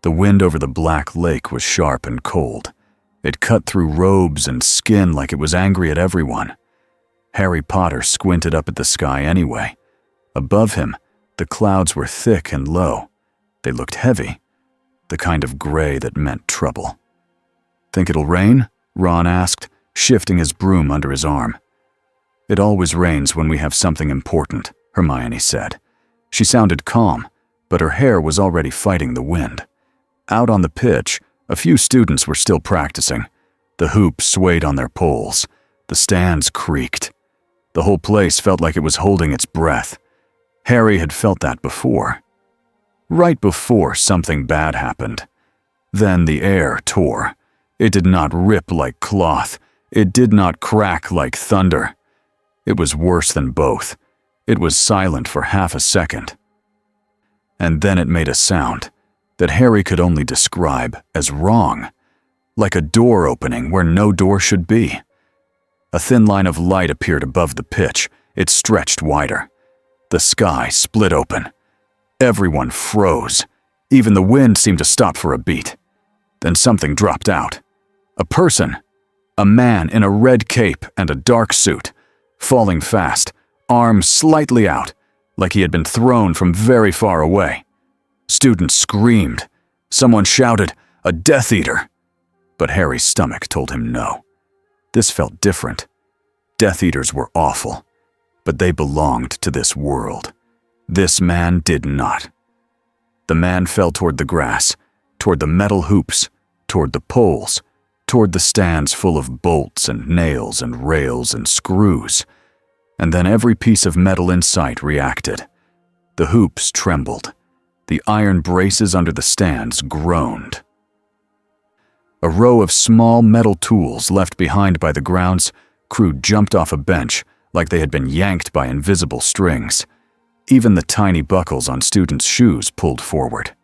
The wind over the black lake was sharp and cold. It cut through robes and skin like it was angry at everyone. Harry Potter squinted up at the sky anyway. Above him, the clouds were thick and low. They looked heavy, the kind of gray that meant trouble. "Think it'll rain?" Ron asked, shifting his broom under his arm. "It always rains when we have something important," Hermione said. She sounded calm, but her hair was already fighting the wind. Out on the pitch, a few students were still practicing. The hoops swayed on their poles. The stands creaked. The whole place felt like it was holding its breath. Harry had felt that before. Right before something bad happened. Then the air tore. It did not rip like cloth. It did not crack like thunder. It was worse than both. It was silent for half a second. And then it made a sound that Harry could only describe as wrong, like a door opening where no door should be. A thin line of light appeared above the pitch. It stretched wider. The sky split open. Everyone froze. Even the wind seemed to stop for a beat. Then something dropped out. A person. A man in a red cape and a dark suit, falling fast, arms slightly out, like he had been thrown from very far away. Students screamed. Someone shouted, "A Death Eater!" But Harry's stomach told him no. This felt different. Death Eaters were awful, but they belonged to this world. This man did not. The man fell toward the grass, toward the metal hoops, toward the poles, toward the stands full of bolts and nails and rails and screws. And then every piece of metal in sight reacted. The hoops trembled. The iron braces under the stands groaned. A row of small metal tools left behind by the grounds crew jumped off a bench like they had been yanked by invisible strings. Even the tiny buckles on students' shoes pulled forward.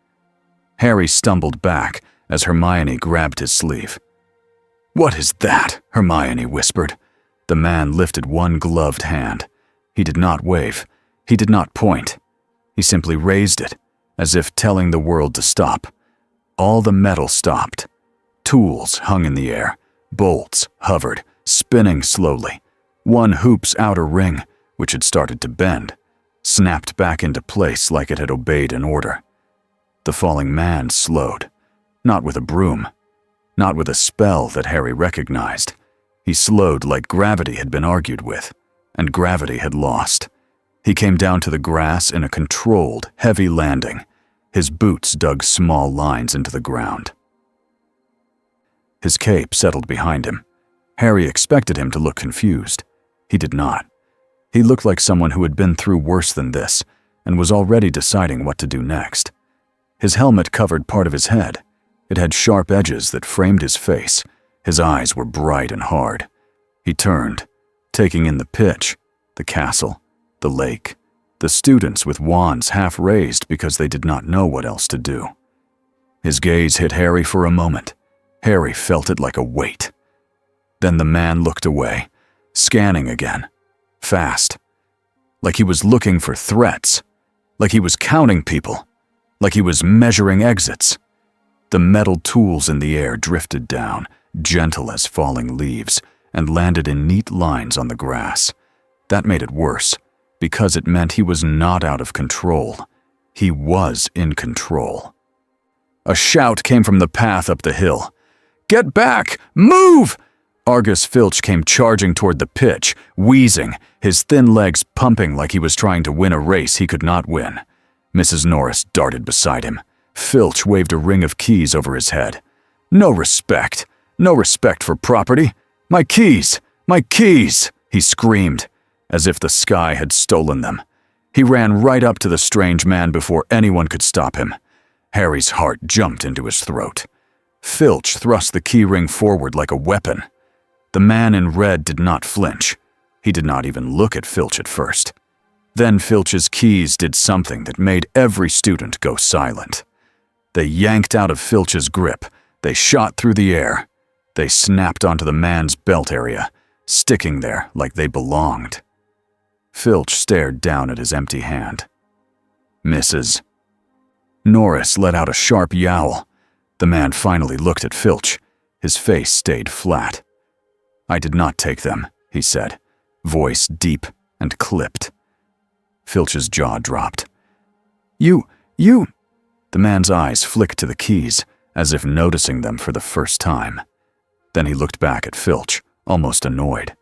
Harry stumbled back as Hermione grabbed his sleeve. "What is that?" Hermione whispered. The man lifted one gloved hand. He did not wave. He did not point. He simply raised it, as if telling the world to stop. All the metal stopped. Tools hung in the air. Bolts hovered, spinning slowly. One hoop's outer ring, which had started to bend, snapped back into place like it had obeyed an order. The falling man slowed, not with a broom, not with a spell that Harry recognized. He slowed like gravity had been argued with, and gravity had lost. He came down to the grass in a controlled, heavy landing. His boots dug small lines into the ground. His cape settled behind him. Harry expected him to look confused. He did not. He looked like someone who had been through worse than this and was already deciding what to do next. His helmet covered part of his head. It had sharp edges that framed his face. His eyes were bright and hard. He turned, taking in the pitch, the castle, the lake, the students with wands half raised because they did not know what else to do. His gaze hit Harry for a moment. Harry felt it like a weight. Then the man looked away, scanning again, fast, like he was looking for threats, like he was counting people, like he was measuring exits. The metal tools in the air drifted down, gentle as falling leaves, and landed in neat lines on the grass. That made it worse, because it meant he was not out of control. He was in control. A shout came from the path up the hill. "Get back! Move!" Argus Filch came charging toward the pitch, wheezing, his thin legs pumping like he was trying to win a race he could not win. Mrs. Norris darted beside him. Filch waved a ring of keys over his head. No respect for property. My keys! My keys!" he screamed, as if the sky had stolen them. He ran right up to the strange man before anyone could stop him. Harry's heart jumped into his throat. Filch thrust the key ring forward like a weapon. The man in red did not flinch. He did not even look at Filch at first. Then Filch's keys did something that made every student go silent. They yanked out of Filch's grip. They shot through the air. They snapped onto the man's belt area, sticking there like they belonged. Filch stared down at his empty hand. "Mrs." Norris let out a sharp yowl. The man finally looked at Filch. His face stayed flat. "I did not take them," he said, voice deep and clipped. Filch's jaw dropped. You... The man's eyes flicked to the keys, as if noticing them for the first time. Then he looked back at Filch, almost annoyed.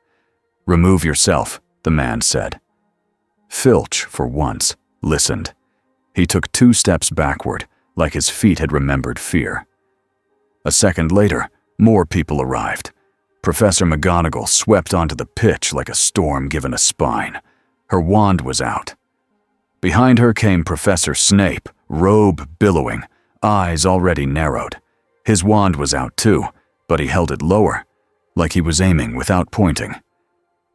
"Remove yourself," the man said. Filch, for once, listened. He took 2 steps backward, like his feet had remembered fear. A second later, more people arrived. Professor McGonagall swept onto the pitch like a storm given a spine. Her wand was out. Behind her came Professor Snape, robe billowing, eyes already narrowed. His wand was out too, but he held it lower, like he was aiming without pointing.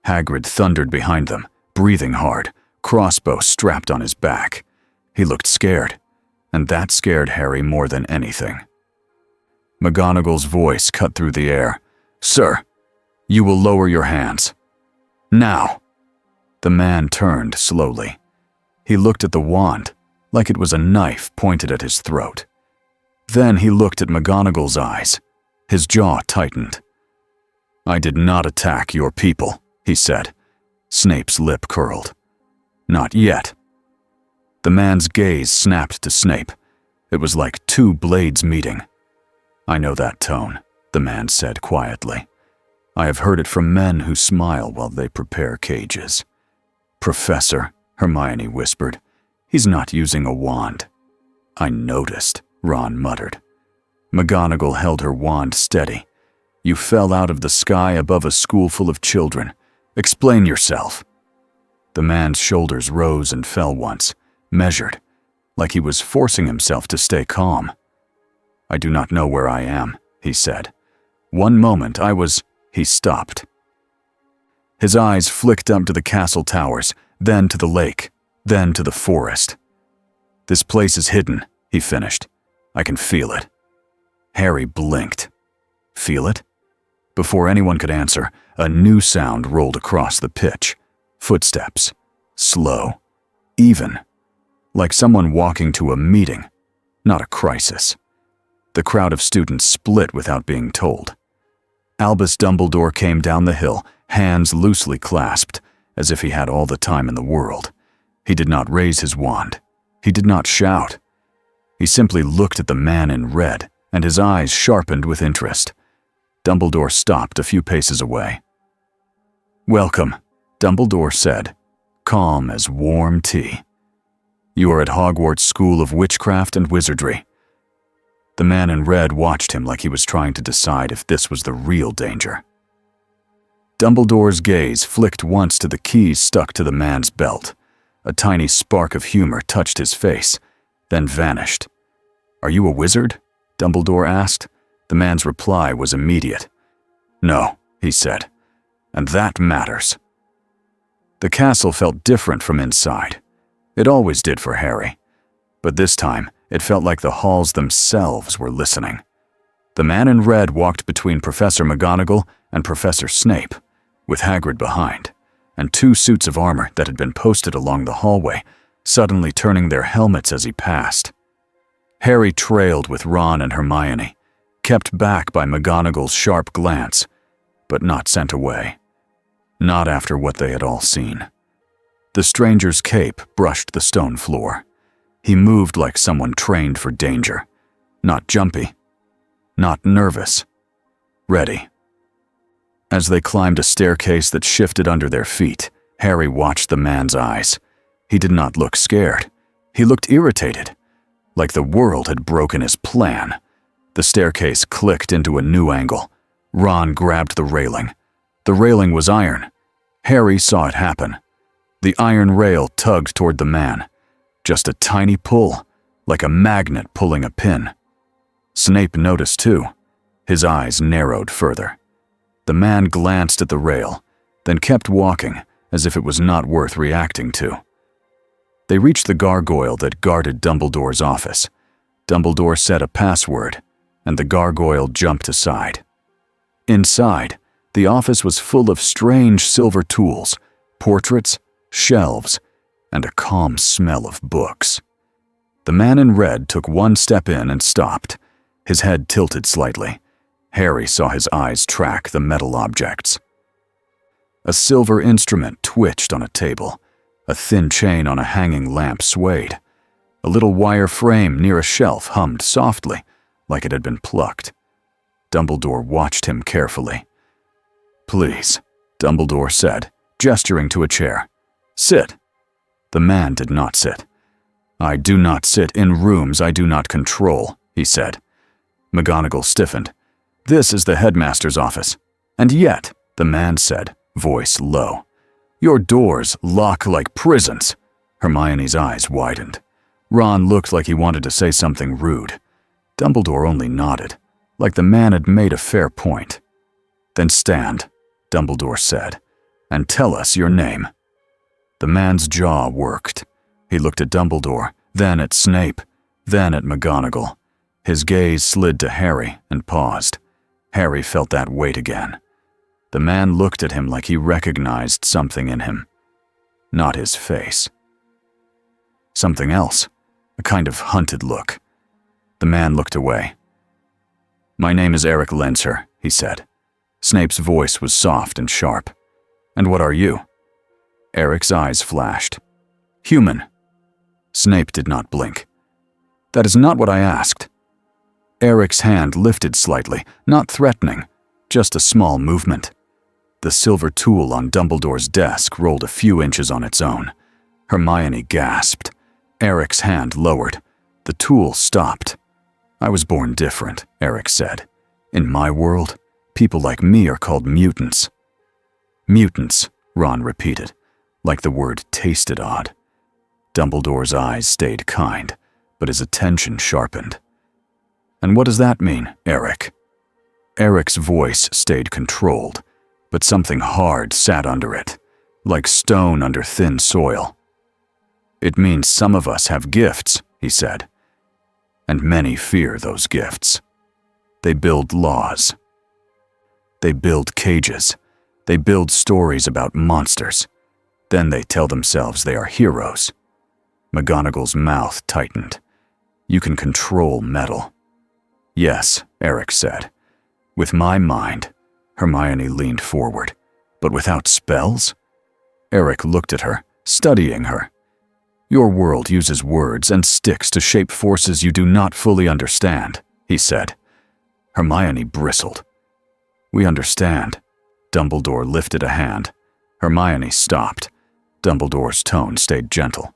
Hagrid thundered behind them, breathing hard, crossbow strapped on his back. He looked scared, and that scared Harry more than anything. McGonagall's voice cut through the air. "Sir, you will lower your hands. Now." The man turned slowly. He looked at the wand, like it was a knife pointed at his throat. Then he looked at McGonagall's eyes. His jaw tightened. "I did not attack your people," he said. Snape's lip curled. "Not yet." The man's gaze snapped to Snape. It was like 2 blades meeting. "I know that tone," the man said quietly. "I have heard it from men who smile while they prepare cages." "Professor," Hermione whispered. "He's not using a wand." "I noticed," Ron muttered. McGonagall held her wand steady. "You fell out of the sky above a school full of children. Explain yourself." The man's shoulders rose and fell once, measured, like he was forcing himself to stay calm. "I do not know where I am," he said. "One moment I was—" He stopped. His eyes flicked up to the castle towers, then to the lake, then to the forest. "This place is hidden," he finished. "I can feel it." Harry blinked. Feel it? Before anyone could answer, a new sound rolled across the pitch. Footsteps. Slow. Even. Like someone walking to a meeting, not a crisis. The crowd of students split without being told. Albus Dumbledore came down the hill, hands loosely clasped, as if he had all the time in the world. He did not raise his wand. He did not shout. He simply looked at the man in red, and his eyes sharpened with interest. Dumbledore stopped a few paces away. "Welcome," Dumbledore said, calm as warm tea. "You are at Hogwarts School of Witchcraft and Wizardry." The man in red watched him like he was trying to decide if this was the real danger. Dumbledore's gaze flicked once to the keys stuck to the man's belt. A tiny spark of humor touched his face, then vanished. "Are you a wizard?" Dumbledore asked. The man's reply was immediate. "No," he said, "and that matters." The castle felt different from inside. It always did for Harry. But this time, it felt like the halls themselves were listening. The man in red walked between Professor McGonagall and Professor Snape, with Hagrid behind, and 2 suits of armor that had been posted along the hallway, suddenly turning their helmets as he passed. Harry trailed with Ron and Hermione, kept back by McGonagall's sharp glance, but not sent away. Not after what they had all seen. The stranger's cape brushed the stone floor. He moved like someone trained for danger. Not jumpy. Not nervous. Ready. As they climbed a staircase that shifted under their feet, Harry watched the man's eyes. He did not look scared. He looked irritated, like the world had broken his plan. The staircase clicked into a new angle. Ron grabbed the railing. The railing was iron. Harry saw it happen. The iron rail tugged toward the man. Just a tiny pull, like a magnet pulling a pin. Snape noticed too. His eyes narrowed further. The man glanced at the rail, then kept walking as if it was not worth reacting to. They reached the gargoyle that guarded Dumbledore's office. Dumbledore said a password, and the gargoyle jumped aside. Inside, the office was full of strange silver tools, portraits, shelves, and a calm smell of books. The man in red took 1 step in and stopped. His head tilted slightly. Harry saw his eyes track the metal objects. A silver instrument twitched on a table. A thin chain on a hanging lamp swayed. A little wire frame near a shelf hummed softly, like it had been plucked. Dumbledore watched him carefully. "Please," Dumbledore said, gesturing to a chair. "Sit." The man did not sit. "I do not sit in rooms I do not control," he said. McGonagall stiffened. "This is the headmaster's office." "And yet," the man said, voice low, "your doors lock like prisons." Hermione's eyes widened. Ron looked like he wanted to say something rude. Dumbledore only nodded, like the man had made a fair point. "Then stand," Dumbledore said, "and tell us your name." The man's jaw worked. He looked at Dumbledore, then at Snape, then at McGonagall. His gaze slid to Harry and paused. Harry felt that weight again. The man looked at him like he recognized something in him. Not his face. Something else, a kind of hunted look. The man looked away. "My name is Eric Lenser," he said. Snape's voice was soft and sharp. "And what are you?" Eric's eyes flashed. "Human." Snape did not blink. "That is not what I asked." Eric's hand lifted slightly, not threatening, just a small movement. The silver tool on Dumbledore's desk rolled a few inches on its own. Hermione gasped. Eric's hand lowered. The tool stopped. "I was born different," Eric said. "In my world, people like me are called mutants." "Mutants," Ron repeated, like the word tasted odd. Dumbledore's eyes stayed kind, but his attention sharpened. "And what does that mean, Eric?" Eric's voice stayed controlled, but something hard sat under it, like stone under thin soil. "It means some of us have gifts," he said, "and many fear those gifts. They build laws. They build cages. They build stories about monsters. Then they tell themselves they are heroes." McGonagall's mouth tightened. "You can control metal." "Yes," Eric said. "With my mind." Hermione leaned forward. "But without spells?" Eric looked at her, studying her. "Your world uses words and sticks to shape forces you do not fully understand," he said. Hermione bristled. "We understand." Dumbledore lifted a hand. Hermione stopped. Dumbledore's tone stayed gentle.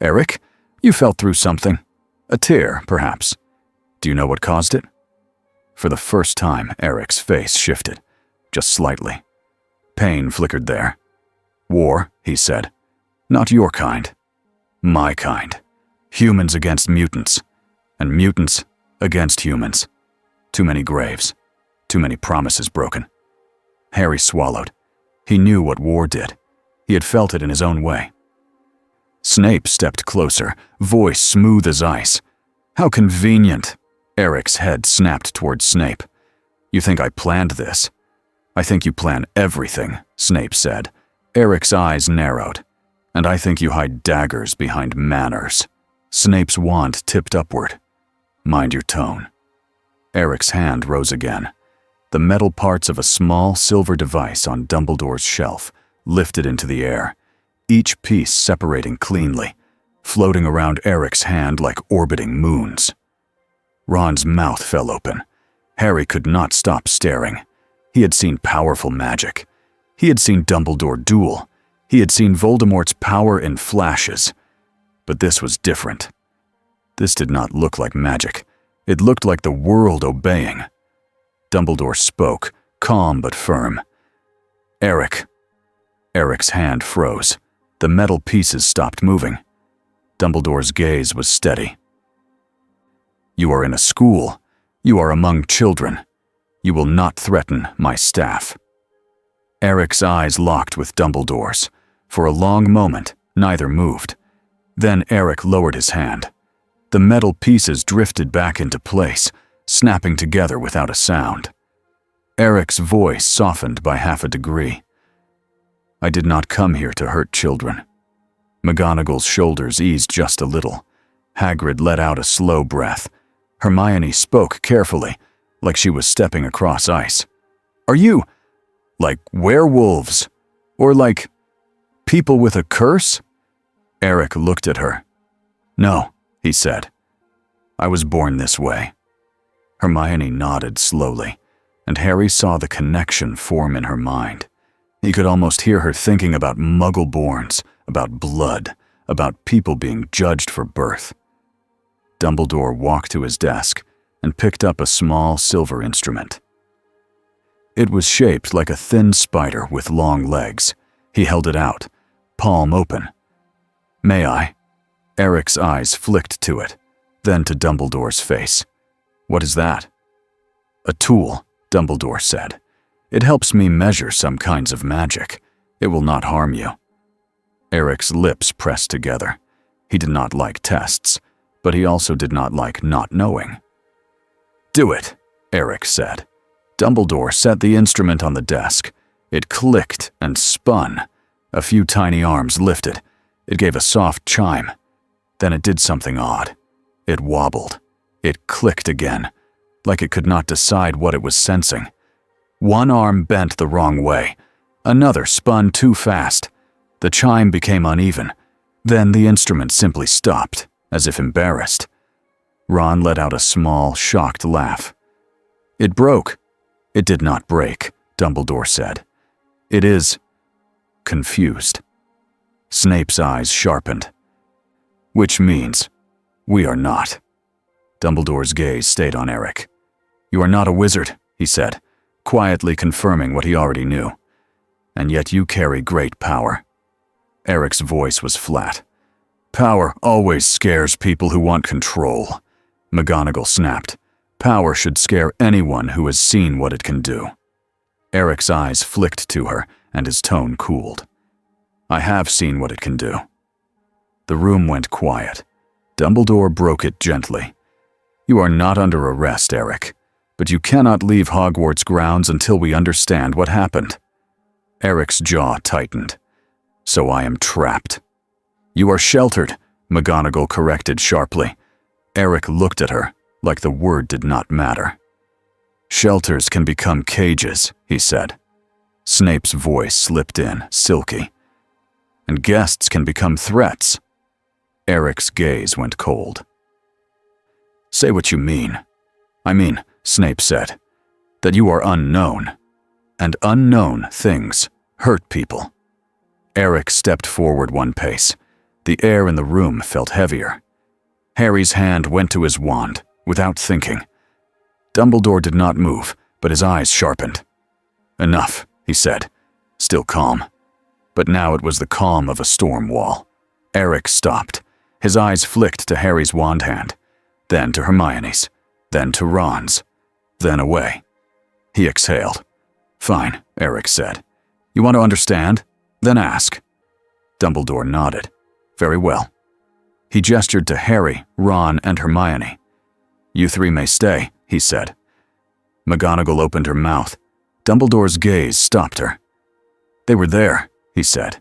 "Eric, you felt through something. A tear, perhaps. Do you know what caused it?" For the first time, Eric's face shifted, just slightly. Pain flickered there. "War," he said. "Not your kind. My kind. Humans against mutants. And mutants against humans. Too many graves. Too many promises broken." Harry swallowed. He knew what war did. He had felt it in his own way. Snape stepped closer, voice smooth as ice. "How convenient." Eric's head snapped towards Snape. "You think I planned this?" "I think you plan everything," Snape said. Eric's eyes narrowed. "And I think you hide daggers behind manners." Snape's wand tipped upward. "Mind your tone." Eric's hand rose again. The metal parts of a small silver device on Dumbledore's shelf lifted into the air, each piece separating cleanly, floating around Eric's hand like orbiting moons. Ron's mouth fell open. Harry could not stop staring. He had seen powerful magic. He had seen Dumbledore duel. He had seen Voldemort's power in flashes. But this was different. This did not look like magic. It looked like the world obeying. Dumbledore spoke, calm but firm. "Eric." Eric's hand froze. The metal pieces stopped moving. Dumbledore's gaze was steady. "You are in a school. You are among children. You will not threaten my staff." Eric's eyes locked with Dumbledore's. For a long moment, neither moved. Then Eric lowered his hand. The metal pieces drifted back into place, snapping together without a sound. Eric's voice softened by half a degree. "I did not come here to hurt children." McGonagall's shoulders eased just a little. Hagrid let out a slow breath. Hermione spoke carefully, like she was stepping across ice. Are you, like werewolves? Or like people with a curse? Eric looked at her. No, he said. I was born this way. Hermione nodded slowly, and Harry saw the connection form in her mind. He could almost hear her thinking about muggle-borns, about blood, about people being judged for birth. Dumbledore walked to his desk and picked up a small silver instrument. It was shaped like a thin spider with long legs. He held it out, palm open. May I? Eric's eyes flicked to it, then to Dumbledore's face. What is that? A tool, Dumbledore said. It helps me measure some kinds of magic. It will not harm you. Eric's lips pressed together. He did not like tests, but he also did not like not knowing. Do it, Eric said. Dumbledore set the instrument on the desk. It clicked and spun. A few tiny arms lifted. It gave a soft chime. Then it did something odd. It wobbled. It clicked again, like it could not decide what it was sensing. One arm bent the wrong way. Another spun too fast. The chime became uneven. Then the instrument simply stopped, as if embarrassed. Ron let out a small, shocked laugh. It broke. It did not break, Dumbledore said. It is confused. Snape's eyes sharpened. Which means we are not. Dumbledore's gaze stayed on Eric. You are not a wizard, he said, quietly confirming what he already knew. And yet you carry great power. Eric's voice was flat. Power always scares people who want control. McGonagall snapped. Power should scare anyone who has seen what it can do. Eric's eyes flicked to her, and his tone cooled. I have seen what it can do. The room went quiet. Dumbledore broke it gently. You are not under arrest, Eric, but you cannot leave Hogwarts grounds until we understand what happened. Eric's jaw tightened. So I am trapped. You are sheltered, McGonagall corrected sharply. Eric looked at her, like the word did not matter. Shelters can become cages, he said. Snape's voice slipped in, silky. And guests can become threats. Eric's gaze went cold. Say what you mean. I mean, Snape said, that you are unknown. And unknown things hurt people. Eric stepped forward one pace. The air in the room felt heavier. Harry's hand went to his wand, without thinking. Dumbledore did not move, but his eyes sharpened. Enough, he said, still calm. But now it was the calm of a storm wall. Eric stopped. His eyes flicked to Harry's wand hand, then to Hermione's, then to Ron's, then away. He exhaled. Fine, Eric said. You want to understand? Then ask. Dumbledore nodded. Very well. He gestured to Harry, Ron, and Hermione. You three may stay, he said. McGonagall opened her mouth. Dumbledore's gaze stopped her. They were there, he said.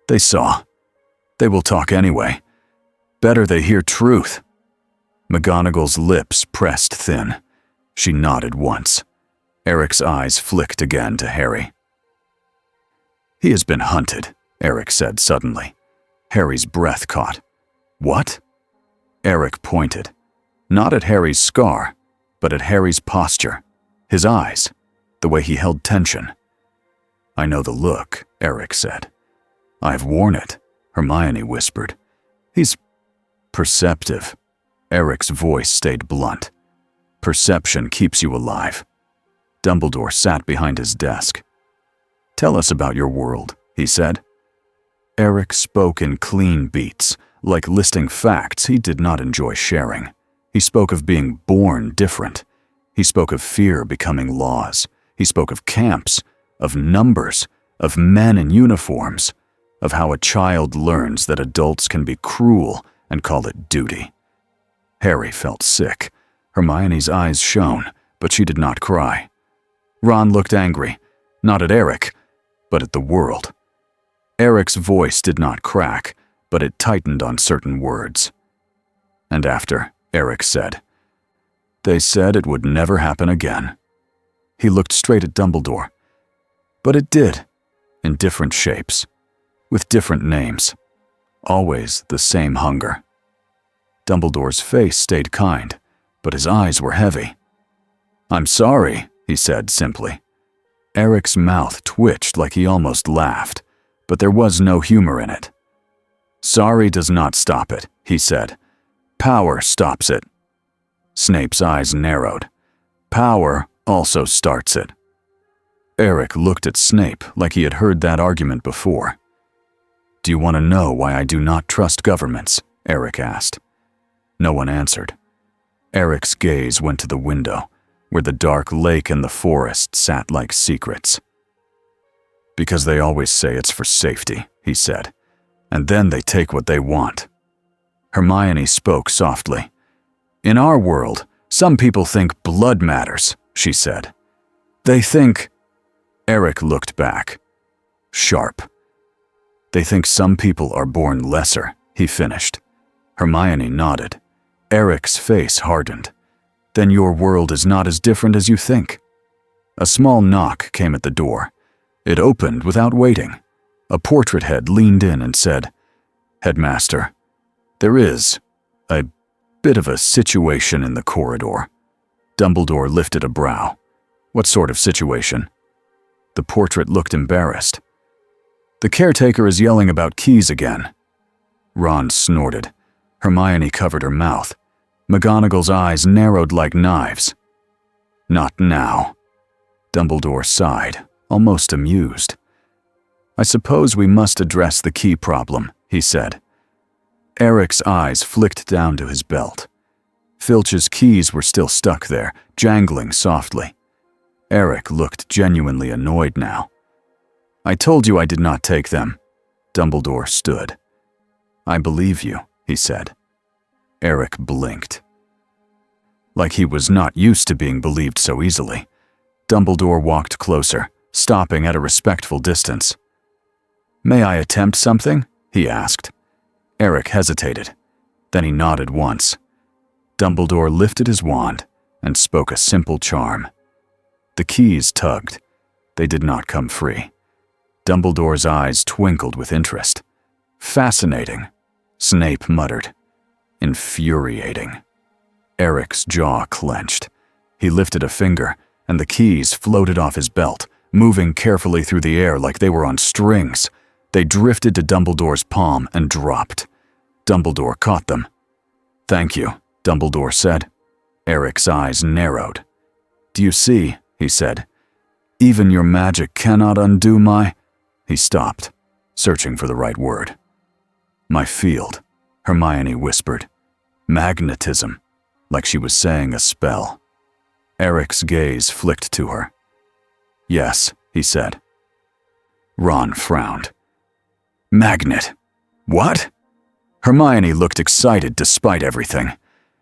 They saw. They will talk anyway. Better they hear truth. McGonagall's lips pressed thin. She nodded once. Eric's eyes flicked again to Harry. He has been hunted, Eric said suddenly. Harry's breath caught. What? Eric pointed. Not at Harry's scar, but at Harry's posture, his eyes, the way he held tension. I know the look, Eric said. I've worn it, Hermione whispered. He's perceptive. Eric's voice stayed blunt. Perception keeps you alive. Dumbledore sat behind his desk. Tell us about your world, he said. Eric spoke in clean beats, like listing facts he did not enjoy sharing. He spoke of being born different. He spoke of fear becoming laws. He spoke of camps, of numbers, of men in uniforms, of how a child learns that adults can be cruel and call it duty. Harry felt sick. Hermione's eyes shone, but she did not cry. Ron looked angry, not at Eric, but at the world. Eric's voice did not crack, but it tightened on certain words. And after, Eric said, They said it would never happen again. He looked straight at Dumbledore. But it did, in different shapes, with different names. Always the same hunger. Dumbledore's face stayed kind, but his eyes were heavy. "I'm sorry," he said simply. Eric's mouth twitched like he almost laughed, but there was no humor in it. "Sorry does not stop it," he said. "Power stops it." Snape's eyes narrowed. "Power also starts it." Eric looked at Snape like he had heard that argument before. "Do you want to know why I do not trust governments?" Eric asked. No one answered. Eric's gaze went to the window, where the dark lake and the forest sat like secrets. "Because they always say it's for safety," he said, "and then they take what they want." Hermione spoke softly. "In our world, some people think blood matters," she said. "They think—" Eric looked back. Sharp. "They think some people are born lesser," he finished. Hermione nodded. Eric's face hardened. "Then your world is not as different as you think." A small knock came at the door. It opened without waiting. A portrait head leaned in and said, "Headmaster, there is a bit of a situation in the corridor." Dumbledore lifted a brow. "What sort of situation?" The portrait looked embarrassed. "The caretaker is yelling about keys again." Ron snorted. Hermione covered her mouth. McGonagall's eyes narrowed like knives. "Not now." Dumbledore sighed, almost amused. "I suppose we must address the key problem," he said. Eric's eyes flicked down to his belt. Filch's keys were still stuck there, jangling softly. Eric looked genuinely annoyed now. "I told you I did not take them." Dumbledore stood. "I believe you," he said. Eric blinked. Like he was not used to being believed so easily. Dumbledore walked closer, stopping at a respectful distance. "May I attempt something?" he asked. Eric hesitated. Then he nodded once. Dumbledore lifted his wand and spoke a simple charm. The keys tugged. They did not come free. Dumbledore's eyes twinkled with interest. "Fascinating," Snape muttered. "Infuriating." Eric's jaw clenched. He lifted a finger, and the keys floated off his belt, moving carefully through the air like they were on strings. They drifted to Dumbledore's palm and dropped. Dumbledore caught them. "Thank you," Dumbledore said. Eric's eyes narrowed. "Do you see?" he said. "Even your magic cannot undo my—" He stopped, searching for the right word. "My field," Hermione whispered. "Magnetism," like she was saying a spell. Eric's gaze flicked to her. "Yes," he said. Ron frowned. "Magnet. What?" Hermione looked excited despite everything.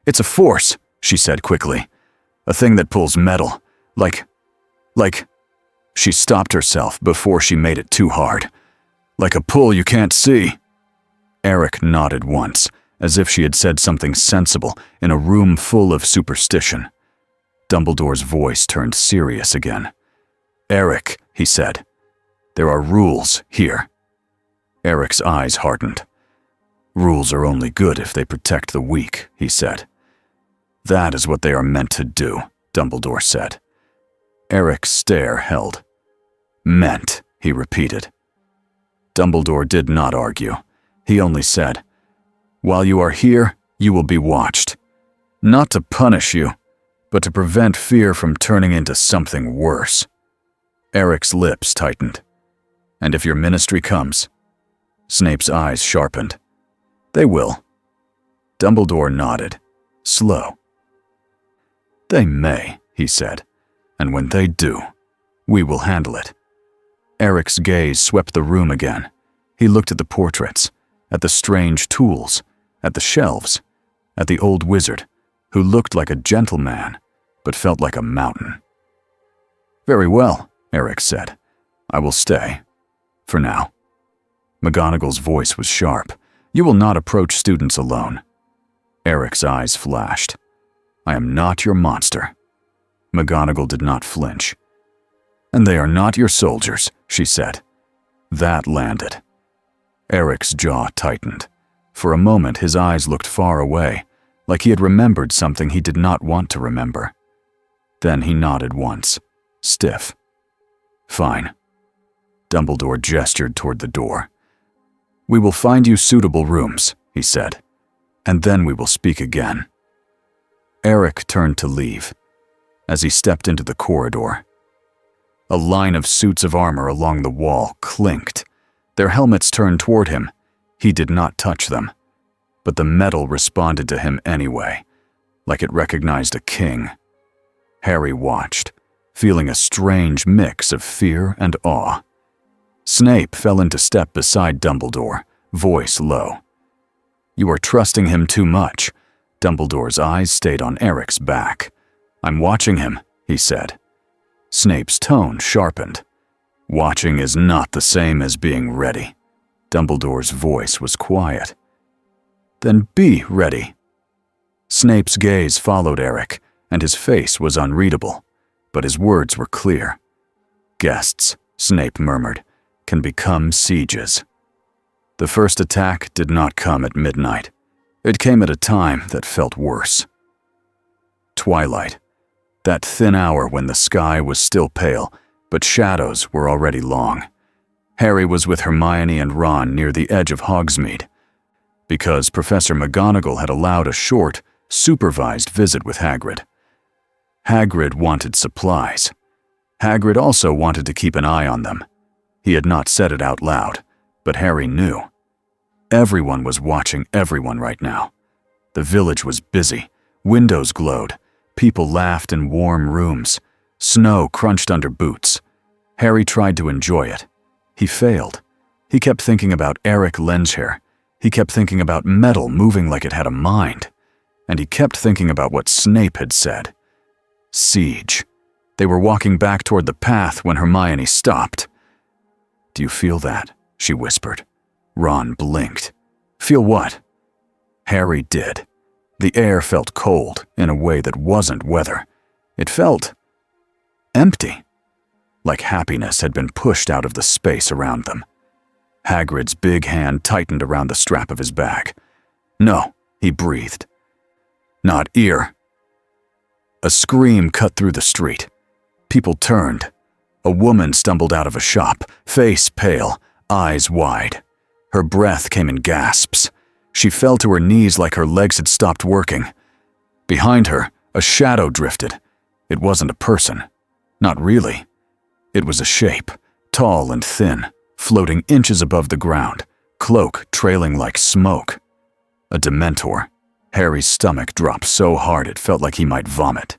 "It's a force," she said quickly. "A thing that pulls metal. Like... She stopped herself before she made it too hard. "Like a pull you can't see." Eric nodded once, as if she had said something sensible in a room full of superstition. Dumbledore's voice turned serious again. "Eric," he said, "there are rules here." Eric's eyes hardened. "Rules are only good if they protect the weak," he said. "That is what they are meant to do," Dumbledore said. Eric's stare held. "Meant," he repeated. Dumbledore did not argue. He only said, "While you are here, you will be watched. Not to punish you, but to prevent fear from turning into something worse." Eric's lips tightened. "And if your ministry comes?" Snape's eyes sharpened. "They will." Dumbledore nodded, slow. "They may," he said, "and when they do, we will handle it." Eric's gaze swept the room again. He looked at the portraits, at the strange tools, at the shelves, at the old wizard, who looked like a gentleman, but felt like a mountain. "Very well," Eric said. "I will stay. For now." McGonagall's voice was sharp. "You will not approach students alone." Eric's eyes flashed. I am not your monster." McGonagall did not flinch. "And they are not your soldiers," she said. That landed. Eric's jaw tightened. For a moment, his eyes looked far away, like he had remembered something he did not want to remember. Then he nodded once, stiff. "Fine." Dumbledore gestured toward the door. "We will find you suitable rooms," he said, "and then we will speak again." Eric turned to leave. As he stepped into the corridor, a line of suits of armor along the wall clinked. Their helmets turned toward him. He did not touch them, but the metal responded to him anyway, like it recognized a king. Harry watched, feeling a strange mix of fear and awe. Snape fell into step beside Dumbledore, voice low. "You are trusting him too much." Dumbledore's eyes stayed on Eric's back. "I'm watching him," he said. Snape's tone sharpened. "Watching is not the same as being ready." Dumbledore's voice was quiet. "Then be ready." Snape's gaze followed Eric, and his face was unreadable, but his words were clear. "Guests," Snape murmured, "can become sieges." The first attack did not come at midnight. It came at a time that felt worse. Twilight, that thin hour when the sky was still pale, but shadows were already long. Harry was with Hermione and Ron near the edge of Hogsmeade, because Professor McGonagall had allowed a short, supervised visit with Hagrid. Hagrid wanted supplies. Hagrid also wanted to keep an eye on them. He had not said it out loud, but Harry knew. Everyone was watching everyone right now. The village was busy. Windows glowed. People laughed in warm rooms. Snow crunched under boots. Harry tried to enjoy it. He failed. He kept thinking about Eric Lenshair. He kept thinking about metal moving like it had a mind. And he kept thinking about what Snape had said. Siege. They were walking back toward the path when Hermione stopped. "Do you feel that?" she whispered. Ron blinked. "Feel what?" Harry did. The air felt cold in a way that wasn't weather. It felt empty, like happiness had been pushed out of the space around them. Hagrid's big hand tightened around the strap of his bag. "No," he breathed. "Not here." A scream cut through the street. People turned. A woman stumbled out of a shop, face pale, eyes wide. Her breath came in gasps. She fell to her knees like her legs had stopped working. Behind her, a shadow drifted. It wasn't a person. Not really. It was a shape, tall and thin, floating inches above the ground, cloak trailing like smoke. A Dementor. Harry's stomach dropped so hard it felt like he might vomit.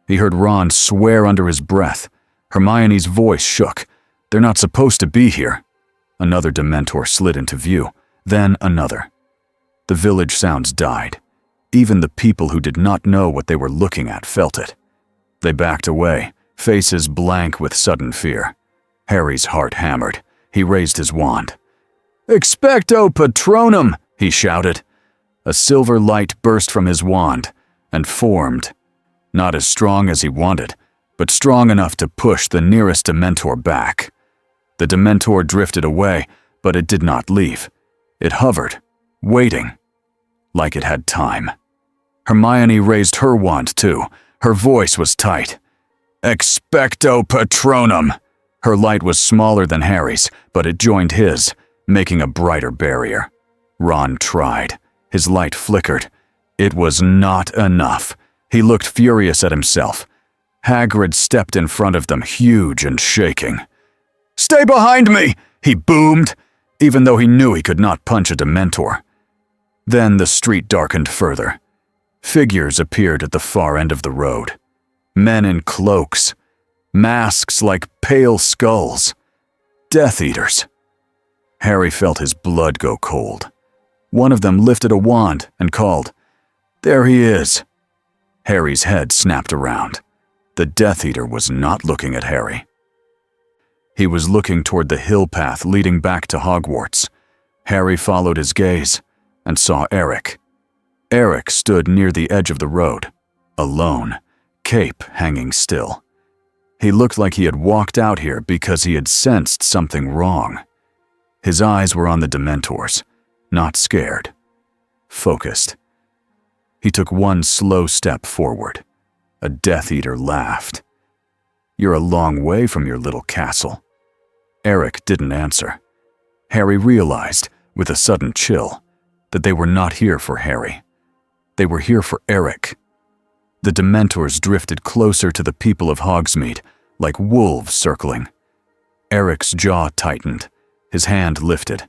He heard Ron swear under his breath. Hermione's voice shook. "They're not supposed to be here." Another Dementor slid into view, then another. The village sounds died. Even the people who did not know what they were looking at felt it. They backed away, faces blank with sudden fear. Harry's heart hammered. He raised his wand. "Expecto Patronum!" he shouted. A silver light burst from his wand and formed, not as strong as he wanted, but strong enough to push the nearest Dementor back. The Dementor drifted away, but it did not leave. It hovered, waiting, like it had time. Hermione raised her wand too. Her voice was tight. "Expecto Patronum!" Her light was smaller than Harry's, but it joined his, making a brighter barrier. Ron tried. His light flickered. It was not enough. He looked furious at himself. Hagrid stepped in front of them, huge and shaking. "Stay behind me!" he boomed, even though he knew he could not punch a Dementor. Then the street darkened further. Figures appeared at the far end of the road. Men in cloaks, masks like pale skulls. Death Eaters. Harry felt his blood go cold. One of them lifted a wand and called, "There he is." Harry's head snapped around. The Death Eater was not looking at Harry. He was looking toward the hill path leading back to Hogwarts. Harry followed his gaze and saw Eric. Eric stood near the edge of the road, alone, cape hanging still. He looked like he had walked out here because he had sensed something wrong. His eyes were on the Dementors, not scared, focused. He took one slow step forward. A Death Eater laughed. "You're a long way from your little castle." Eric didn't answer. Harry realized, with a sudden chill, that they were not here for Harry. They were here for Eric. The Dementors drifted closer to the people of Hogsmeade, like wolves circling. Eric's jaw tightened, his hand lifted.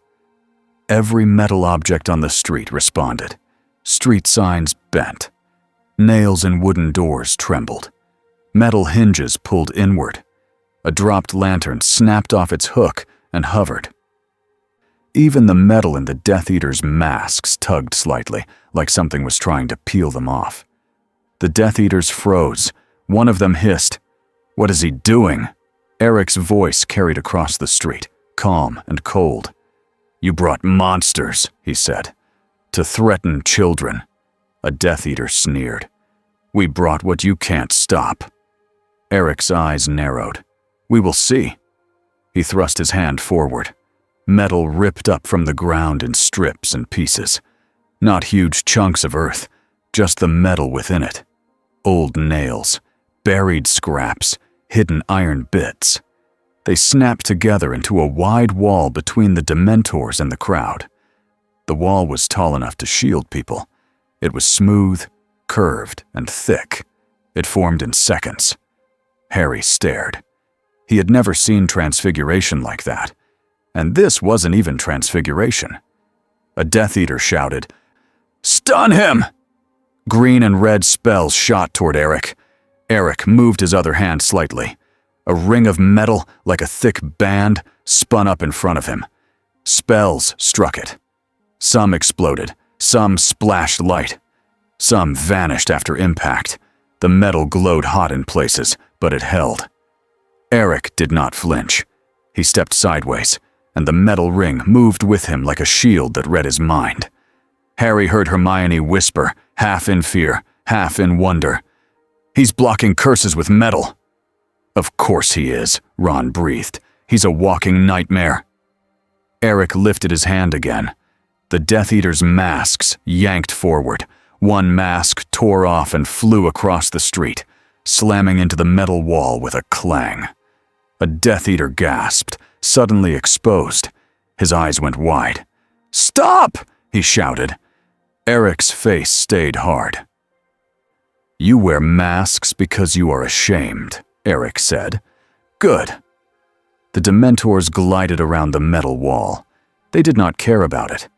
Every metal object on the street responded. Street signs bent. Nails in wooden doors trembled. Metal hinges pulled inward. A dropped lantern snapped off its hook and hovered. Even the metal in the Death Eater's masks tugged slightly, like something was trying to peel them off. The Death Eaters froze. One of them hissed, "What is he doing?" Eric's voice carried across the street, calm and cold. "You brought monsters," he said, "to threaten children." A Death Eater sneered. "We brought what you can't stop." Eric's eyes narrowed. "We will see." He thrust his hand forward. Metal ripped up from the ground in strips and pieces. Not huge chunks of earth, just the metal within it. Old nails, buried scraps, hidden iron bits. They snapped together into a wide wall between the Dementors and the crowd. The wall was tall enough to shield people. It was smooth, curved, and thick. It formed in seconds. Harry stared. He had never seen transfiguration like that. And this wasn't even transfiguration. A Death Eater shouted, "Stun him!" Green and red spells shot toward Eric. Eric moved his other hand slightly. A ring of metal, like a thick band, spun up in front of him. Spells struck it. Some exploded, some splashed light. Some vanished after impact. The metal glowed hot in places, but it held. Eric did not flinch. He stepped sideways, and the metal ring moved with him like a shield that read his mind. Harry heard Hermione whisper, half in fear, half in wonder, "He's blocking curses with metal." "Of course he is," Ron breathed. "He's a walking nightmare." Eric lifted his hand again. The Death Eater's masks yanked forward. One mask tore off and flew across the street, slamming into the metal wall with a clang. A Death Eater gasped, suddenly exposed. His eyes went wide. "Stop!" he shouted. Eric's face stayed hard. "You wear masks because you are ashamed," Eric said. "Good." The Dementors glided around the metal wall. They did not care about it.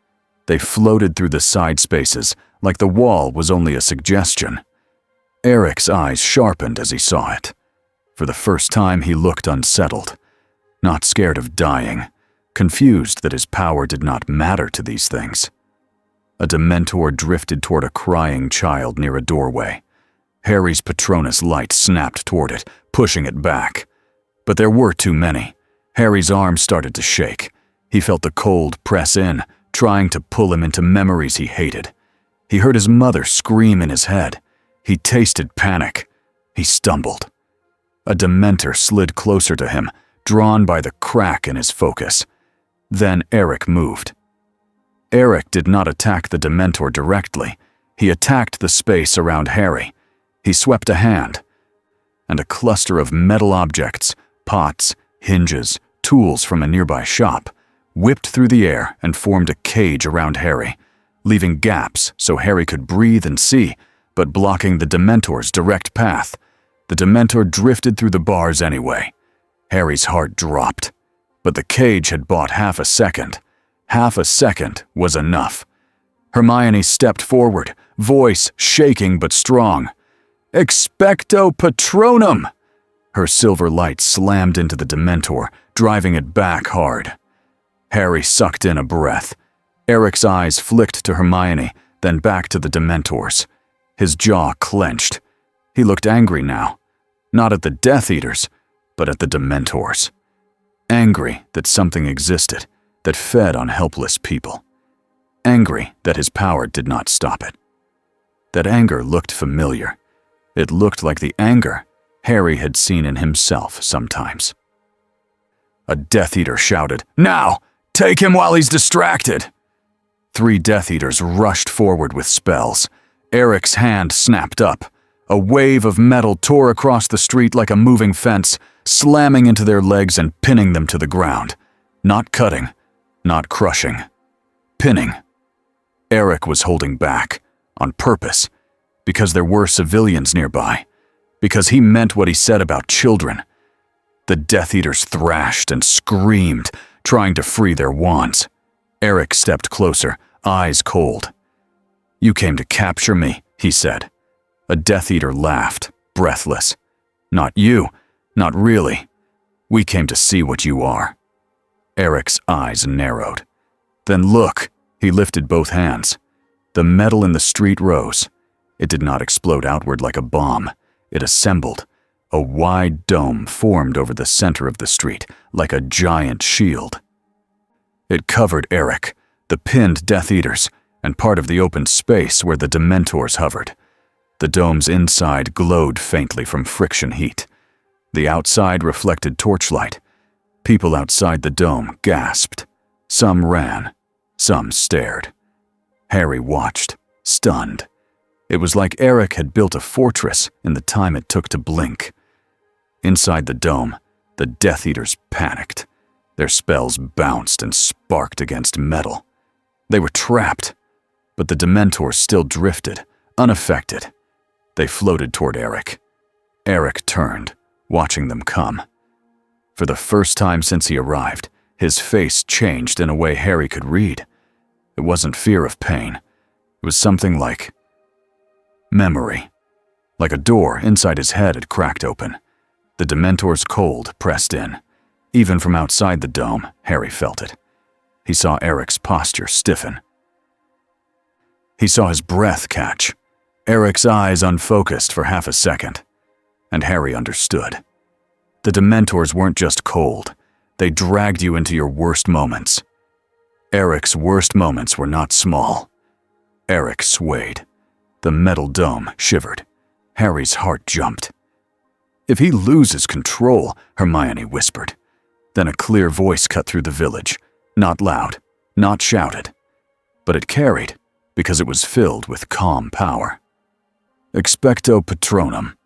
They floated through the side spaces like the wall was only a suggestion. Eric's eyes sharpened as he saw it. For the first time he looked unsettled, not scared of dying, confused that his power did not matter to these things. A Dementor drifted toward a crying child near a doorway. Harry's Patronus light snapped toward it, pushing it back. But there were too many. Harry's arm started to shake. He felt the cold press in, trying to pull him into memories he hated. He heard his mother scream in his head. He tasted panic. He stumbled. A Dementor slid closer to him, drawn by the crack in his focus. Then Eric moved. Eric did not attack the Dementor directly. He attacked the space around Harry. He swept a hand, and a cluster of metal objects, pots, hinges, tools from a nearby shop, whipped through the air and formed a cage around Harry, leaving gaps so Harry could breathe and see, but blocking the Dementor's direct path. The Dementor drifted through the bars anyway. Harry's heart dropped. But the cage had bought half a second. Half a second was enough. Hermione stepped forward, voice shaking but strong. "Expecto Patronum!" Her silver light slammed into the Dementor, driving it back hard. Harry sucked in a breath. Eric's eyes flicked to Hermione, then back to the Dementors. His jaw clenched. He looked angry now. Not at the Death Eaters, but at the Dementors. Angry that something existed that fed on helpless people. Angry that his power did not stop it. That anger looked familiar. It looked like the anger Harry had seen in himself sometimes. A Death Eater shouted, "Now! Take him while he's distracted!" 3 Death Eaters rushed forward with spells. Eric's hand snapped up. A wave of metal tore across the street like a moving fence, slamming into their legs and pinning them to the ground. Not cutting, not crushing. Pinning. Eric was holding back, on purpose, because there were civilians nearby, because he meant what he said about children. The Death Eaters thrashed and screamed, trying to free their wands. Eric stepped closer, eyes cold. "You came to capture me," he said. A Death Eater laughed, breathless. "Not you, not really. We came to see what you are." Eric's eyes narrowed. "Then look," he lifted both hands. The metal in the street rose. It did not explode outward like a bomb. It assembled. A wide dome formed over the center of the street, like a giant shield. It covered Eric, the pinned Death Eaters, and part of the open space where the Dementors hovered. The dome's inside glowed faintly from friction heat. The outside reflected torchlight. People outside the dome gasped. Some ran. Some stared. Harry watched, stunned. It was like Eric had built a fortress in the time it took to blink. Inside the dome, the Death Eaters panicked. Their spells bounced and sparked against metal. They were trapped, but the Dementors still drifted, unaffected. They floated toward Eric. Eric turned, watching them come. For the first time since he arrived, his face changed in a way Harry could read. It wasn't fear of pain. It was something like memory. Like a door inside his head had cracked open. The Dementor's cold pressed in. Even from outside the dome, Harry felt it. He saw Eric's posture stiffen. He saw his breath catch. Eric's eyes unfocused for half a second. And Harry understood. The Dementors weren't just cold. They dragged you into your worst moments. Eric's worst moments were not small. Eric swayed. The metal dome shivered. Harry's heart jumped. "If he loses control," Hermione whispered. Then a clear voice cut through the village. Not loud, not shouted. But it carried, because it was filled with calm power. Expecto Patronum.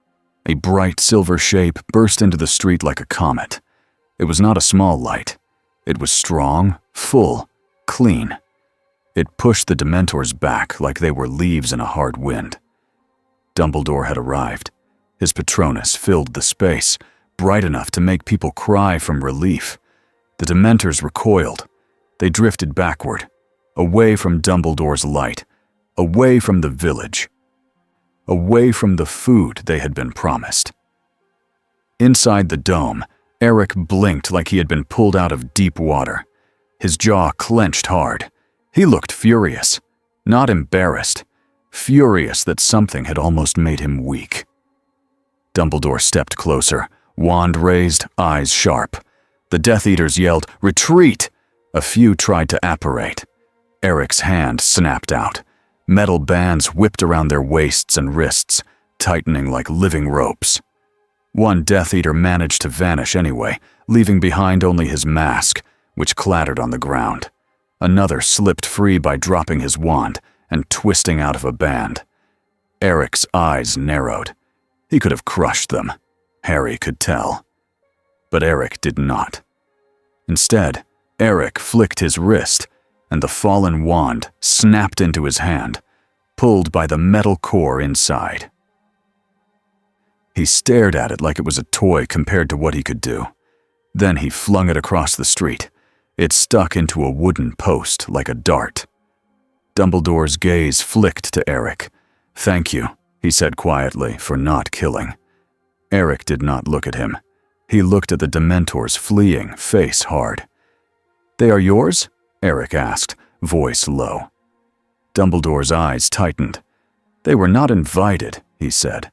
A bright silver shape burst into the street like a comet. It was not a small light. It was strong, full, clean. It pushed the Dementors back like they were leaves in a hard wind. Dumbledore had arrived. His Patronus filled the space, bright enough to make people cry from relief. The Dementors recoiled. They drifted backward, away from Dumbledore's light, away from the village, away from the food they had been promised. Inside the dome, Eric blinked like he had been pulled out of deep water. His jaw clenched hard. He looked furious, not embarrassed, furious that something had almost made him weak. Dumbledore stepped closer, wand raised, eyes sharp. The Death Eaters yelled, "Retreat!" A few tried to apparate. Eric's hand snapped out. Metal bands whipped around their waists and wrists, tightening like living ropes. One Death Eater managed to vanish anyway, leaving behind only his mask, which clattered on the ground. Another slipped free by dropping his wand and twisting out of a band. Eric's eyes narrowed. He could have crushed them. Harry could tell. But Eric did not. Instead, Eric flicked his wrist, and the fallen wand snapped into his hand, pulled by the metal core inside. He stared at it like it was a toy compared to what he could do. Then he flung it across the street. It stuck into a wooden post like a dart. Dumbledore's gaze flicked to Eric. "Thank you," he said quietly, "for not killing." Eric did not look at him. He looked at the Dementors fleeing, face hard. "They are yours?" Eric asked, voice low. Dumbledore's eyes tightened. "They were not invited," he said.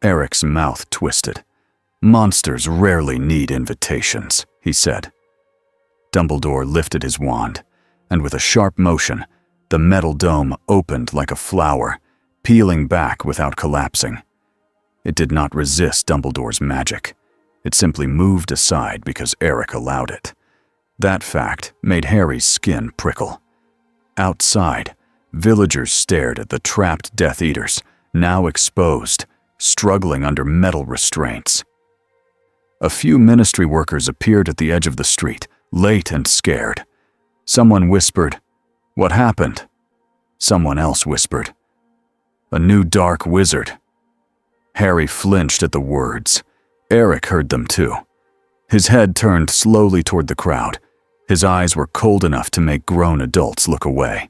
Eric's mouth twisted. "Monsters rarely need invitations," he said. Dumbledore lifted his wand, and with a sharp motion, the metal dome opened like a flower, peeling back without collapsing. It did not resist Dumbledore's magic. It simply moved aside because Eric allowed it. That fact made Harry's skin prickle. Outside, villagers stared at the trapped Death Eaters, now exposed, struggling under metal restraints. A few ministry workers appeared at the edge of the street, late and scared. Someone whispered, "What happened?" Someone else whispered, "A new dark wizard." Harry flinched at the words. Eric heard them too. His head turned slowly toward the crowd. His eyes were cold enough to make grown adults look away.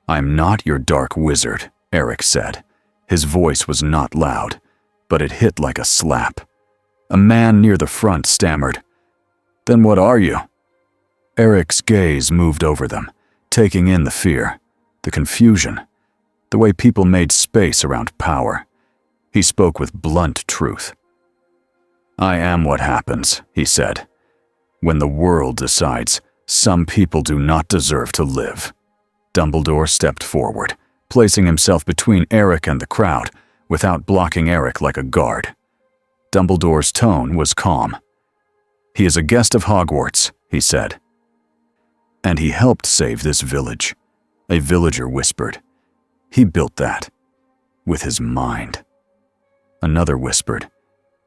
"I'm not your dark wizard," Eric said. His voice was not loud, but it hit like a slap. A man near the front stammered, "Then what are you?" Eric's gaze moved over them, taking in the fear, the confusion, the way people made space around power. He spoke with blunt truth. "I am what happens," he said, "when the world decides some people do not deserve to live." Dumbledore stepped forward, placing himself between Eric and the crowd, without blocking Eric like a guard. Dumbledore's tone was calm. "He is a guest of Hogwarts," he said. "And he helped save this village," a villager whispered. "He built that with his mind." Another whispered,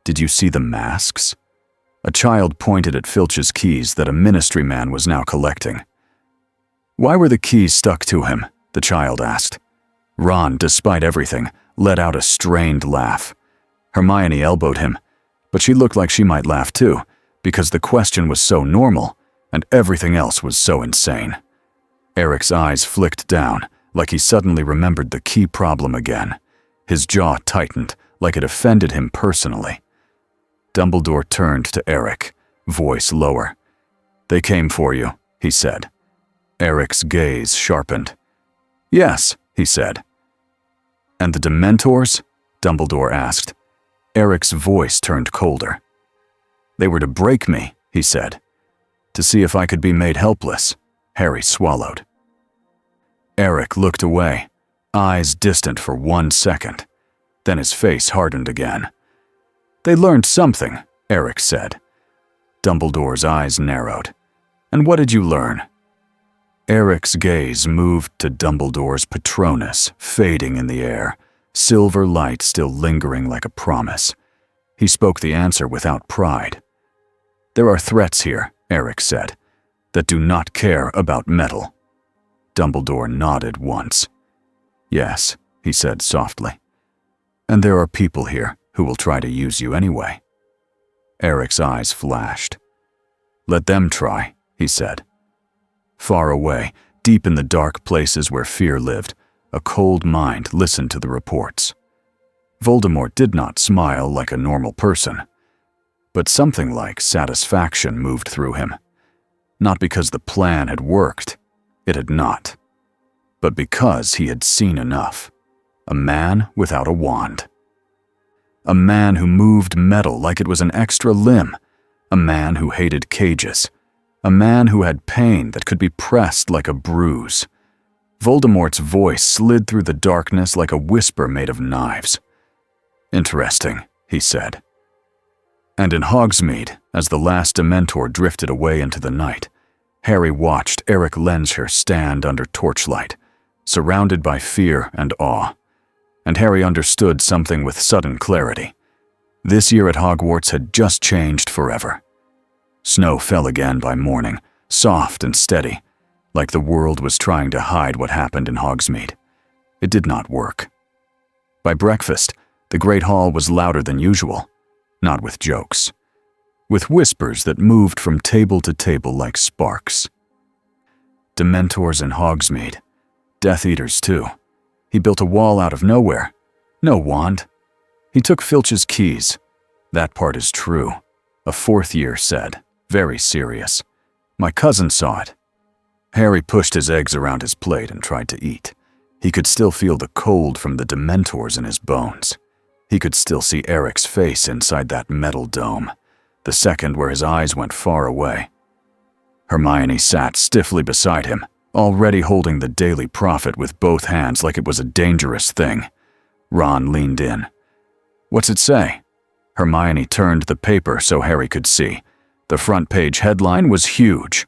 "Did you see the masks?" A child pointed at Filch's keys that a ministry man was now collecting. "Why were the keys stuck to him?" the child asked. Ron, despite everything, let out a strained laugh. Hermione elbowed him, but she looked like she might laugh too, because the question was so normal, and everything else was so insane. Eric's eyes flicked down, like he suddenly remembered the key problem again. His jaw tightened, like it offended him personally. Dumbledore turned to Eric, voice lower. "They came for you," he said. Eric's gaze sharpened. "Yes," he said. "And the Dementors?" Dumbledore asked. Eric's voice turned colder. "They were to break me," he said. "To see if I could be made helpless." Harry swallowed. Eric looked away, eyes distant for 1 second. Then his face hardened again. "They learned something," Eric said. Dumbledore's eyes narrowed. "And what did you learn?" Eric's gaze moved to Dumbledore's Patronus, fading in the air, silver light still lingering like a promise. He spoke the answer without pride. "There are threats here," Eric said, "that do not care about metal." Dumbledore nodded once. "Yes," he said softly. "And there are people here who will try to use you anyway." Eric's eyes flashed. "Let them try," he said. Far away, deep in the dark places where fear lived, a cold mind listened to the reports. Voldemort did not smile like a normal person, but something like satisfaction moved through him. Not because the plan had worked, it had not, but because he had seen enough. A man without a wand. A man who moved metal like it was an extra limb. A man who hated cages. A man who had pain that could be pressed like a bruise. Voldemort's voice slid through the darkness like a whisper made of knives. "Interesting," he said. And in Hogsmeade, as the last Dementor drifted away into the night, Harry watched Eric Lensher stand under torchlight, surrounded by fear and awe. And Harry understood something with sudden clarity. This year at Hogwarts had just changed forever. Snow fell again by morning, soft and steady, like the world was trying to hide what happened in Hogsmeade. It did not work. By breakfast, the Great Hall was louder than usual, not with jokes, with whispers that moved from table to table like sparks. Dementors in Hogsmeade, Death Eaters too. He built a wall out of nowhere. No wand. He took Filch's keys. That part is true, a fourth year said, very serious. My cousin saw it. Harry pushed his eggs around his plate and tried to eat. He could still feel the cold from the Dementors in his bones. He could still see Eric's face inside that metal dome, the second where his eyes went far away. Hermione sat stiffly beside him, already holding the Daily Prophet with both hands like it was a dangerous thing. Ron leaned in. What's it say? Hermione turned the paper so Harry could see. The front page headline was huge.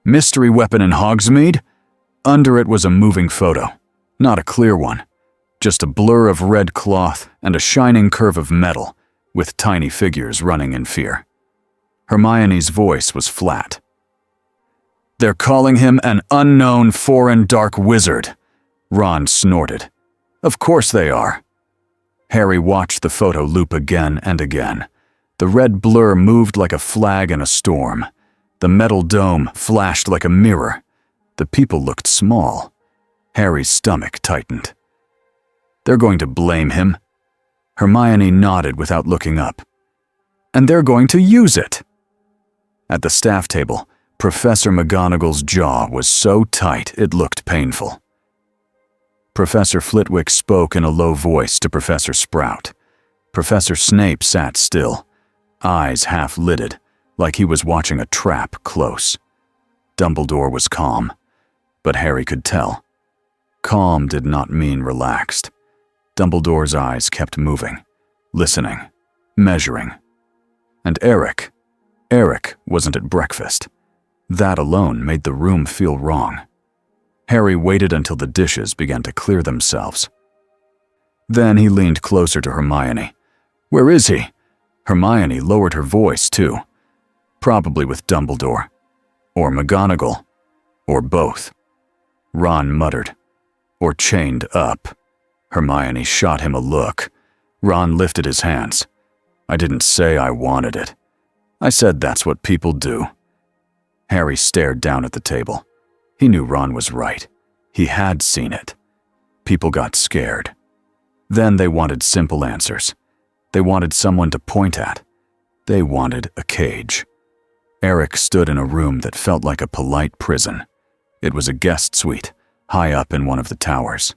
Mystery weapon in Hogsmeade? Under it was a moving photo. Not a clear one. Just a blur of red cloth and a shining curve of metal, with tiny figures running in fear. Hermione's voice was flat. They're calling him an unknown foreign dark wizard. Ron snorted. Of course they are. Harry watched the photo loop again and again. The red blur moved like a flag in a storm. The metal dome flashed like a mirror. The people looked small. Harry's stomach tightened. They're going to blame him. Hermione nodded without looking up. And they're going to use it. At the staff table, Professor McGonagall's jaw was so tight it looked painful. Professor Flitwick spoke in a low voice to Professor Sprout. Professor Snape sat still, eyes half-lidded, like he was watching a trap close. Dumbledore was calm, but Harry could tell. Calm did not mean relaxed. Dumbledore's eyes kept moving, listening, measuring. And Eric wasn't at breakfast. That alone made the room feel wrong. Harry waited until the dishes began to clear themselves. Then he leaned closer to Hermione. Where is he? Hermione lowered her voice too. Probably with Dumbledore. Or McGonagall. Or both. Ron muttered. Or chained up. Hermione shot him a look. Ron lifted his hands. I didn't say I wanted it. I said that's what people do. Harry stared down at the table. He knew Ron was right. He had seen it. People got scared. Then they wanted simple answers. They wanted someone to point at. They wanted a cage. Eric stood in a room that felt like a polite prison. It was a guest suite, high up in one of the towers.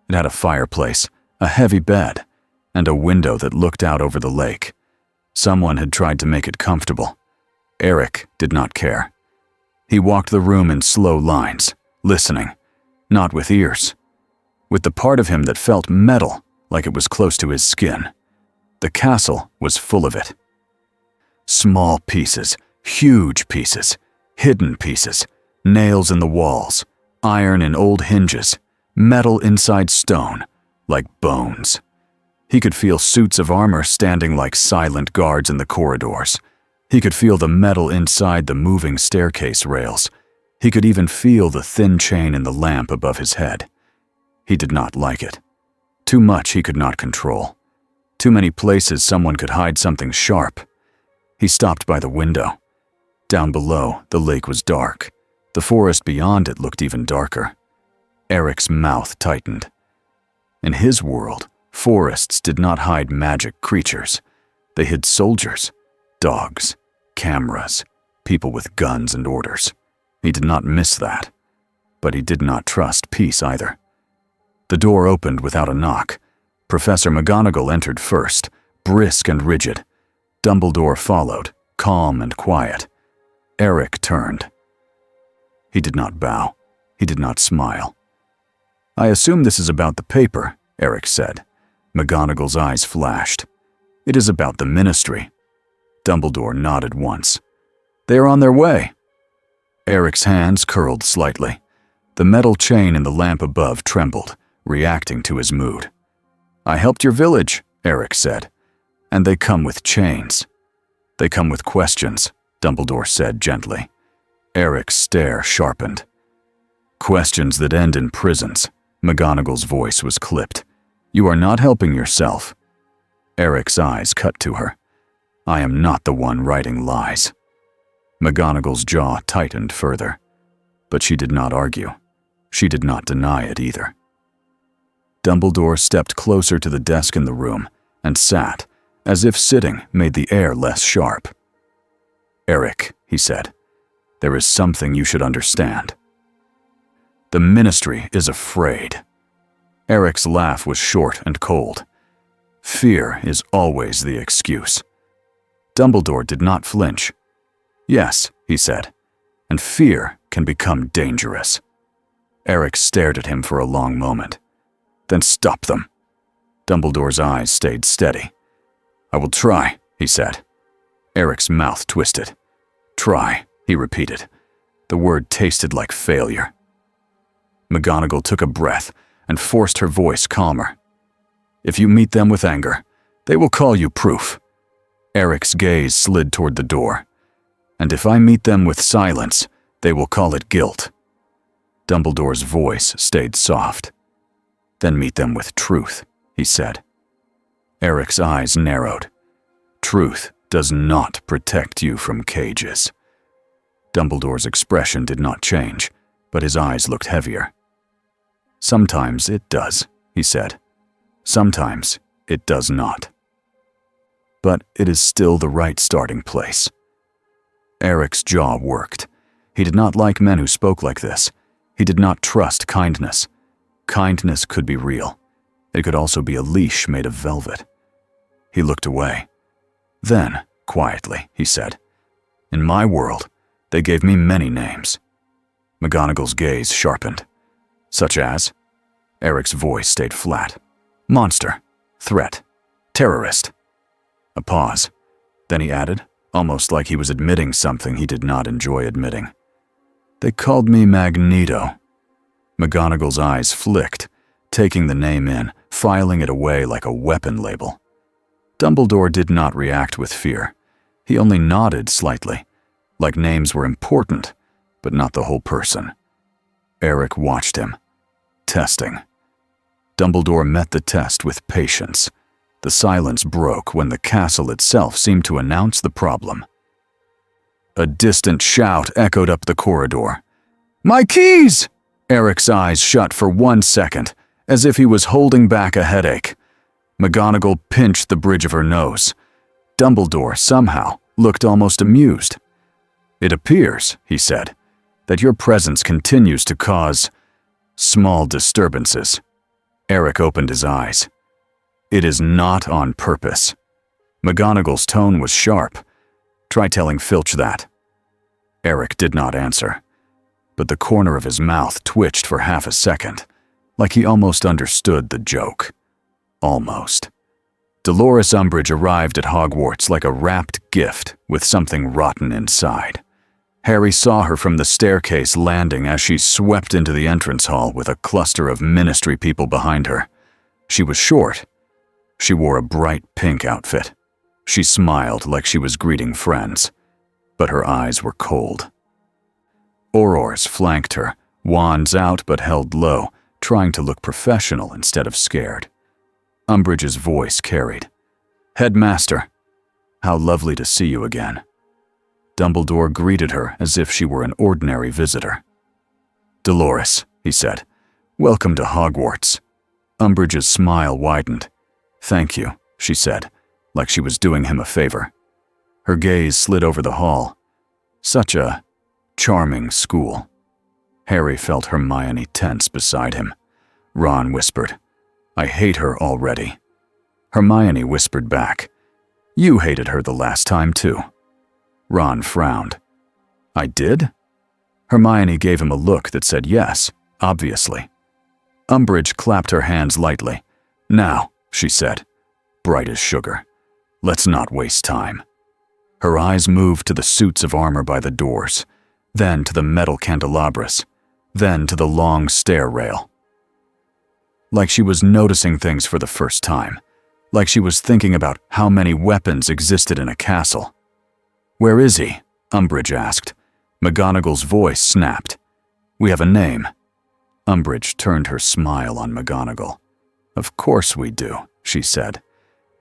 It had a fireplace, a heavy bed, and a window that looked out over the lake. Someone had tried to make it comfortable. Eric did not care. He walked the room in slow lines, listening, not with ears, with the part of him that felt metal, like it was close to his skin. The castle was full of it. Small pieces, huge pieces, hidden pieces, nails in the walls, iron in old hinges, metal inside stone, like bones. He could feel suits of armor standing like silent guards in the corridors. He could feel the metal inside the moving staircase rails. He could even feel the thin chain in the lamp above his head. He did not like it. Too much he could not control. Too many places someone could hide something sharp. He stopped by the window. Down below, the lake was dark. The forest beyond it looked even darker. Eric's mouth tightened. In his world, forests did not hide magic creatures. They hid soldiers, dogs, cameras, people with guns and orders. He did not miss that. But he did not trust peace either. The door opened without a knock. Professor McGonagall entered first, brisk and rigid. Dumbledore followed, calm and quiet. Eric turned. He did not bow. He did not smile. I assume this is about the paper, Eric said. McGonagall's eyes flashed. It is about the ministry. Dumbledore nodded once. They are on their way. Eric's hands curled slightly. The metal chain in the lamp above trembled, reacting to his mood. I helped your village, Eric said. And they come with chains. They come with questions, Dumbledore said gently. Eric's stare sharpened. Questions that end in prisons. McGonagall's voice was clipped. You are not helping yourself. Eric's eyes cut to her. I am not the one writing lies. McGonagall's jaw tightened further. But she did not argue. She did not deny it either. Dumbledore stepped closer to the desk in the room and sat, as if sitting made the air less sharp. Eric, he said, there is something you should understand. The ministry is afraid. Eric's laugh was short and cold. Fear is always the excuse. Dumbledore did not flinch. Yes, he said, and fear can become dangerous. Eric stared at him for a long moment. Then stop them. Dumbledore's eyes stayed steady. "I will try," he said. Eric's mouth twisted. "Try," he repeated. The word tasted like failure. McGonagall took a breath and forced her voice calmer. "If you meet them with anger, they will call you proof." Eric's gaze slid toward the door. "And if I meet them with silence, they will call it guilt." Dumbledore's voice stayed soft. "Then meet them with truth," he said. Eric's eyes narrowed. "Truth does not protect you from cages." Dumbledore's expression did not change, but his eyes looked heavier. "Sometimes it does," he said. "Sometimes it does not. But it is still the right starting place." Eric's jaw worked. He did not like men who spoke like this. He did not trust kindness. Kindness could be real. It could also be a leash made of velvet. He looked away. Then, quietly, he said, "In my world, they gave me many names." McGonagall's gaze sharpened. "Such as?" Eric's voice stayed flat. "Monster, threat, terrorist." A pause. Then he added, almost like he was admitting something he did not enjoy admitting. "They called me Magneto." McGonagall's eyes flicked, taking the name in, filing it away like a weapon label. Dumbledore did not react with fear. He only nodded slightly, like names were important, but not the whole person. Eric watched him. Testing. Dumbledore met the test with patience. The silence broke when the castle itself seemed to announce the problem. A distant shout echoed up the corridor. "My keys!" Eric's eyes shut for 1 second, as if he was holding back a headache. McGonagall pinched the bridge of her nose. Dumbledore, somehow, looked almost amused. "It appears," he said, "that your presence continues to cause small disturbances." Eric opened his eyes. "It is not on purpose." McGonagall's tone was sharp. "Try telling Filch that." Eric did not answer, but the corner of his mouth twitched for half a second, like he almost understood the joke. Almost. Dolores Umbridge arrived at Hogwarts like a wrapped gift with something rotten inside. Harry saw her from the staircase landing as she swept into the entrance hall with a cluster of ministry people behind her. She was short. She wore a bright pink outfit. She smiled like she was greeting friends, but her eyes were cold. Aurors flanked her, wands out but held low, trying to look professional instead of scared. Umbridge's voice carried. "Headmaster, how lovely to see you again." Dumbledore greeted her as if she were an ordinary visitor. "Dolores," he said, "welcome to Hogwarts." Umbridge's smile widened. "Thank you," she said, like she was doing him a favor. Her gaze slid over the hall. Such a charming school. Harry felt Hermione tense beside him. Ron whispered, "I hate her already." Hermione whispered back, "You hated her the last time too." Ron frowned. "I did?" Hermione gave him a look that said yes, obviously. Umbridge clapped her hands lightly. "Now," she said, bright as sugar, "let's not waste time." Her eyes moved to the suits of armor by the doors, then to the metal candelabras, then to the long stair rail. Like she was noticing things for the first time, like she was thinking about how many weapons existed in a castle. "Where is he?" Umbridge asked. McGonagall's voice snapped. "We have a name." Umbridge turned her smile on McGonagall. "Of course we do," she said,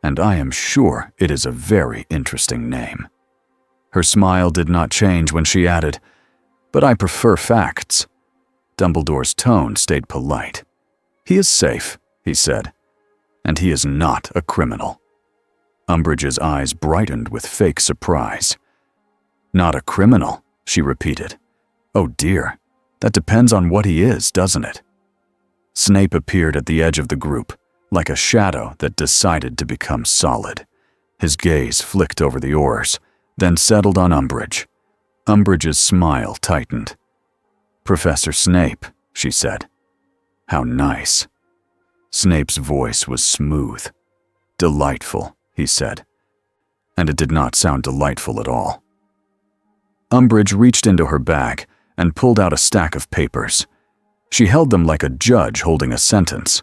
"and I am sure it is a very interesting name." Her smile did not change when she added, "But I prefer facts." Dumbledore's tone stayed polite. "He is safe," he said, "and he is not a criminal." Umbridge's eyes brightened with fake surprise. "Not a criminal," she repeated. "Oh dear, that depends on what he is, doesn't it?" Snape appeared at the edge of the group, like a shadow that decided to become solid. His gaze flicked over the Aurors, then settled on Umbridge. Umbridge's smile tightened. "Professor Snape," she said. "How nice." Snape's voice was smooth. "Delightful," he said. And it did not sound delightful at all. Umbridge reached into her bag and pulled out a stack of papers. She held them like a judge holding a sentence.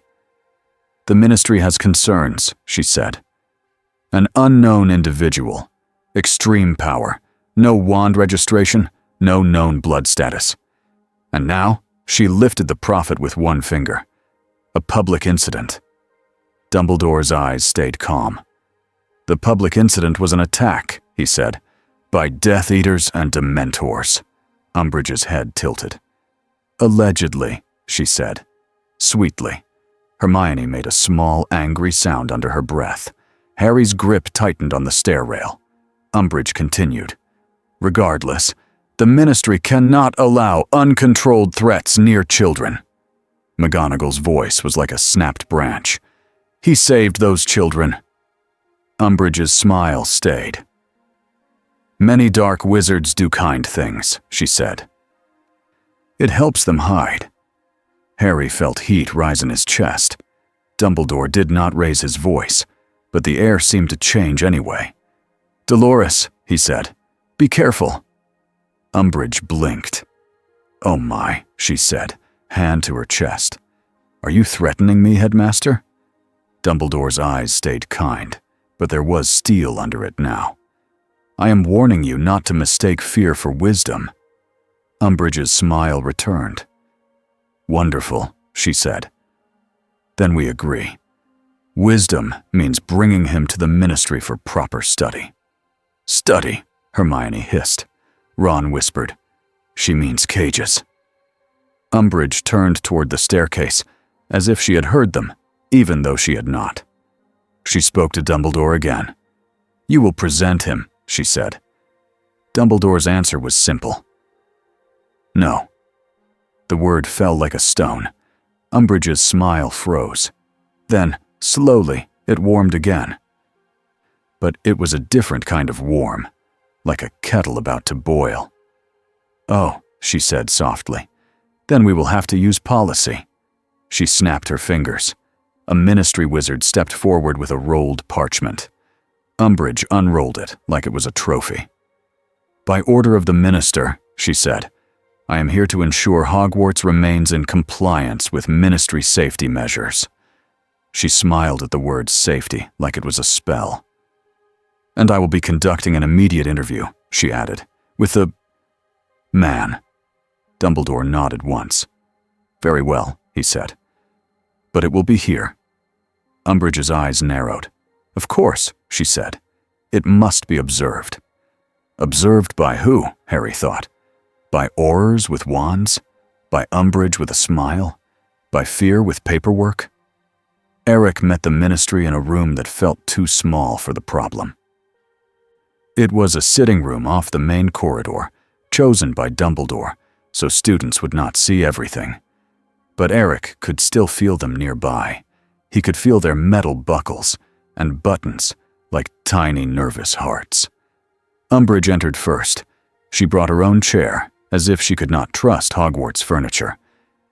"The Ministry has concerns," she said. "An unknown individual. Extreme power. No wand registration. No known blood status." And now, she lifted the prophet with one finger. "A public incident." Dumbledore's eyes stayed calm. "The public incident was an attack," he said, "by Death Eaters and Dementors." Umbridge's head tilted. "Allegedly," she said, sweetly. Hermione made a small, angry sound under her breath. Harry's grip tightened on the stair rail. Umbridge continued. "Regardless, the Ministry cannot allow uncontrolled threats near children." McGonagall's voice was like a snapped branch. "He saved those children." Umbridge's smile stayed. "Many dark wizards do kind things," she said. "It helps them hide." Harry felt heat rise in his chest. Dumbledore did not raise his voice, but the air seemed to change anyway. "Dolores," he said, "be careful." Umbridge blinked. "Oh my," she said, hand to her chest. "Are you threatening me, Headmaster?" Dumbledore's eyes stayed kind, but there was steel under it now. "I am warning you not to mistake fear for wisdom." Umbridge's smile returned. "Wonderful," she said. "Then we agree. Wisdom means bringing him to the Ministry for proper study." "Study," Hermione hissed. Ron whispered. "She means cages." Umbridge turned toward the staircase, as if she had heard them, even though she had not. She spoke to Dumbledore again. "You will present him," she said. Dumbledore's answer was simple. "No." The word fell like a stone. Umbridge's smile froze. Then, slowly, it warmed again. But it was a different kind of warm, like a kettle about to boil. "Oh," she said softly, "then we will have to use policy." She snapped her fingers. A Ministry wizard stepped forward with a rolled parchment. Umbridge unrolled it like it was a trophy. "By order of the Minister," she said, "I am here to ensure Hogwarts remains in compliance with Ministry safety measures." She smiled at the word safety like it was a spell. "And I will be conducting an immediate interview," she added, "with the man." Dumbledore nodded once. "Very well," he said. "But it will be here." Umbridge's eyes narrowed. "Of course," she said. "It must be observed." Observed by who? Harry thought. By Aurors with wands? By Umbridge with a smile? By Fear with paperwork? Eric met the Ministry in a room that felt too small for the problem. It was a sitting room off the main corridor, chosen by Dumbledore, so students would not see everything. But Eric could still feel them nearby. He could feel their metal buckles and buttons like tiny nervous hearts. Umbridge entered first. She brought her own chair, as if she could not trust Hogwarts furniture.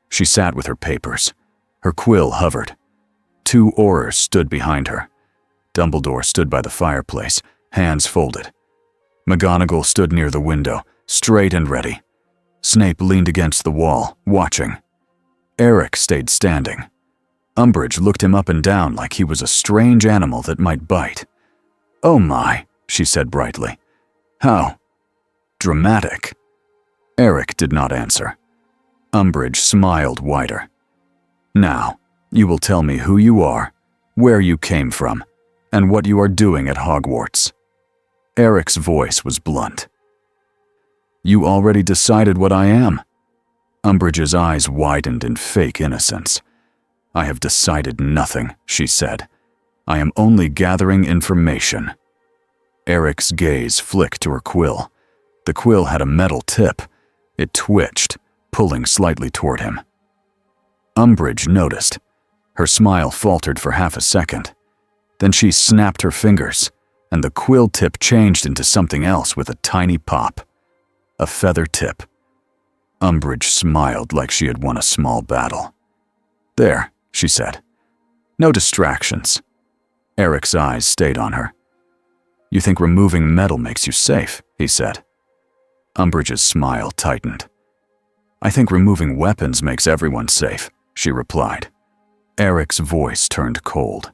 She sat with her papers. Her quill hovered. 2 Aurors stood behind her. Dumbledore stood by the fireplace, hands folded. McGonagall stood near the window, straight and ready. Snape leaned against the wall, watching. Eric stayed standing. Umbridge looked him up and down like he was a strange animal that might bite. "Oh my," she said brightly. "How dramatic." Eric did not answer. Umbridge smiled wider. "Now, you will tell me who you are, where you came from, and what you are doing at Hogwarts." Eric's voice was blunt. "You already decided what I am." Umbridge's eyes widened in fake innocence. "I have decided nothing," she said. "I am only gathering information." Eric's gaze flicked to her quill. The quill had a metal tip. It twitched, pulling slightly toward him. Umbridge noticed. Her smile faltered for half a second. Then she snapped her fingers, and the quill tip changed into something else with a tiny pop. A feather tip. Umbridge smiled like she had won a small battle. "There," she said. No distractions. Eric's eyes stayed on her. You think removing metal makes you safe, he said. Umbridge's smile tightened. I think removing weapons makes everyone safe, she replied. Eric's voice turned cold.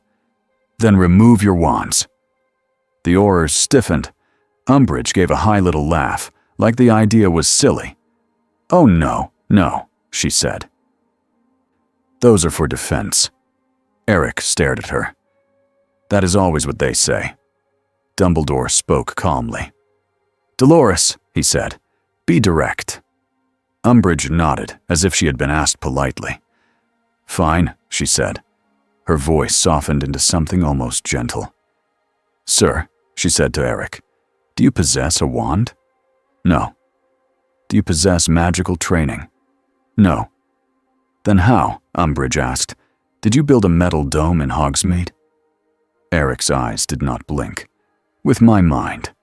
Then remove your wands. The Aurors stiffened. Umbridge gave a high little laugh, like the idea was silly. Oh no, she said. Those are for defense. Eric stared at her. That is always what they say. Dumbledore spoke calmly. Dolores, he said, be direct. Umbridge nodded, as if she had been asked politely. Fine, she said. Her voice softened into something almost gentle. Sir, she said to Eric, do you possess a wand? No. Do you possess magical training? No. Then how, Umbridge asked, did you build a metal dome in Hogsmeade? Eric's eyes did not blink. With my mind.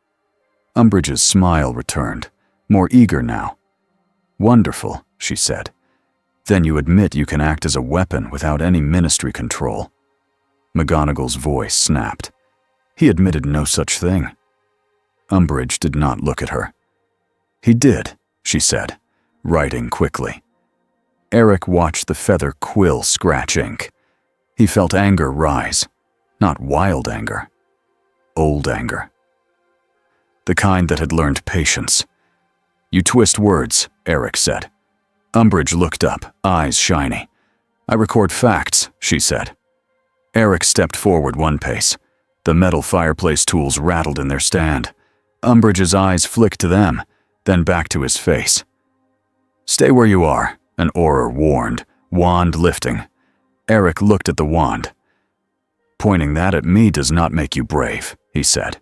Umbridge's smile returned, more eager now. Wonderful, she said. Then you admit you can act as a weapon without any ministry control. McGonagall's voice snapped. He admitted no such thing. Umbridge did not look at her. He did, she said, writing quickly. Eric watched the feather quill scratch ink. He felt anger rise. Not wild anger. Old anger. The kind that had learned patience. You twist words, Eric said. Umbridge looked up, eyes shiny. I record facts, she said. Eric stepped forward one pace. The metal fireplace tools rattled in their stand. Umbridge's eyes flicked to them, then back to his face. Stay where you are, an Auror warned, wand lifting. Eric looked at the wand. Pointing that at me does not make you brave, he said.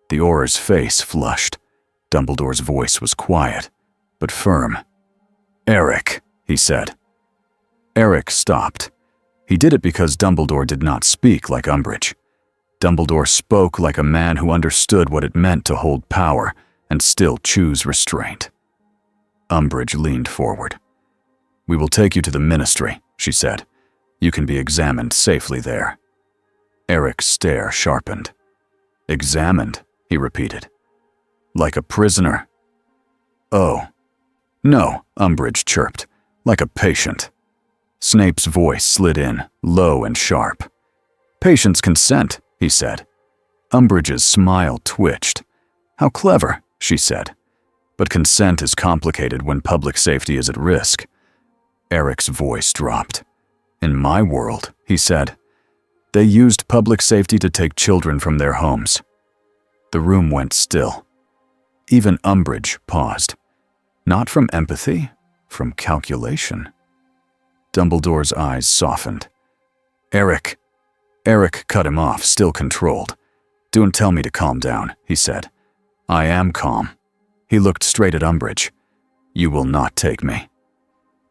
The Auror's face flushed. Dumbledore's voice was quiet, but firm. Eric, he said. Eric stopped. He did it because Dumbledore did not speak like Umbridge. Dumbledore spoke like a man who understood what it meant to hold power and still choose restraint. Umbridge leaned forward. We will take you to the ministry, she said. You can be examined safely there. Eric's stare sharpened. Examined, he repeated. Like a prisoner. Oh. No, Umbridge chirped. Like a patient. Snape's voice slid in, low and sharp. Patients consent, he said. Umbridge's smile twitched. How clever, she said. But consent is complicated when public safety is at risk. Eric's voice dropped. In my world, he said, they used public safety to take children from their homes. The room went still. Even Umbridge paused. Not from empathy, from calculation. Dumbledore's eyes softened. Eric cut him off, still controlled. Don't tell me to calm down, he said. I am calm. He looked straight at Umbridge. You will not take me.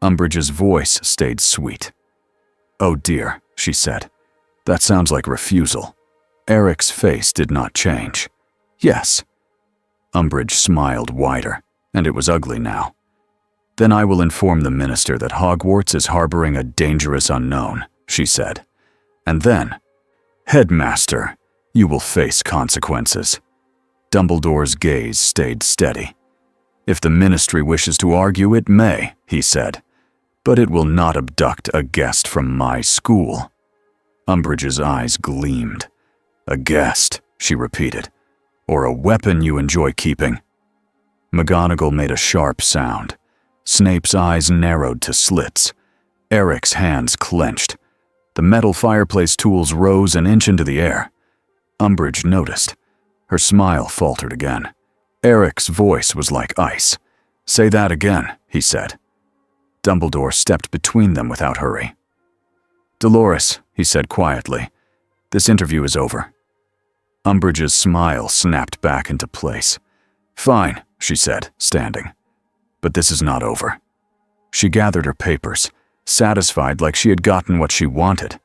Umbridge's voice stayed sweet. Oh dear, she said. That sounds like refusal. Eric's face did not change. Yes. Umbridge smiled wider, and it was ugly now. Then I will inform the minister that Hogwarts is harboring a dangerous unknown, she said. And then, Headmaster, you will face consequences. Dumbledore's gaze stayed steady. If the ministry wishes to argue, it may, he said. But it will not abduct a guest from my school. Umbridge's eyes gleamed. A guest, she repeated. Or a weapon you enjoy keeping. McGonagall made a sharp sound. Snape's eyes narrowed to slits. Eric's hands clenched. The metal fireplace tools rose an inch into the air. Umbridge noticed. Her smile faltered again. Eric's voice was like ice. Say that again, he said. Dumbledore stepped between them without hurry. Dolores, he said quietly, this interview is over. Umbridge's smile snapped back into place. Fine, she said, standing. But this is not over. She gathered her papers, satisfied like she had gotten what she wanted.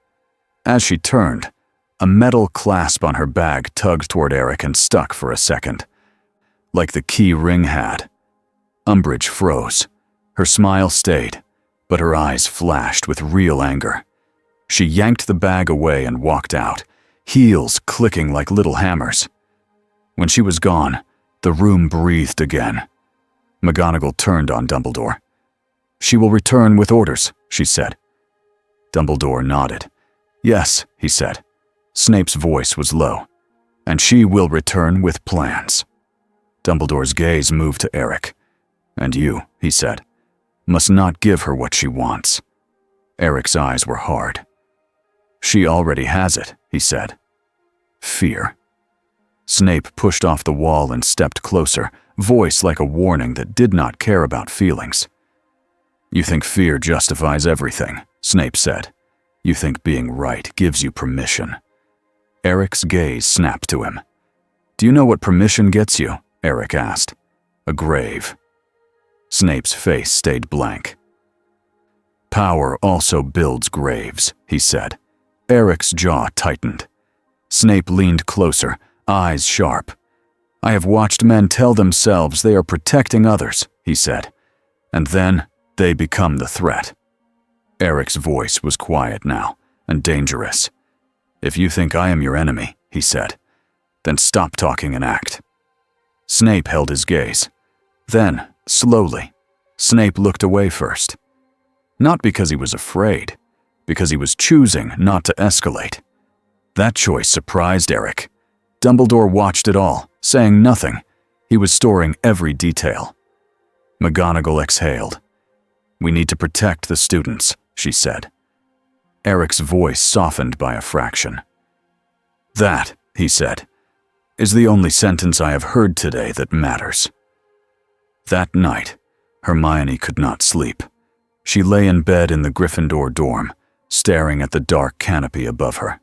As she turned, a metal clasp on her bag tugged toward Eric and stuck for a second. Like the key ring had. Umbridge froze. Her smile stayed, but her eyes flashed with real anger. She yanked the bag away and walked out, heels clicking like little hammers. When she was gone, the room breathed again. McGonagall turned on Dumbledore. "She will return with orders," she said. Dumbledore nodded. "Yes," he said. Snape's voice was low. "And she will return with plans." Dumbledore's gaze moved to Eric. "And you," he said, "must not give her what she wants." Eric's eyes were hard. "She already has it," he said. "Fear." Snape pushed off the wall and stepped closer, voice like a warning that did not care about feelings. "You think fear justifies everything," Snape said. "You think being right gives you permission." Eric's gaze snapped to him. "Do you know what permission gets you?" Eric asked. "A grave." Snape's face stayed blank. "Power also builds graves," he said. Eric's jaw tightened. Snape leaned closer, eyes sharp. "I have watched men tell themselves they are protecting others," he said, "and then they become the threat." Eric's voice was quiet now, and dangerous. "If you think I am your enemy," he said, "then stop talking and act." Snape held his gaze. Then, slowly, Snape looked away first. Not because he was afraid, because he was choosing not to escalate. That choice surprised Eric. Dumbledore watched it all, saying nothing. He was storing every detail. McGonagall exhaled. "We need to protect the students," she said. Eric's voice softened by a fraction. "That," he said, "is the only sentence I have heard today that matters." That night, Hermione could not sleep. She lay in bed in the Gryffindor dorm, staring at the dark canopy above her.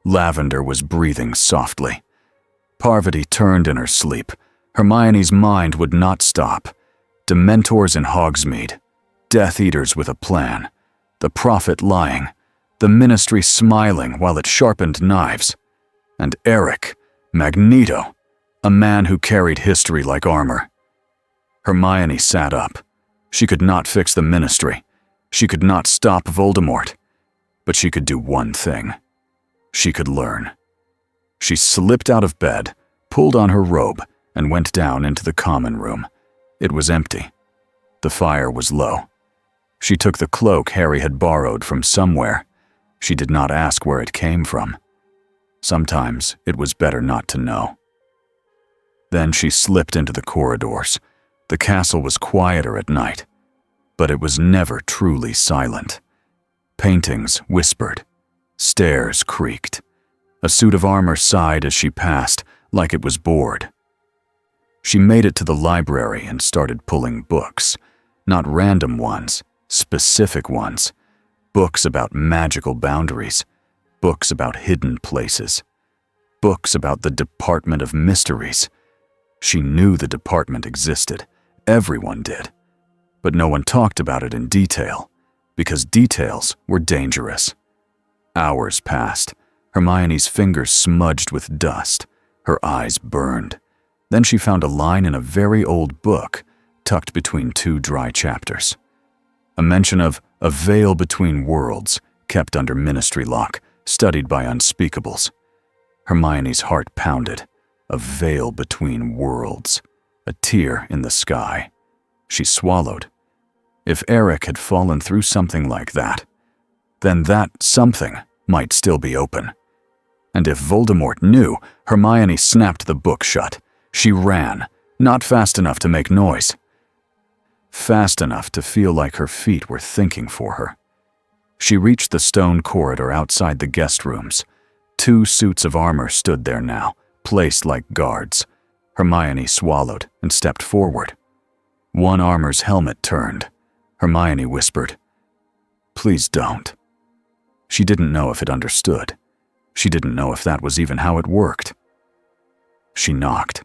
Lavender was breathing softly. Parvati turned in her sleep. Hermione's mind would not stop. Dementors in Hogsmeade, Death Eaters with a plan, the Prophet lying, the Ministry smiling while it sharpened knives, and Eric, Magneto, a man who carried history like armor. Hermione sat up. She could not fix the Ministry. She could not stop Voldemort. But she could do one thing. She could learn. She slipped out of bed, pulled on her robe, and went down into the common room. It was empty. The fire was low. She took the cloak Harry had borrowed from somewhere. She did not ask where it came from. Sometimes it was better not to know. Then she slipped into the corridors. The castle was quieter at night, but it was never truly silent. Paintings whispered. Stairs creaked. A suit of armor sighed as she passed, like it was bored. She made it to the library and started pulling books. Not random ones, specific ones. Books about magical boundaries. Books about hidden places. Books about the Department of Mysteries. She knew the department existed. Everyone did. But no one talked about it in detail, because details were dangerous. Hours passed. Hermione's fingers smudged with dust. Her eyes burned. Then she found a line in a very old book, tucked between two dry chapters. A mention of a veil between worlds, kept under Ministry lock, studied by unspeakables. Hermione's heart pounded. A veil between worlds. A tear in the sky. She swallowed. If Eric had fallen through something like that, then that something might still be open. And if Voldemort knew, Hermione snapped the book shut. She ran, not fast enough to make noise. Fast enough to feel like her feet were thinking for her. She reached the stone corridor outside the guest rooms. 2 suits of armor stood there now, placed like guards. Hermione swallowed and stepped forward. One armor's helmet turned. Hermione whispered, "Please don't." She didn't know if it understood. She didn't know if that was even how it worked. She knocked.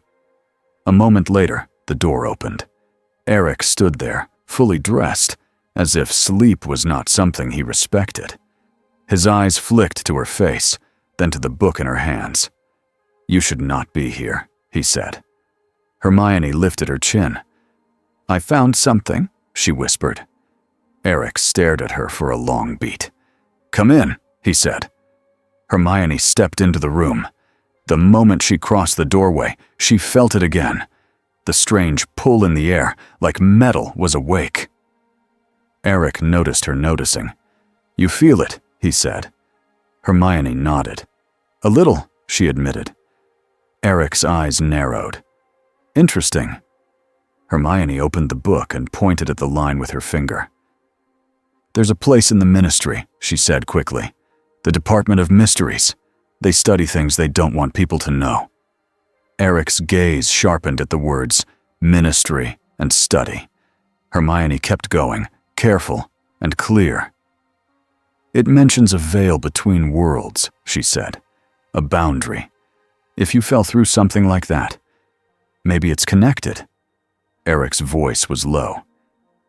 A moment later, the door opened. Eric stood there, fully dressed, as if sleep was not something he respected. His eyes flicked to her face, then to the book in her hands. "You should not be here," he said. Hermione lifted her chin. "I found something," she whispered. Eric stared at her for a long beat. "Come in," he said. Hermione stepped into the room. The moment she crossed the doorway, she felt it again. The strange pull in the air, like metal, was awake. Eric noticed her noticing. "You feel it," he said. Hermione nodded. "A little," she admitted. Eric's eyes narrowed. "Interesting." Hermione opened the book and pointed at the line with her finger. "There's a place in the Ministry," she said quickly. "The Department of Mysteries. They study things they don't want people to know." Eric's gaze sharpened at the words ministry and study. Hermione kept going, careful and clear. "It mentions a veil between worlds," she said. "A boundary. If you fell through something like that, maybe it's connected." Eric's voice was low.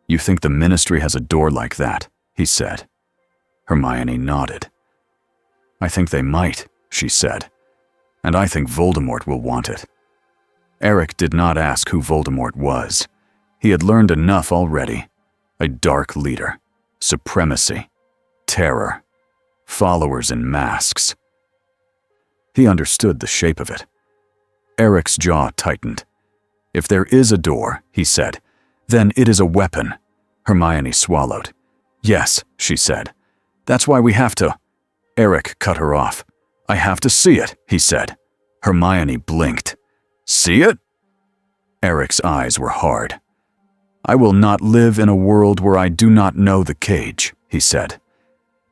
"You think the Ministry has a door like that?" he said. Hermione nodded. "I think they might," she said. "And I think Voldemort will want it." Eric did not ask who Voldemort was. He had learned enough already. A dark leader, supremacy, terror, followers in masks. He understood the shape of it. Eric's jaw tightened. "If there is a door," he said, "then it is a weapon." Hermione swallowed. "Yes," she said. "That's why we have to—" Eric cut her off. "I have to see it," he said. Hermione blinked. "See it?" Eric's eyes were hard. "I will not live in a world where I do not know the cage," he said.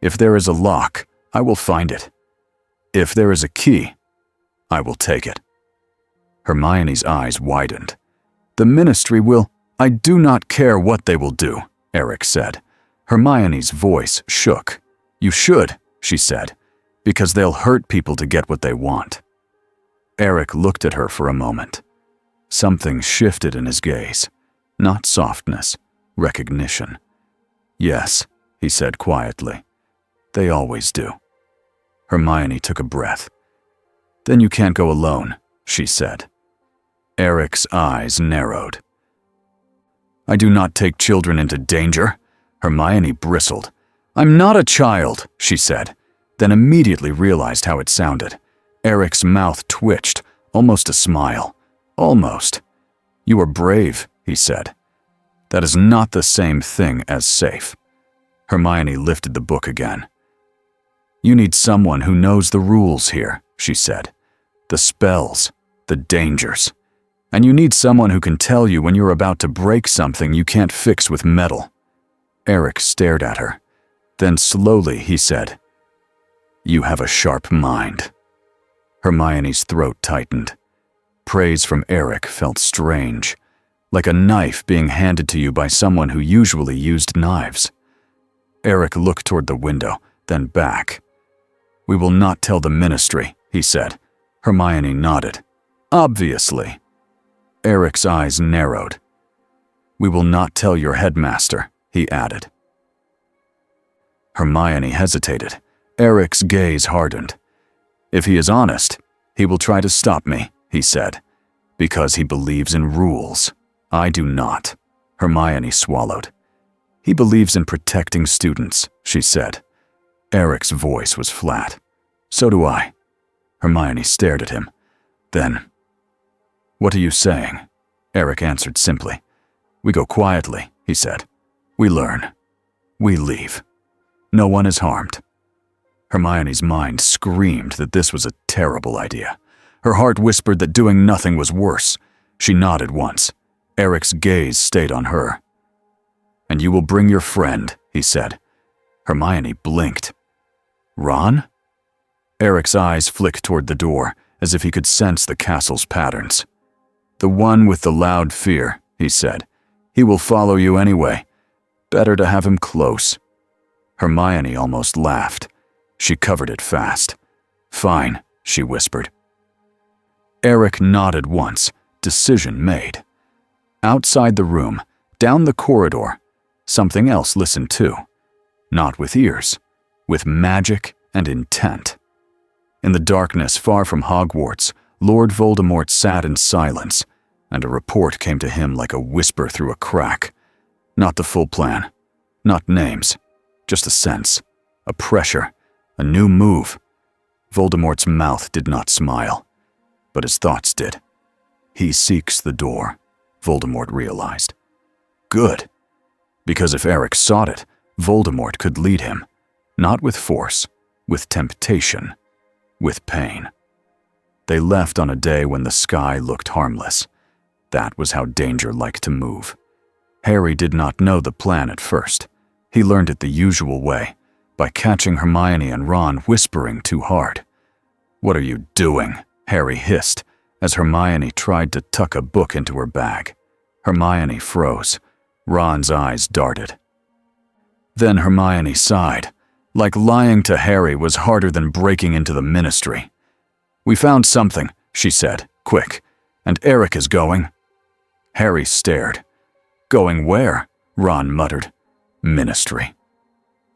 "If there is a lock, I will find it. If there is a key, I will take it." Hermione's eyes widened. "The Ministry will—" "I do not care what they will do," Eric said. Hermione's voice shook. "You should," she said, "because they'll hurt people to get what they want." Eric looked at her for a moment. Something shifted in his gaze. Not softness, recognition. "Yes," he said quietly. "They always do." Hermione took a breath. "Then you can't go alone," she said. Eric's eyes narrowed. "I do not take children into danger." Hermione bristled. "I'm not a child," she said, then immediately realized how it sounded. Eric's mouth twitched, almost a smile. "Almost." "You are brave," he said. "That is not the same thing as safe." Hermione lifted the book again. "You need someone who knows the rules here," she said. "The spells, the dangers. And you need someone who can tell you when you're about to break something you can't fix with metal." Eric stared at her. Then slowly he said, "You have a sharp mind." Hermione's throat tightened. Praise from Eric felt strange, like a knife being handed to you by someone who usually used knives. Eric looked toward the window, then back. "We will not tell the Ministry," he said. Hermione nodded. "Obviously." Eric's eyes narrowed. "We will not tell your headmaster," he added. Hermione hesitated. Eric's gaze hardened. "If he is honest, he will try to stop me," he said, "because he believes in rules. I do not." Hermione swallowed. "He believes in protecting students," she said. Eric's voice was flat. "So do I." Hermione stared at him. Then, "What are you saying?" Eric answered simply. "We go quietly," he said. "We learn. We leave. No one is harmed." Hermione's mind screamed that this was a terrible idea. Her heart whispered that doing nothing was worse. She nodded once. Eric's gaze stayed on her. "And you will bring your friend," he said. Hermione blinked. "Ron?" Eric's eyes flicked toward the door, as if he could sense the castle's patterns. "The one with the loud fear," he said. "He will follow you anyway. Better to have him close." Hermione almost laughed. She covered it fast. "Fine," she whispered. Eric nodded once, decision made. Outside the room, down the corridor, something else listened too. Not with ears, with magic and intent. In the darkness far from Hogwarts, Lord Voldemort sat in silence, and a report came to him like a whisper through a crack. Not the full plan, not names, just a sense, a pressure, a new move. Voldemort's mouth did not smile, but his thoughts did. He seeks the door, Voldemort realized. Good, because if Eric sought it, Voldemort could lead him, not with force, with temptation, with pain. They left on a day when the sky looked harmless. That was how danger liked to move. Harry did not know the plan at first. He learned it the usual way, by catching Hermione and Ron whispering too hard. "What are you doing?" Harry hissed, as Hermione tried to tuck a book into her bag. Hermione froze. Ron's eyes darted. Then Hermione sighed, like lying to Harry was harder than breaking into the Ministry. "We found something," she said, quick, "and Eric is going." Harry stared. "Going where?" Ron muttered. "Ministry."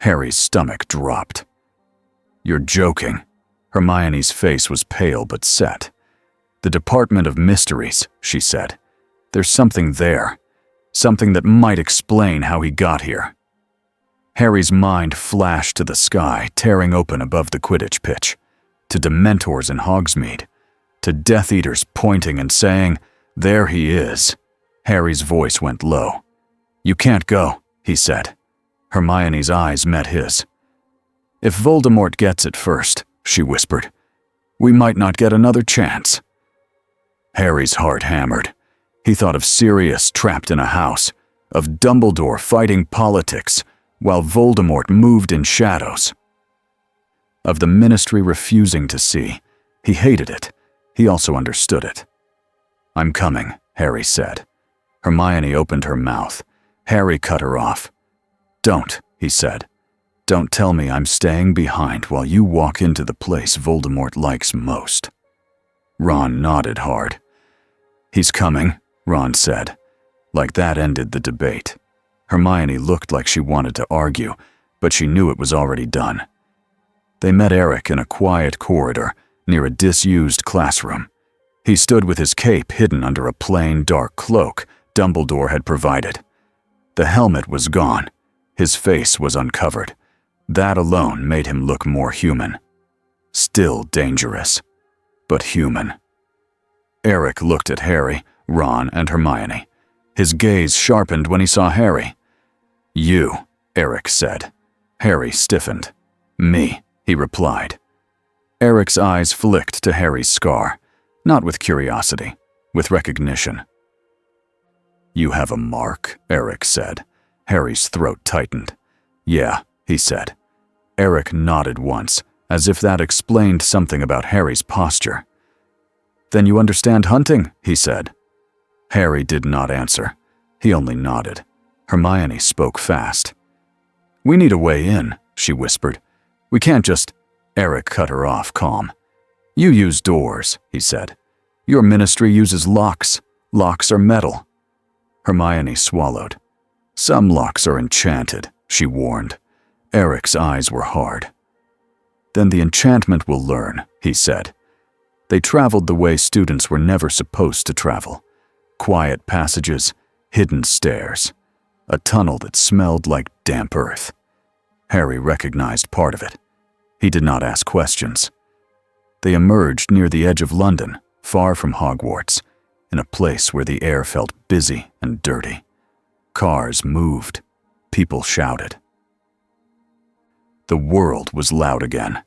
Harry's stomach dropped. "You're joking." Hermione's face was pale but set. "The Department of Mysteries," she said. "There's something there. Something that might explain how he got here." Harry's mind flashed to the sky, tearing open above the Quidditch pitch, to Dementors in Hogsmeade, to Death Eaters pointing and saying, "There he is." Harry's voice went low. "You can't go," he said. Hermione's eyes met his. "If Voldemort gets it first," she whispered, "we might not get another chance." Harry's heart hammered. He thought of Sirius trapped in a house, of Dumbledore fighting politics, while Voldemort moved in shadows. Of the Ministry refusing to see. He hated it. He also understood it. "I'm coming," Harry said. Hermione opened her mouth. Harry cut her off. "Don't," he said. "Don't tell me I'm staying behind while you walk into the place Voldemort likes most." Ron nodded hard. "He's coming," Ron said. Like that ended the debate. Hermione looked like she wanted to argue, but she knew it was already done. They met Eric in a quiet corridor near a disused classroom. He stood with his cape hidden under a plain, dark cloak Dumbledore had provided. The helmet was gone. His face was uncovered. That alone made him look more human. Still dangerous, but human. Eric looked at Harry, Ron, and Hermione. His gaze sharpened when he saw Harry. "You," Eric said. Harry stiffened. "Me," he replied. Eric's eyes flicked to Harry's scar, not with curiosity, with recognition. "You have a mark," Eric said. Harry's throat tightened. "Yeah," he said. Eric nodded once, as if that explained something about Harry's posture. "Then you understand hunting," he said. Harry did not answer. He only nodded. Hermione spoke fast. "We need a way in," she whispered. "We can't just—" Eric cut her off, calm. "You use doors," he said. "Your Ministry uses locks. Locks are metal." Hermione swallowed. "Some locks are enchanted," she warned. Eric's eyes were hard. "Then the enchantment will learn," he said. They traveled the way students were never supposed to travel. Quiet passages, hidden stairs, a tunnel that smelled like damp earth. Harry recognized part of it. He did not ask questions. They emerged near the edge of London, far from Hogwarts, in a place where the air felt busy and dirty. Cars moved. People shouted. The world was loud again.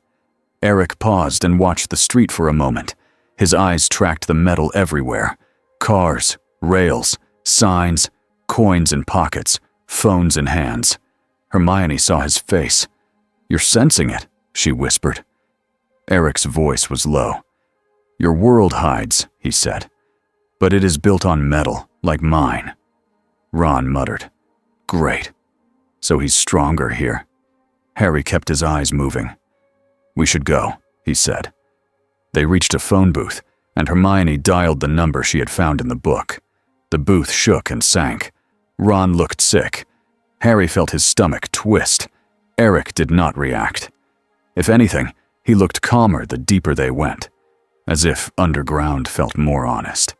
Eric paused and watched the street for a moment. His eyes tracked the metal everywhere. Cars, rails, signs, coins in pockets, phones in hands. Hermione saw his face. "You're sensing it," she whispered. Eric's voice was low. "Your world hides," he said. "But it is built on metal, like mine." Ron muttered. "Great. So he's stronger here." Harry kept his eyes moving. "We should go," he said. They reached a phone booth, and Hermione dialed the number she had found in the book. The booth shook and sank. Ron looked sick. Harry felt his stomach twist. Eric did not react. If anything, he looked calmer the deeper they went, as if underground felt more honest.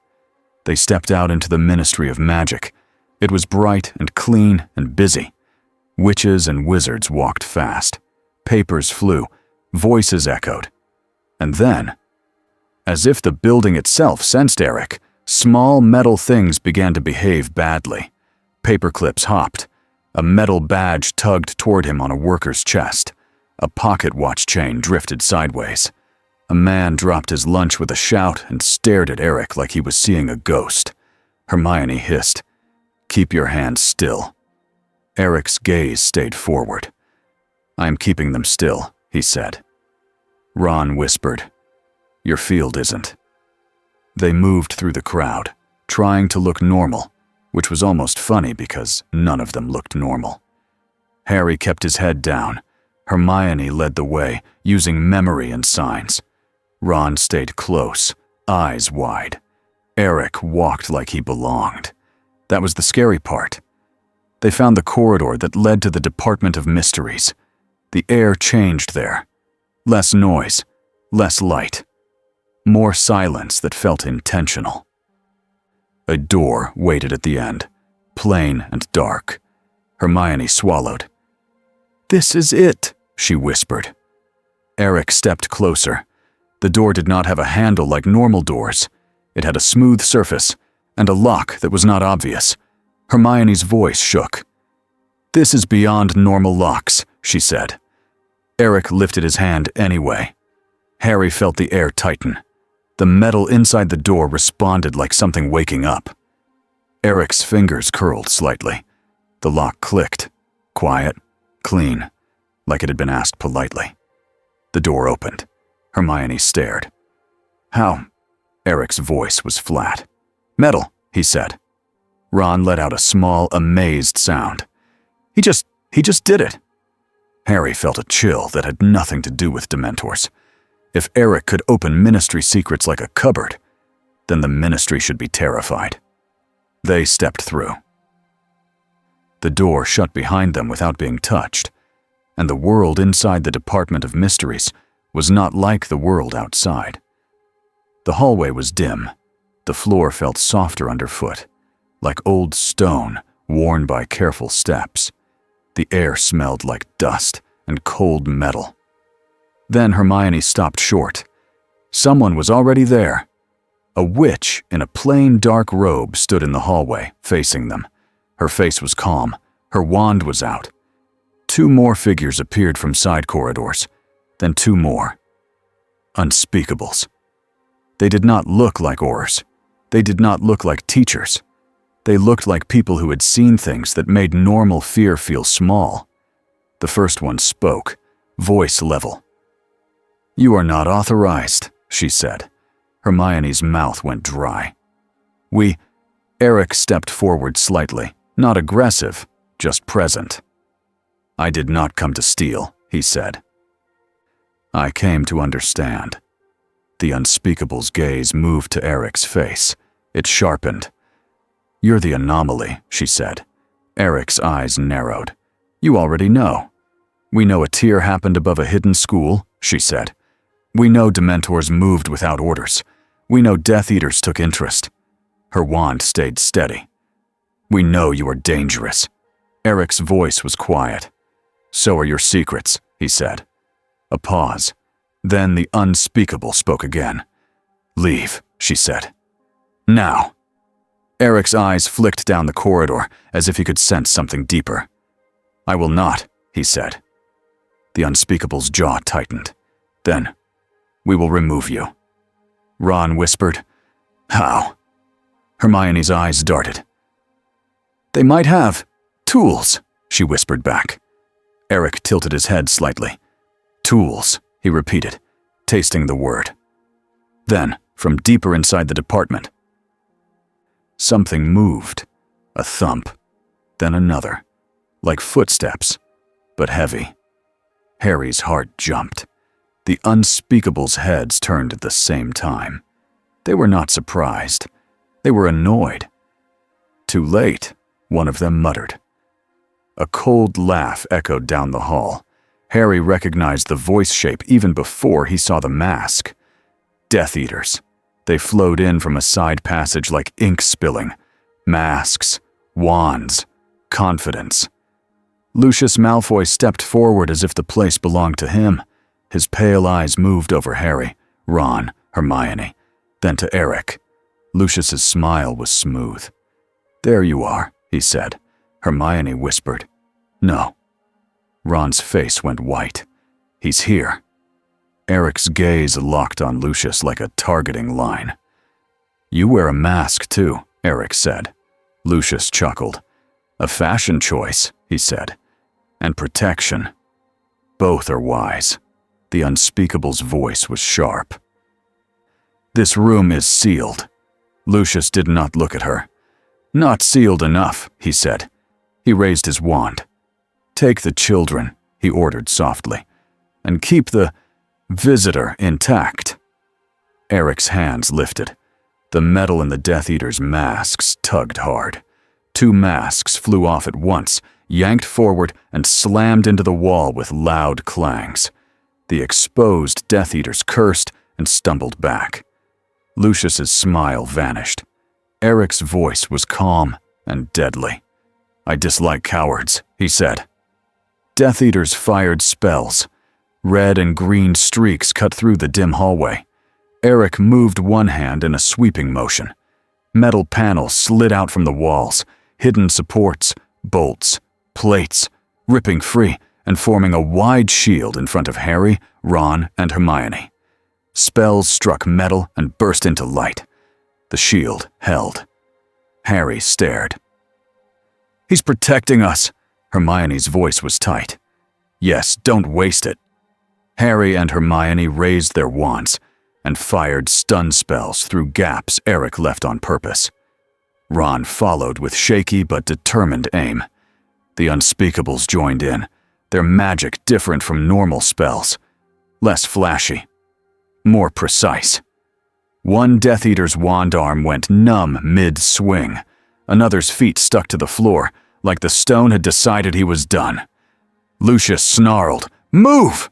They stepped out into the Ministry of Magic. It was bright and clean and busy. Witches and wizards walked fast. Papers flew, voices echoed. And then, as if the building itself sensed Eric, small metal things began to behave badly. Paper clips hopped. A metal badge tugged toward him on a worker's chest. A pocket watch chain drifted sideways. A man dropped his lunch with a shout and stared at Eric like he was seeing a ghost. Hermione hissed, "Keep your hands still." Eric's gaze stayed forward. "I am keeping them still," he said. Ron whispered, "Your field isn't." They moved through the crowd, trying to look normal, which was almost funny because none of them looked normal. Harry kept his head down. Hermione led the way, using memory and signs. Ron stayed close, eyes wide. Eric walked like he belonged. That was the scary part. They found the corridor that led to the Department of Mysteries. The air changed there. Less noise, less light. More silence that felt intentional. A door waited at the end, plain and dark. Hermione swallowed. "This is it," she whispered. Eric stepped closer. The door did not have a handle like normal doors. It had a smooth surface and a lock that was not obvious. Hermione's voice shook. "This is beyond normal locks," she said. Eric lifted his hand anyway. Harry felt the air tighten. The metal inside the door responded like something waking up. Eric's fingers curled slightly. The lock clicked. Quiet, clean, like it had been asked politely. The door opened. Hermione stared. "How?" Eric's voice was flat. "Metal," he said. Ron let out a small, amazed sound. He just did it." Harry felt a chill that had nothing to do with Dementors. If Eric could open Ministry secrets like a cupboard, then the Ministry should be terrified. They stepped through. The door shut behind them without being touched, and the world inside the Department of Mysteries was not like the world outside. The hallway was dim. The floor felt softer underfoot, like old stone worn by careful steps. The air smelled like dust and cold metal. Then Hermione stopped short. Someone was already there. A witch in a plain dark robe stood in the hallway, facing them. Her face was calm. Her wand was out. 2 more figures appeared from side corridors, then 2 more. Unspeakables. They did not look like Aurors. They did not look like teachers. They looked like people who had seen things that made normal fear feel small. The first one spoke, voice level. "You are not authorized," she said. Hermione's mouth went dry. Eric stepped forward slightly, not aggressive, just present. "I did not come to steal," he said. "I came to understand." The Unspeakable's gaze moved to Eric's face. It sharpened. "You're the anomaly," she said. Eric's eyes narrowed. "You already know." "We know a tear happened above a hidden school," she said. "We know Dementors moved without orders. We know Death Eaters took interest." Her wand stayed steady. "We know you are dangerous." Eric's voice was quiet. "So are your secrets," he said. A pause. Then the Unspeakable spoke again. "Leave," she said. "Now." Eric's eyes flicked down the corridor as if he could sense something deeper. "I will not," he said. The Unspeakable's jaw tightened. "Then, we will remove you." Ron whispered, "How?" Hermione's eyes darted. "They might have tools," she whispered back. Eric tilted his head slightly. "Tools," he repeated, tasting the word. Then, from deeper inside the department, something moved. A thump, then another, like footsteps, but heavy. Harry's heart jumped. The Unspeakable's heads turned at the same time. They were not surprised. They were annoyed. "Too late," one of them muttered. A cold laugh echoed down the hall. Harry recognized the voice shape even before he saw the mask. Death Eaters. They flowed in from a side passage like ink spilling. Masks, wands, confidence. Lucius Malfoy stepped forward as if the place belonged to him. His pale eyes moved over Harry, Ron, Hermione, then to Eric. Lucius's smile was smooth. "There you are," he said. Hermione whispered, "No." Ron's face went white. "He's here." Eric's gaze locked on Lucius like a targeting line. "You wear a mask too," Eric said. Lucius chuckled. "A fashion choice," he said. "And protection. Both are wise." The Unspeakable's voice was sharp. "This room is sealed." Lucius did not look at her. "Not sealed enough," he said. He raised his wand. "Take the children," he ordered softly, "and keep the visitor intact." Eric's hands lifted. The metal in the Death Eater's masks tugged hard. 2 masks flew off at once, yanked forward, and slammed into the wall with loud clangs. The exposed Death Eaters cursed and stumbled back. Lucius's smile vanished. Eric's voice was calm and deadly. "I dislike cowards," he said. Death Eaters fired spells. Red and green streaks cut through the dim hallway. Eric moved one hand in a sweeping motion. Metal panels slid out from the walls, hidden supports, bolts, plates, ripping free and forming a wide shield in front of Harry, Ron, and Hermione. Spells struck metal and burst into light. The shield held. Harry stared. "He's protecting us." Hermione's voice was tight. "Yes, don't waste it." Harry and Hermione raised their wands and fired stun spells through gaps Eric left on purpose. Ron followed with shaky but determined aim. The Unspeakables joined in, their magic different from normal spells. Less flashy. More precise. One Death Eater's wand arm went numb mid-swing. Another's feet stuck to the floor, like the stone had decided he was done. Lucius snarled, "Move!"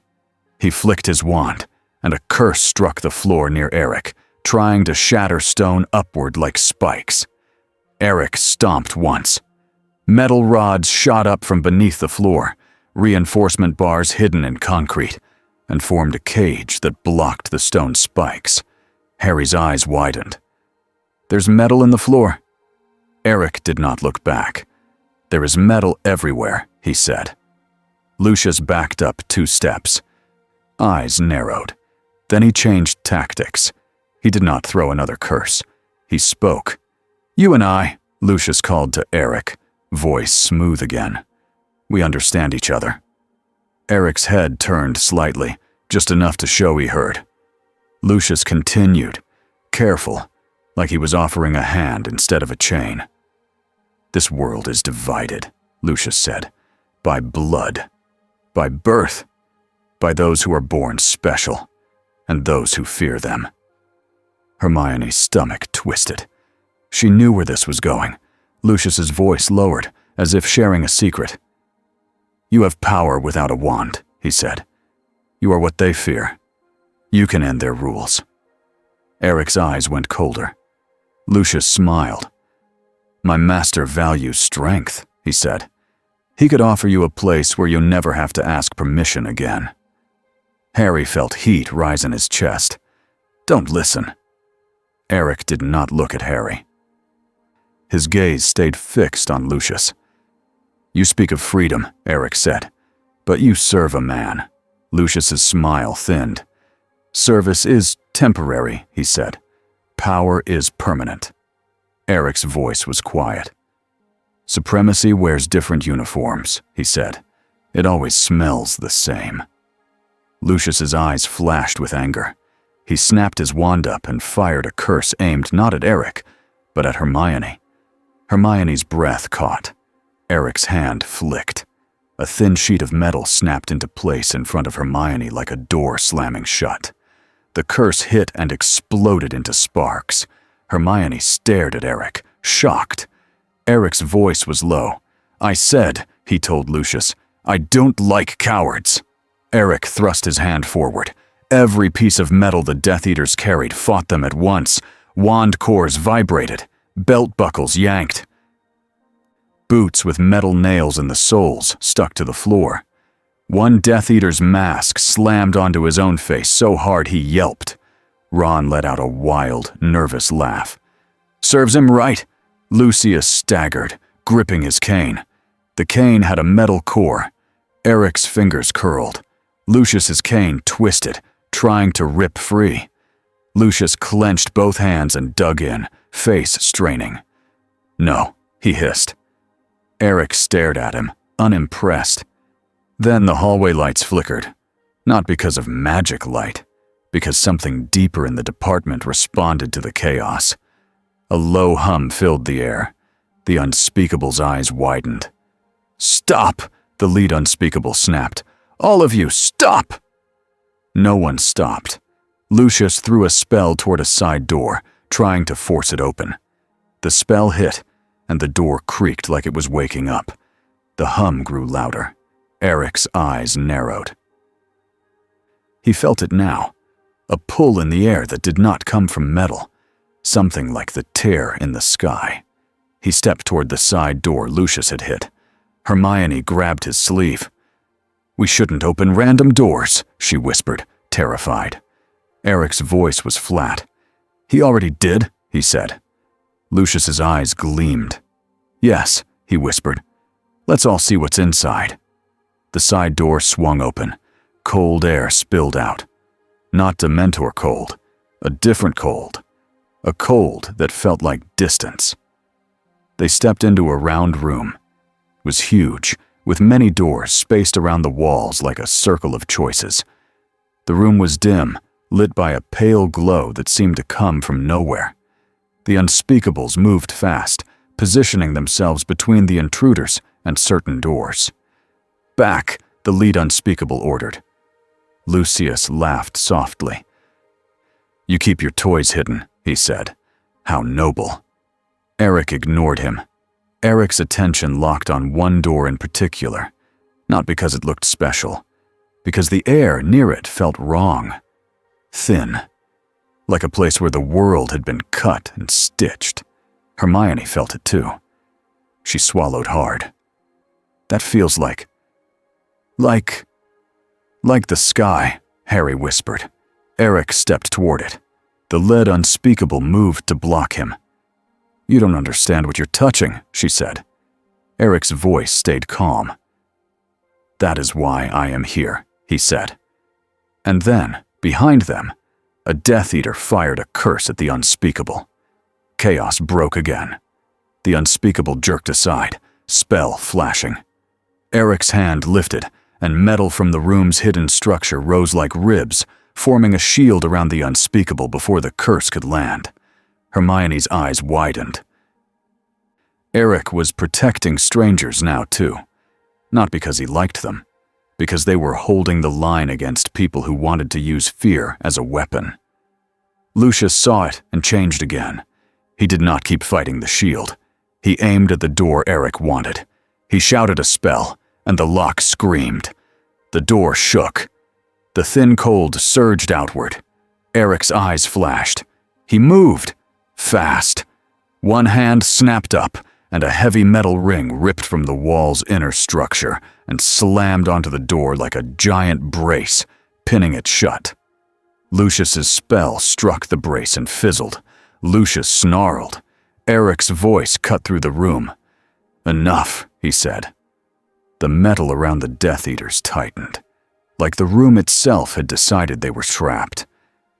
He flicked his wand, and a curse struck the floor near Eric, trying to shatter stone upward like spikes. Eric stomped once. Metal rods shot up from beneath the floor, reinforcement bars hidden in concrete, and formed a cage that blocked the stone spikes. Harry's eyes widened. "There's metal in the floor." Eric did not look back. "There is metal everywhere," he said. Lucius backed up 2 steps. Eyes narrowed. Then he changed tactics. He did not throw another curse. He spoke. "You and I," Lucius called to Eric, voice smooth again. "We understand each other." Eric's head turned slightly, just enough to show he heard. Lucius continued, careful, like he was offering a hand instead of a chain. "This world is divided," Lucius said, "by blood, by birth, by those who are born special, and those who fear them." Hermione's stomach twisted. She knew where this was going. Lucius's voice lowered, as if sharing a secret. "You have power without a wand," he said. "You are what they fear. You can end their rules." Eric's eyes went colder. Lucius smiled. "My master values strength," he said. "He could offer you a place where you never have to ask permission again." Harry felt heat rise in his chest. "Don't listen." Eric did not look at Harry. His gaze stayed fixed on Lucius. "You speak of freedom," Eric said, "but you serve a man." Lucius's smile thinned. "Service is temporary," he said. "Power is permanent." Eric's voice was quiet. "Supremacy wears different uniforms," he said. "It always smells the same." Lucius's eyes flashed with anger. He snapped his wand up and fired a curse aimed not at Eric, but at Hermione. Hermione's breath caught. Eric's hand flicked. A thin sheet of metal snapped into place in front of Hermione like a door slamming shut. The curse hit and exploded into sparks. Hermione stared at Eric, shocked. Eric's voice was low. "I said," he told Lucius, "I don't like cowards." Eric thrust his hand forward. Every piece of metal the Death Eaters carried fought them at once. Wand cores vibrated. Belt buckles yanked. boots with metal nails in the soles stuck to the floor. One Death Eater's mask slammed onto his own face so hard he yelped. Ron let out a wild, nervous laugh. "Serves him right." Lucius staggered, gripping his cane. The cane had a metal core. Eric's fingers curled. Lucius's cane twisted, trying to rip free. Lucius clenched both hands and dug in, face straining. "No," he hissed. Eric stared at him, unimpressed. Then the hallway lights flickered. Not because of magic light, because something deeper in the department responded to the chaos. A low hum filled the air. The Unspeakable's eyes widened. "Stop!" the lead Unspeakable snapped. "All of you, stop!" No one stopped. Lucius threw a spell toward a side door, trying to force it open. The spell hit, and the door creaked like it was waking up. The hum grew louder. Eric's eyes narrowed. He felt it now, a pull in the air that did not come from metal, something like the tear in the sky. He stepped toward the side door Lucius had hit. Hermione grabbed his sleeve. "We shouldn't open random doors," she whispered, terrified. Eric's voice was flat. "He already did," he said. Lucius's eyes gleamed. "Yes," he whispered. "Let's all see what's inside." The side door swung open. Cold air spilled out. Not Dementor cold, a different cold. A cold that felt like distance. They stepped into a round room. It was huge, with many doors spaced around the walls like a circle of choices. The room was dim, lit by a pale glow that seemed to come from nowhere. The Unspeakables moved fast, positioning themselves between the intruders and certain doors. "Back," the lead Unspeakable ordered. Lucius laughed softly. "You keep your toys hidden," he said. "How noble." Eric ignored him. Eric's attention locked on one door in particular, not because it looked special, because the air near it felt wrong. Thin. Like a place where the world had been cut and stitched. Hermione felt it too. She swallowed hard. "That feels like the sky," Harry whispered. Eric stepped toward it. The lead Unspeakable moved to block him. "You don't understand what you're touching," she said. Eric's voice stayed calm. "That is why I am here," he said. And then, behind them, a Death Eater fired a curse at the Unspeakable. Chaos broke again. The Unspeakable jerked aside, spell flashing. Eric's hand lifted, and metal from the room's hidden structure rose like ribs, forming a shield around the Unspeakable before the curse could land. Hermione's eyes widened. Eric was protecting strangers now, too. Not because he liked them, because they were holding the line against people who wanted to use fear as a weapon. Lucius saw it and changed again. He did not keep fighting the shield. He aimed at the door Eric wanted. He shouted a spell, and the lock screamed. The door shook. The thin cold surged outward. Eric's eyes flashed. He moved. Fast. One hand snapped up, and a heavy metal ring ripped from the wall's inner structure and slammed onto the door like a giant brace, pinning it shut. Lucius's spell struck the brace and fizzled. Lucius snarled. Eric's voice cut through the room. "Enough," he said. The metal around the Death Eaters tightened, like the room itself had decided they were trapped.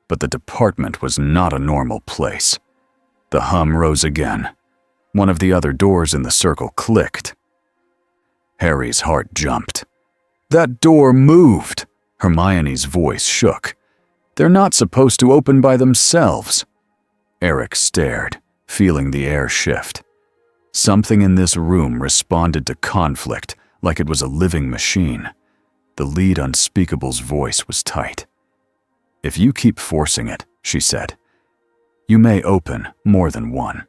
But the department was not a normal place. The hum rose again. One of the other doors in the circle clicked. Harry's heart jumped. "That door moved!" Hermione's voice shook. "They're not supposed to open by themselves." Eric stared, feeling the air shift. Something in this room responded to conflict like it was a living machine. The lead Unspeakable's voice was tight. "If you keep forcing it," she said, "you may open more than one."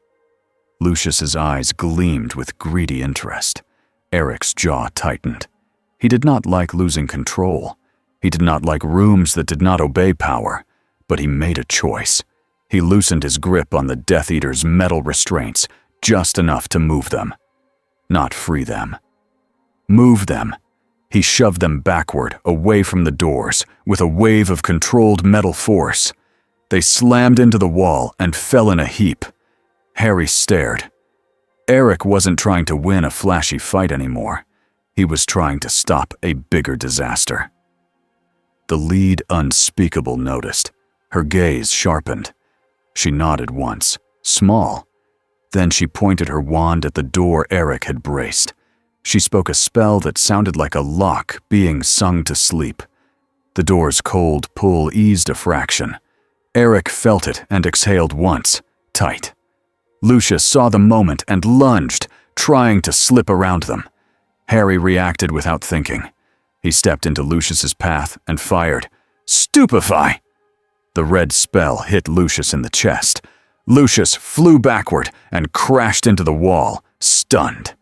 Lucius's eyes gleamed with greedy interest. Eric's jaw tightened. He did not like losing control. He did not like rooms that did not obey power, but he made a choice. He loosened his grip on the Death Eater's metal restraints, just enough to move them. not free them. Move them. He shoved them backward, away from the doors, with a wave of controlled metal force. They slammed into the wall and fell in a heap. Harry stared. Eric wasn't trying to win a flashy fight anymore. He was trying to stop a bigger disaster. The lead unspeakable noticed. Her gaze sharpened. She nodded once, small. Then she pointed her wand at the door Eric had braced. She spoke a spell that sounded like a lock being sung to sleep. The door's cold pull eased a fraction. Eric felt it and exhaled once, tight. Lucius saw the moment and lunged, trying to slip around them. Harry reacted without thinking. He stepped into Lucius's path and fired. Stupefy! The red spell hit Lucius in the chest. Lucius flew backward and crashed into the wall, stunned.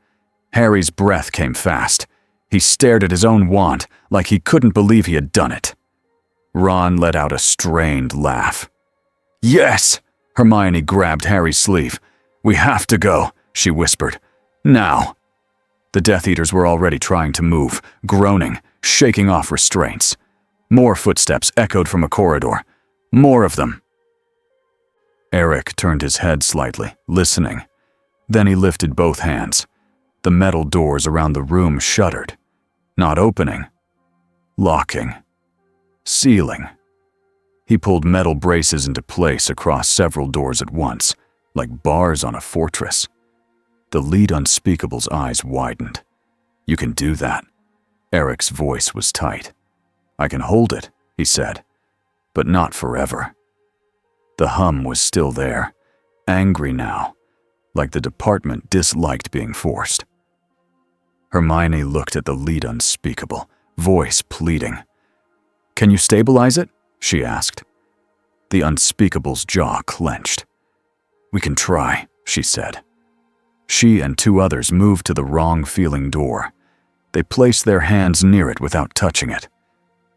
Harry's breath came fast. He stared at his own wand like he couldn't believe he had done it. Ron let out a strained laugh. Yes! Hermione grabbed Harry's sleeve. We have to go, she whispered. Now! The Death Eaters were already trying to move, groaning, shaking off restraints. More footsteps echoed from a corridor. More of them. Eric turned his head slightly, listening. Then he lifted both hands. The metal doors around the room shuddered. Not opening. Locking. Sealing. He pulled metal braces into place across several doors at once, like bars on a fortress. The lead unspeakable's eyes widened. You can do that. Eric's voice was tight. I can hold it, he said, but not forever. The hum was still there, angry now, like the department disliked being forced. Hermione looked at the lead unspeakable, voice pleading. Can you stabilize it? She asked. The unspeakable's jaw clenched. We can try, she said. She and two others moved to the wrong-feeling door. They placed their hands near it without touching it.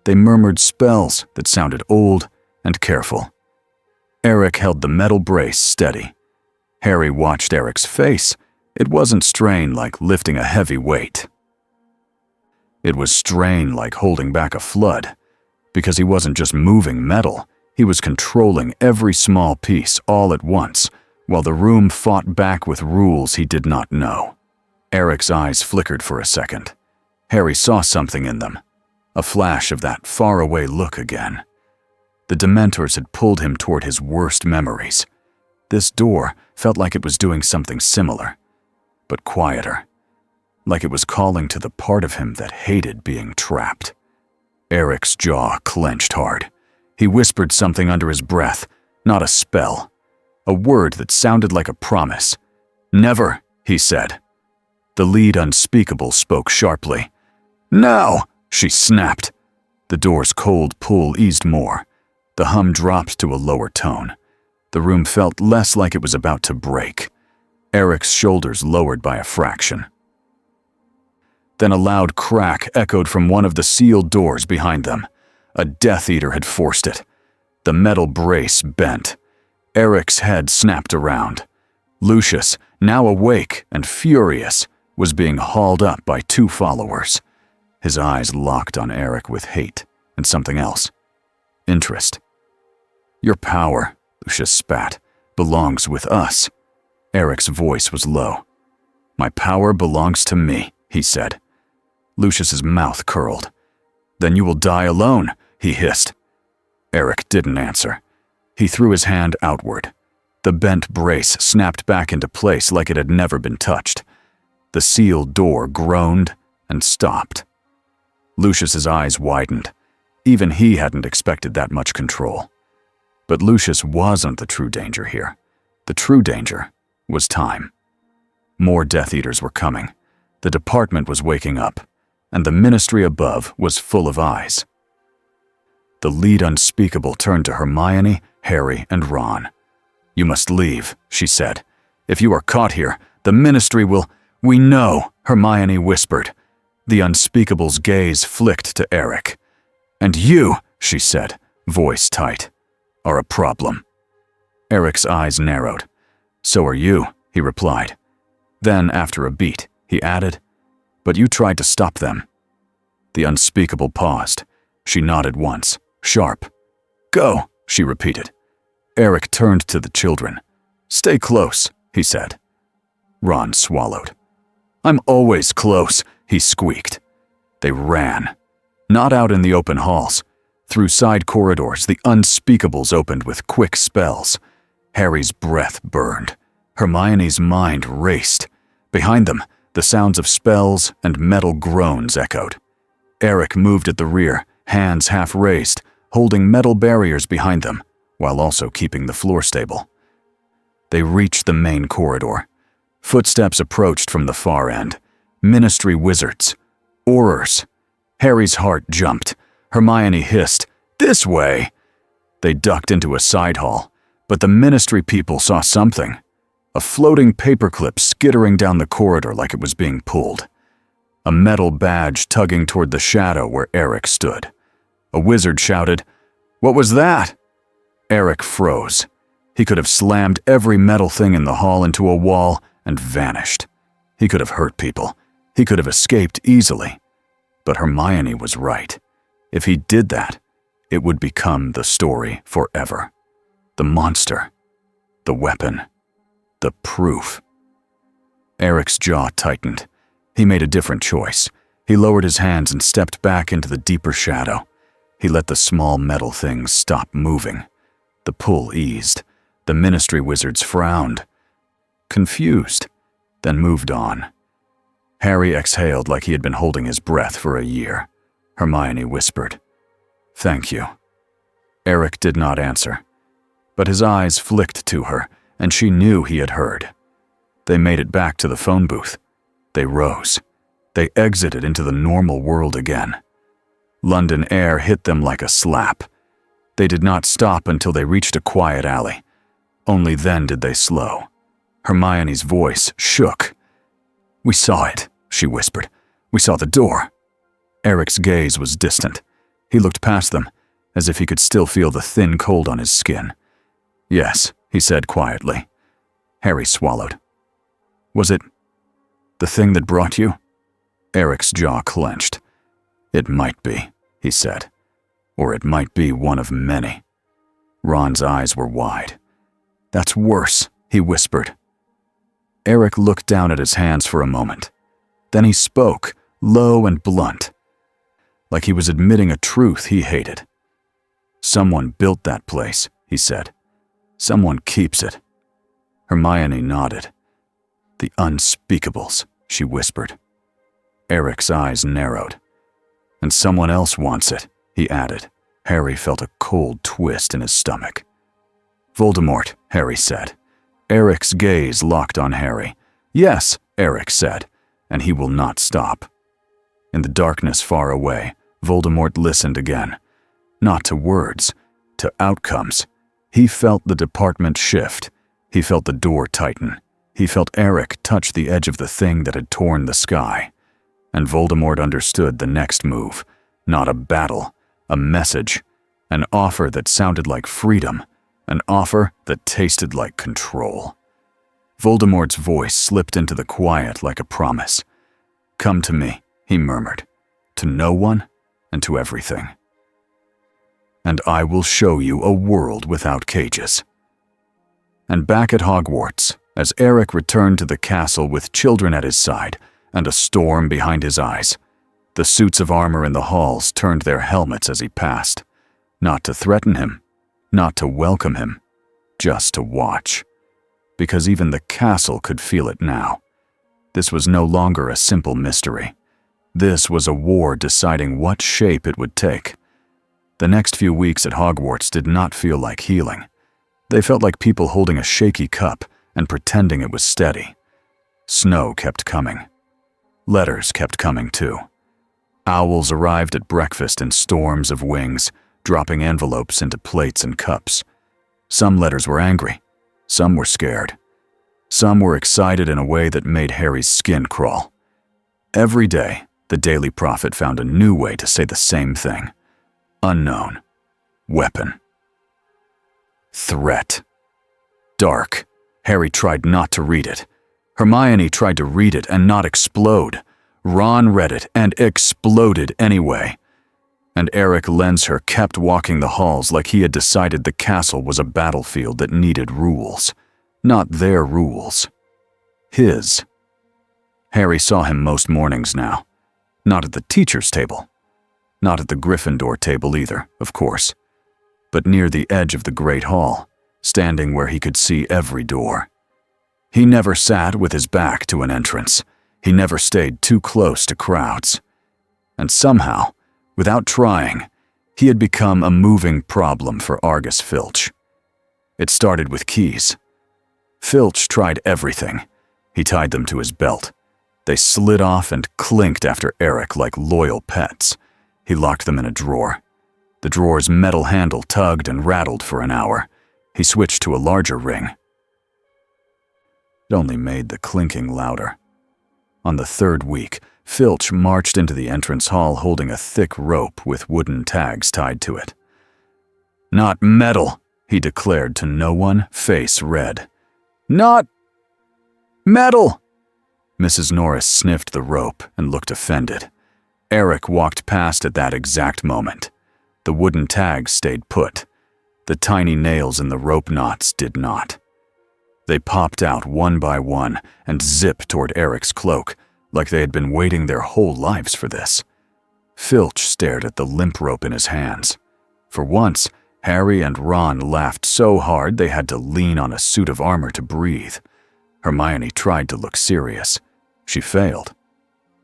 They murmured spells that sounded old and careful. Eric held the metal brace steady. Harry watched Eric's face. It wasn't strain like lifting a heavy weight. It was strain like holding back a flood, because he wasn't just moving metal, he was controlling every small piece all at once, while the room fought back with rules he did not know. Eric's eyes flickered for a second. Harry saw something in them, a flash of that faraway look again. The Dementors had pulled him toward his worst memories. This door felt like it was doing something similar, but quieter, like it was calling to the part of him that hated being trapped. Eric's jaw clenched hard. He whispered something under his breath, not a spell, a word that sounded like a promise. Never, he said. The lead unspeakable spoke sharply. Now, she snapped. The door's cold pull eased more. The hum dropped to a lower tone. The room felt less like it was about to break. Eric's shoulders lowered by a fraction. Then a loud crack echoed from one of the sealed doors behind them. A Death Eater had forced it. The metal brace bent. Eric's head snapped around. Lucius, now awake and furious, was being hauled up by two followers. His eyes locked on Eric with hate and something else. Interest. Your power, Lucius spat, belongs with us. Eric's voice was low. My power belongs to me, he said. Lucius's mouth curled. Then you will die alone, he hissed. Eric didn't answer. He threw his hand outward. The bent brace snapped back into place like it had never been touched. The sealed door groaned and stopped. Lucius's eyes widened. Even he hadn't expected that much control. But Lucius wasn't the true danger here. The true danger was time. More Death Eaters were coming. The department was waking up, and the ministry above was full of eyes. The lead unspeakable turned to Hermione, Harry, and Ron. You must leave, she said. If you are caught here, the ministry will— We know, Hermione whispered. The unspeakable's gaze flicked to Eric. And you, she said, voice tight, are a problem. Eric's eyes narrowed. So are you, he replied. Then, after a beat, he he added. "But you tried to stop them." The unspeakable paused. She nodded once, sharp. "Go," she repeated. Eric turned to the children. "Stay close," he said. Ron swallowed. "I'm always close," he squeaked. They ran. Not out in the open halls. Through side corridors, the unspeakables opened with quick spells. Harry's breath burned. Hermione's mind raced. Behind them, the sounds of spells and metal groans echoed. Eric moved at the rear, hands half raised, holding metal barriers behind them, while also keeping the floor stable. They reached the main corridor. Footsteps approached from the far end. Ministry wizards. Aurors. Harry's heart jumped. Hermione hissed, "This way!" They ducked into a side hall, but the ministry people saw something. A floating paperclip skittering down the corridor like it was being pulled. A metal badge tugging toward the shadow where Eric stood. A wizard shouted, "What was that?" Eric froze. He could have slammed every metal thing in the hall into a wall and vanished. He could have hurt people. He could have escaped easily. But Hermione was right. If he did that, it would become the story forever. The monster. The weapon. The proof. Eric's jaw tightened. He made a different choice. He lowered his hands and stepped back into the deeper shadow. He let the small metal things stop moving. The pull eased. The ministry wizards frowned. Confused, then moved on. Harry exhaled like he had been holding his breath for a year. Hermione whispered, "Thank you." Eric did not answer, but his eyes flicked to her, and she knew he had heard. They made it back to the phone booth. They rose. They exited into the normal world again. London air hit them like a slap. They did not stop until they reached a quiet alley. Only then did they slow. Hermione's voice shook. "We saw it," she whispered. "We saw the door." Eric's gaze was distant. He looked past them, as if he could still feel the thin cold on his skin. "Yes," he said quietly. Harry swallowed. "Was it the thing that brought you?" Eric's jaw clenched. "It might be," he said. "Or it might be one of many." Ron's eyes were wide. "That's worse," he whispered. Eric looked down at his hands for a moment. Then he spoke, low and blunt, like he was admitting a truth he hated. "Someone built that place," he said. "Someone keeps it." Hermione nodded. "The unspeakables," she whispered. Eric's eyes narrowed. "And someone else wants it," he added. Harry felt a cold twist in his stomach. "Voldemort," Harry said. Eric's gaze locked on Harry. "Yes," Eric said, "and he will not stop." In the darkness far away, Voldemort listened again. Not to words, to outcomes. He felt the department shift. He felt the door tighten. He felt Eric touch the edge of the thing that had torn the sky. And Voldemort understood the next move. Not a battle, a message, an offer that sounded like freedom, an offer that tasted like control. Voldemort's voice slipped into the quiet like a promise. "Come to me," he murmured, "to no one and to everything. And I will show you a world without cages." And back at Hogwarts, as Eric returned to the castle with children at his side and a storm behind his eyes, the suits of armor in the halls turned their helmets as he passed, not to threaten him, not to welcome him, just to watch. Because even the castle could feel it now. This was no longer a simple mystery. This was a war deciding what shape it would take. The next few weeks at Hogwarts did not feel like healing. They felt like people holding a shaky cup and pretending it was steady. Snow kept coming. Letters kept coming too. Owls arrived at breakfast in storms of wings, dropping envelopes into plates and cups. Some letters were angry. Some were scared. Some were excited in a way that made Harry's skin crawl. Every day, the Daily Prophet found a new way to say the same thing. Unknown. Weapon. Threat. Dark. Harry tried not to read it. Hermione tried to read it and not explode. Ron read it and exploded anyway. And Eric Lensher kept walking the halls like he had decided the castle was a battlefield that needed rules. Not their rules. His. Harry saw him most mornings now. Not at the teacher's table. Not at the Gryffindor table either, of course. But near the edge of the Great Hall, standing where he could see every door. He never sat with his back to an entrance. He never stayed too close to crowds. And somehow, without trying, he had become a moving problem for Argus Filch. It started with keys. Filch tried everything. He tied them to his belt. They slid off and clinked after Eric like loyal pets. He locked them in a drawer. The drawer's metal handle tugged and rattled for an hour. He switched to a larger ring. It only made the clinking louder. On the third week, Filch marched into the entrance hall holding a thick rope with wooden tags tied to it. "Not metal," he declared to no one, face red. "Not metal!" Mrs. Norris sniffed the rope and looked offended. Eric walked past at that exact moment. The wooden tags stayed put. The tiny nails in the rope knots did not. They popped out one by one and zipped toward Eric's cloak, like they had been waiting their whole lives for this. Filch stared at the limp rope in his hands. For once, Harry and Ron laughed so hard they had to lean on a suit of armor to breathe. Hermione tried to look serious. She failed.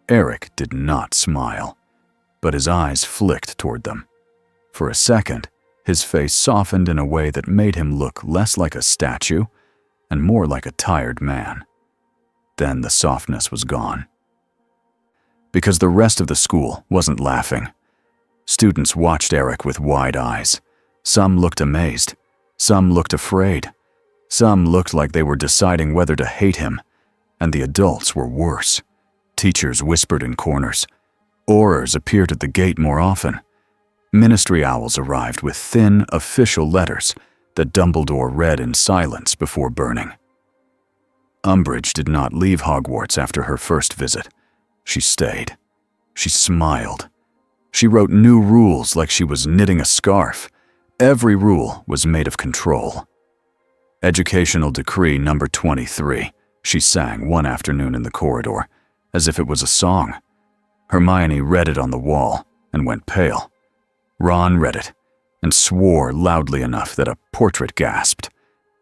Eric did not smile, but his eyes flicked toward them. For a second, his face softened in a way that made him look less like a statue and more like a tired man. Then the softness was gone. Because the rest of the school wasn't laughing. Students watched Eric with wide eyes. Some looked amazed. Some looked afraid. Some looked like they were deciding whether to hate him. And the adults were worse. Teachers whispered in corners. Aurors appeared at the gate more often. Ministry owls arrived with thin, official letters that Dumbledore read in silence before burning. Umbridge did not leave Hogwarts after her first visit. She stayed. She smiled. She wrote new rules like she was knitting a scarf. Every rule was made of control. Educational Decree number 23, she sang one afternoon in the corridor, as if it was a song. Hermione read it on the wall and went pale. Ron read it and swore loudly enough that a portrait gasped.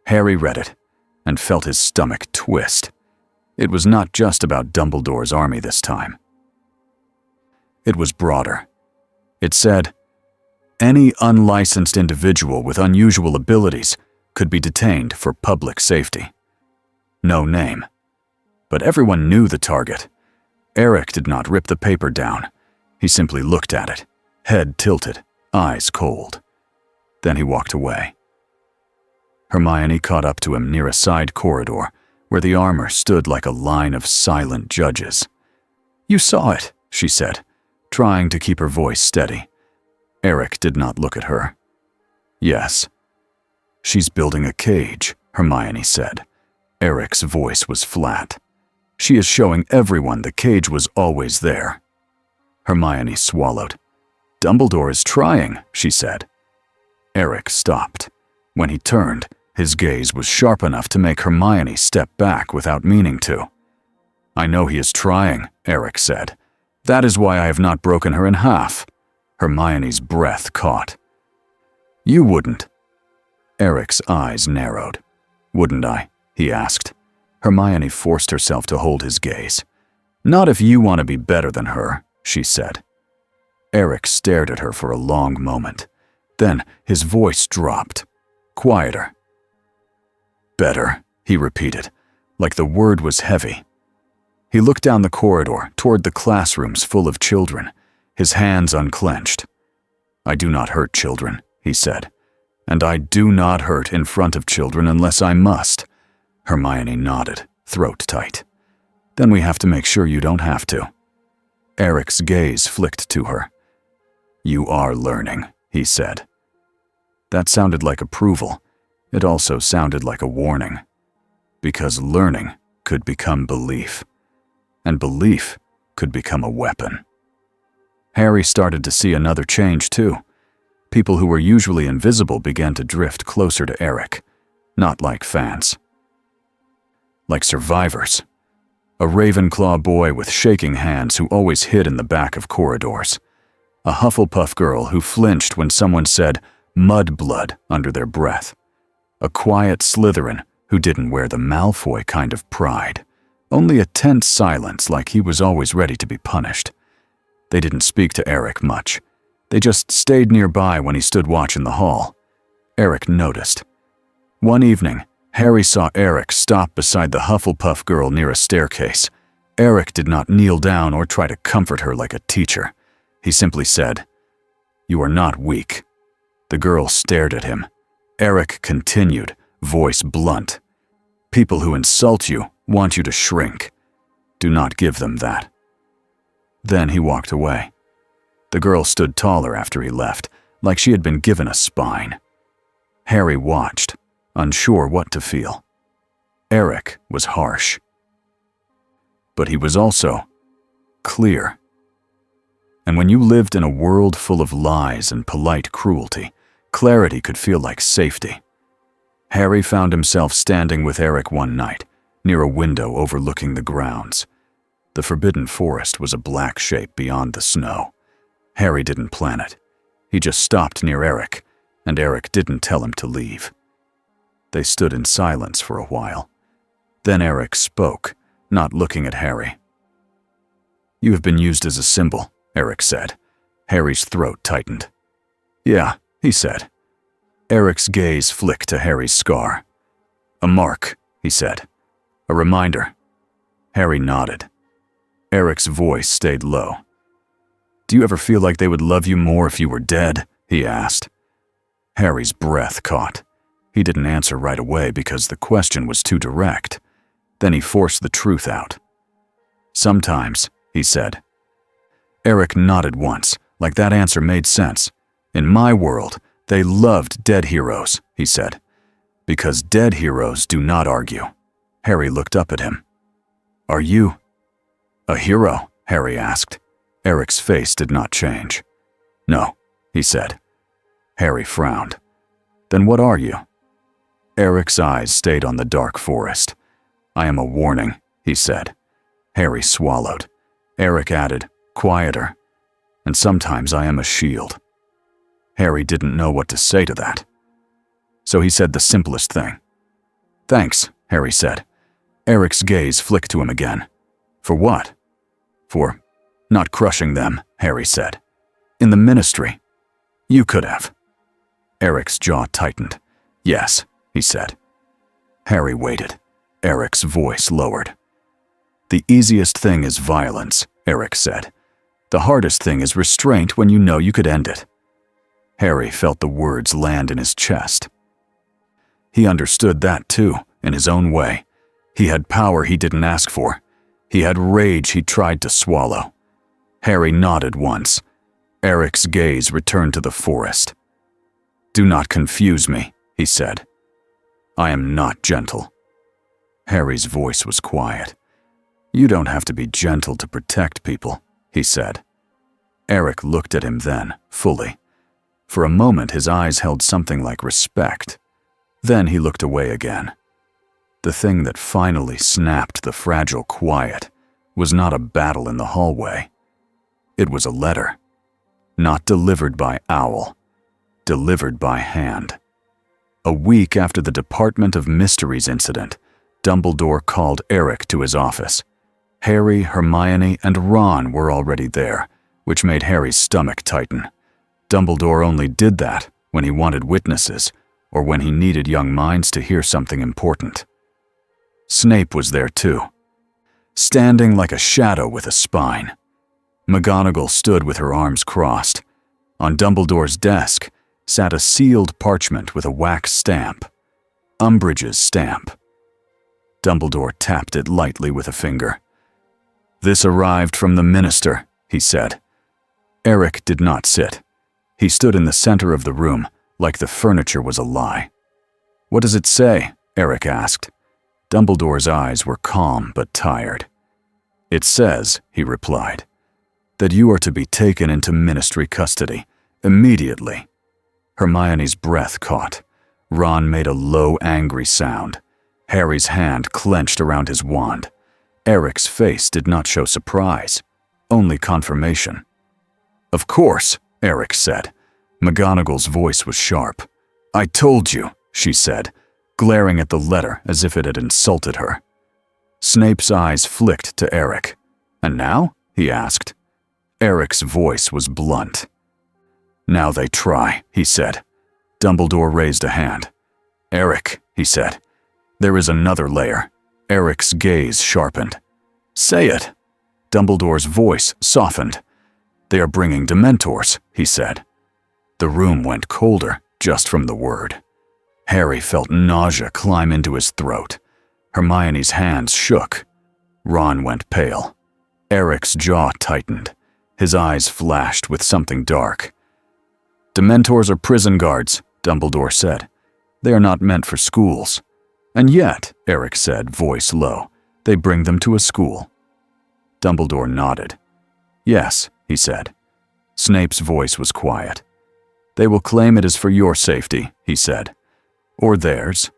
Harry read it and felt his stomach twist. It was not just about Dumbledore's army this time. It was broader. It said, any unlicensed individual with unusual abilities could be detained for public safety. No name. But everyone knew the target. Eric did not rip the paper down. He simply looked at it, head tilted, eyes cold. Then he walked away. Hermione caught up to him near a side corridor where the armor stood like a line of silent judges. "You saw it," she said, trying to keep her voice steady. Eric did not look at her. "Yes." "She's building a cage," Hermione said. Eric's voice was flat. "She is showing everyone the cage was always there." Hermione swallowed. "Dumbledore is trying," she said. Eric stopped. When he turned, his gaze was sharp enough to make Hermione step back without meaning to. "I know he is trying," Eric said. "That is why I have not broken her in half." Hermione's breath caught. "You wouldn't." Eric's eyes narrowed. "Wouldn't I?" he asked. Hermione forced herself to hold his gaze. "Not if you want to be better than her," she said. Eric stared at her for a long moment. Then his voice dropped. Quieter. "Better," he repeated, like the word was heavy. He looked down the corridor toward the classrooms full of children, his hands unclenched. "I do not hurt children," he said. "And I do not hurt in front of children unless I must." Hermione nodded, throat tight. "Then we have to make sure you don't have to." Eric's gaze flicked to her. "You are learning," he said. That sounded like approval. It also sounded like a warning. Because learning could become belief, and belief could become a weapon. Harry started to see another change too. People who were usually invisible began to drift closer to Eric, not like fans. Like survivors. A Ravenclaw boy with shaking hands who always hid in the back of corridors. A Hufflepuff girl who flinched when someone said "Mudblood" under their breath. A quiet Slytherin who didn't wear the Malfoy kind of pride, only a tense silence like he was always ready to be punished. They didn't speak to Eric much. They just stayed nearby when he stood watch in the hall. Eric noticed. One evening, Harry saw Eric stop beside the Hufflepuff girl near a staircase. Eric did not kneel down or try to comfort her like a teacher. He simply said, "You are not weak." The girl stared at him. Eric continued, voice blunt. "People who insult you want you to shrink. Do not give them that." Then he walked away. The girl stood taller after he left, like she had been given a spine. Harry watched, unsure what to feel. Eric was harsh. But he was also clear. And when you lived in a world full of lies and polite cruelty, clarity could feel like safety. Harry found himself standing with Eric one night, near a window overlooking the grounds. The forbidden forest was a black shape beyond the snow. Harry didn't plan it. He just stopped near Eric, and Eric didn't tell him to leave. They stood in silence for a while. Then Eric spoke, not looking at Harry. "You have been used as a symbol," Eric said. Harry's throat tightened. "Yeah," he said. Eric's gaze flicked to Harry's scar. "A mark," he said. "A reminder." Harry nodded. Eric's voice stayed low. "Do you ever feel like they would love you more if you were dead?" he asked. Harry's breath caught. He didn't answer right away because the question was too direct. Then he forced the truth out. "Sometimes," he said. Eric nodded once, like that answer made sense. "In my world, they loved dead heroes," he said. "Because dead heroes do not argue." Harry looked up at him. "Are you a hero?" Harry asked. Eric's face did not change. "No," he said. Harry frowned. "Then what are you?" Eric's eyes stayed on the dark forest. "I am a warning," he said. Harry swallowed. Eric added, quieter, "And sometimes I am a shield." Harry didn't know what to say to that. So he said the simplest thing. "Thanks," Harry said. Eric's gaze flicked to him again. "For what?" "For not crushing them," Harry said. "In the ministry. You could have." Eric's jaw tightened. "Yes," he said. Harry waited. Eric's voice lowered. "The easiest thing is violence," Eric said. "The hardest thing is restraint when you know you could end it." Harry felt the words land in his chest. He understood that too, in his own way. He had power he didn't ask for. He had rage he tried to swallow. Harry nodded once. Eric's gaze returned to the forest. "Do not confuse me," he said. "I am not gentle." Harry's voice was quiet. "You don't have to be gentle to protect people," he said. Eric looked at him then, fully. For a moment his eyes held something like respect. Then he looked away again. The thing that finally snapped the fragile quiet was not a battle in the hallway. It was a letter. Not delivered by owl. Delivered by hand. A week after the Department of Mysteries incident, Dumbledore called Eric to his office. Harry, Hermione, and Ron were already there, which made Harry's stomach tighten. Dumbledore only did that when he wanted witnesses, or when he needed young minds to hear something important. Snape was there too, standing like a shadow with a spine. McGonagall stood with her arms crossed. On Dumbledore's desk sat a sealed parchment with a wax stamp. Umbridge's stamp. Dumbledore tapped it lightly with a finger. "This arrived from the minister," he said. Eric did not sit. He stood in the center of the room, like the furniture was a lie. "What does it say?" Eric asked. Dumbledore's eyes were calm but tired. "It says," he replied, "that you are to be taken into Ministry custody, immediately." Hermione's breath caught. Ron made a low, angry sound. Harry's hand clenched around his wand. Eric's face did not show surprise, only confirmation. "Of course," Eric said. McGonagall's voice was sharp. "I told you," she said, glaring at the letter as if it had insulted her. Snape's eyes flicked to Eric. "And now?" he asked. Eric's voice was blunt. "Now they try," he said. Dumbledore raised a hand. "Eric," he said, "there is another layer." Eric's gaze sharpened. "Say it." Dumbledore's voice softened. "They are bringing Dementors," he said. The room went colder just from the word. Harry felt nausea climb into his throat. Hermione's hands shook. Ron went pale. Eric's jaw tightened. His eyes flashed with something dark. "Dementors are prison guards," Dumbledore said. "They are not meant for schools." "And yet," Eric said, voice low, "they bring them to a school." Dumbledore nodded. "Yes," he said. Snape's voice was quiet. "They will claim it is for your safety," he said. "Or theirs."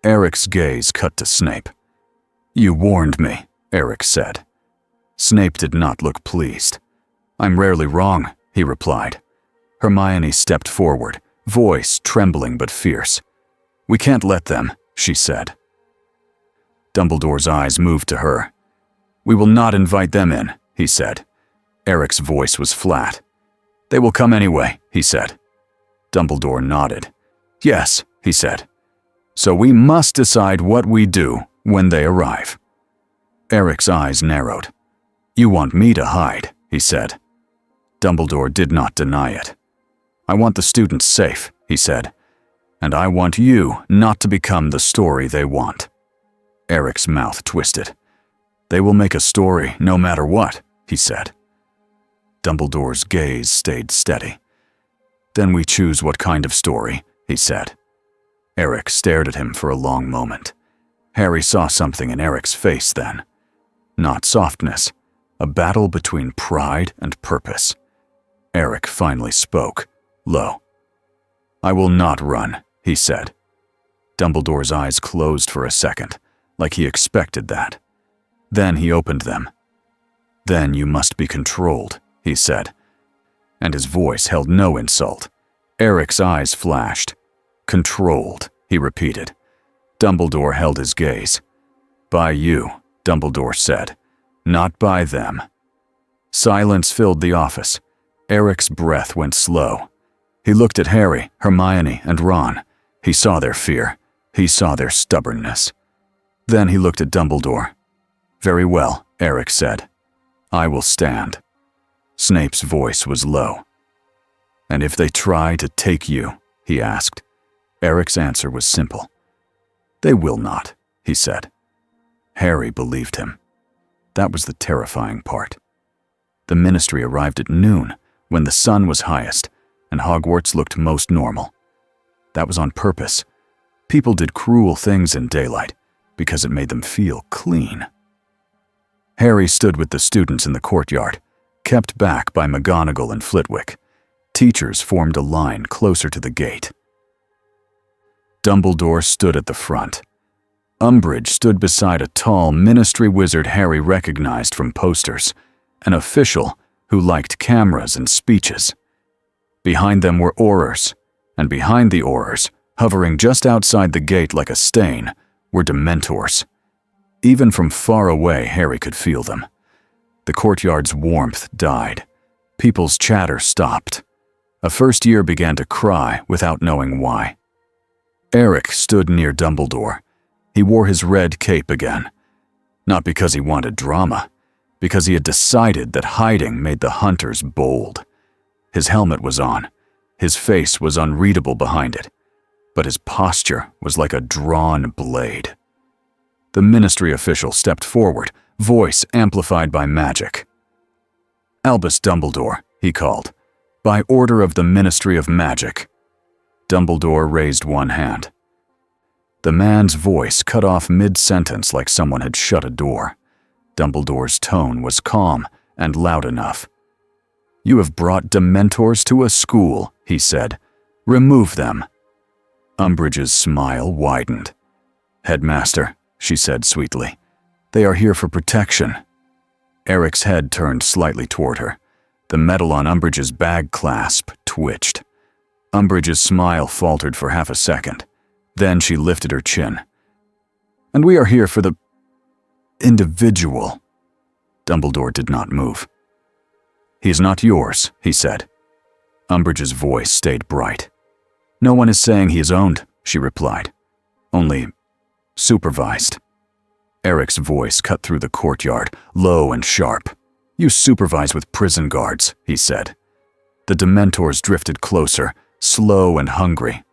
Eric's gaze cut to Snape. "You warned me," Eric said. Snape did not look pleased. "I'm rarely wrong," he replied. Hermione stepped forward, voice trembling but fierce. "We can't let them," she said. Dumbledore's eyes moved to her. "We will not invite them in," he said. Eric's voice was flat. "They will come anyway," he said. Dumbledore nodded. "Yes," he said. "So we must decide what we do when they arrive." Eric's eyes narrowed. "You want me to hide," he said. Dumbledore did not deny it. "I want the students safe," he said. "And I want you not to become the story they want." Eric's mouth twisted. "They will make a story no matter what," he said. Dumbledore's gaze stayed steady. "Then we choose what kind of story," he said. Eric stared at him for a long moment. Harry saw something in Eric's face then. Not softness, a battle between pride and purpose. Eric finally spoke, low. "I will not run," he said. Dumbledore's eyes closed for a second, like he expected that. Then he opened them. "Then you must be controlled," he said. And his voice held no insult. Eric's eyes flashed. "Controlled," he repeated. Dumbledore held his gaze. "By you," Dumbledore said. "Not by them." Silence filled the office. Eric's breath went slow. He looked at Harry, Hermione, and Ron. He saw their fear. He saw their stubbornness. Then he looked at Dumbledore. "Very well," Eric said. "I will stand." Snape's voice was low. "And if they try to take you?" he asked. Eric's answer was simple. "They will not," he said. Harry believed him. That was the terrifying part. The Ministry arrived at noon, when the sun was highest, and Hogwarts looked most normal. That was on purpose. People did cruel things in daylight, because it made them feel clean. Harry stood with the students in the courtyard, kept back by McGonagall and Flitwick. Teachers formed a line closer to the gate. Dumbledore stood at the front. Umbridge stood beside a tall Ministry wizard Harry recognized from posters, an official who liked cameras and speeches. Behind them were Aurors, and behind the Aurors, hovering just outside the gate like a stain, were Dementors. Even from far away, Harry could feel them. The courtyard's warmth died. People's chatter stopped. A first year began to cry without knowing why. Eric stood near Dumbledore. He wore his red cape again. Not because he wanted drama, because he had decided that hiding made the hunters bold. His helmet was on. His face was unreadable behind it, but his posture was like a drawn blade. The Ministry official stepped forward, voice amplified by magic. "Albus Dumbledore," he called, "by order of the Ministry of Magic." Dumbledore raised one hand. The man's voice cut off mid-sentence like someone had shut a door. Dumbledore's tone was calm and loud enough. "You have brought Dementors to a school," he said. "Remove them." Umbridge's smile widened. "Headmaster," she said sweetly, "they are here for protection." Eric's head turned slightly toward her. The metal on Umbridge's bag clasp twitched. Umbridge's smile faltered for half a second. Then she lifted her chin. "And we are here for the individual." Dumbledore did not move. "He is not yours," he said. Umbridge's voice stayed bright. "No one is saying he is owned," she replied. "Only supervised." Eric's voice cut through the courtyard, low and sharp. "You supervise with prison guards," he said. The Dementors drifted closer, slow and hungry.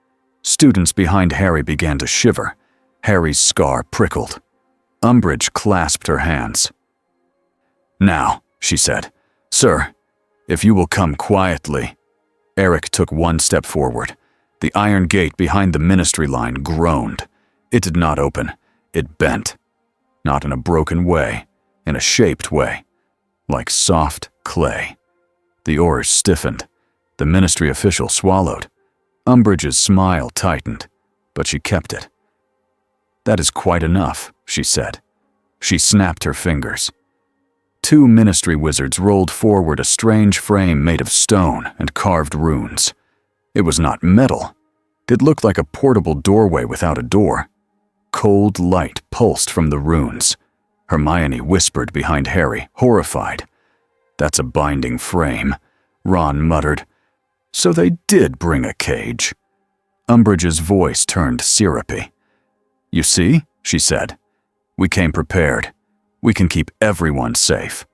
Students behind Harry began to shiver. Harry's scar prickled. Umbridge clasped her hands. "Now," she said. "Sir, if you will come quietly." Eric took one step forward. The iron gate behind the ministry line groaned. It did not open. It bent. Not in a broken way, in a shaped way, like soft clay. The oars stiffened. The ministry official swallowed. Umbridge's smile tightened, but she kept it. "That is quite enough," she said. She snapped her fingers. Two ministry wizards rolled forward a strange frame made of stone and carved runes. It was not metal. It looked like a portable doorway without a door. Cold light pulsed from the runes. Hermione whispered behind Harry, horrified. "That's a binding frame," Ron muttered. "So they did bring a cage." Umbridge's voice turned syrupy. "You see," she said. "We came prepared. We can keep everyone safe."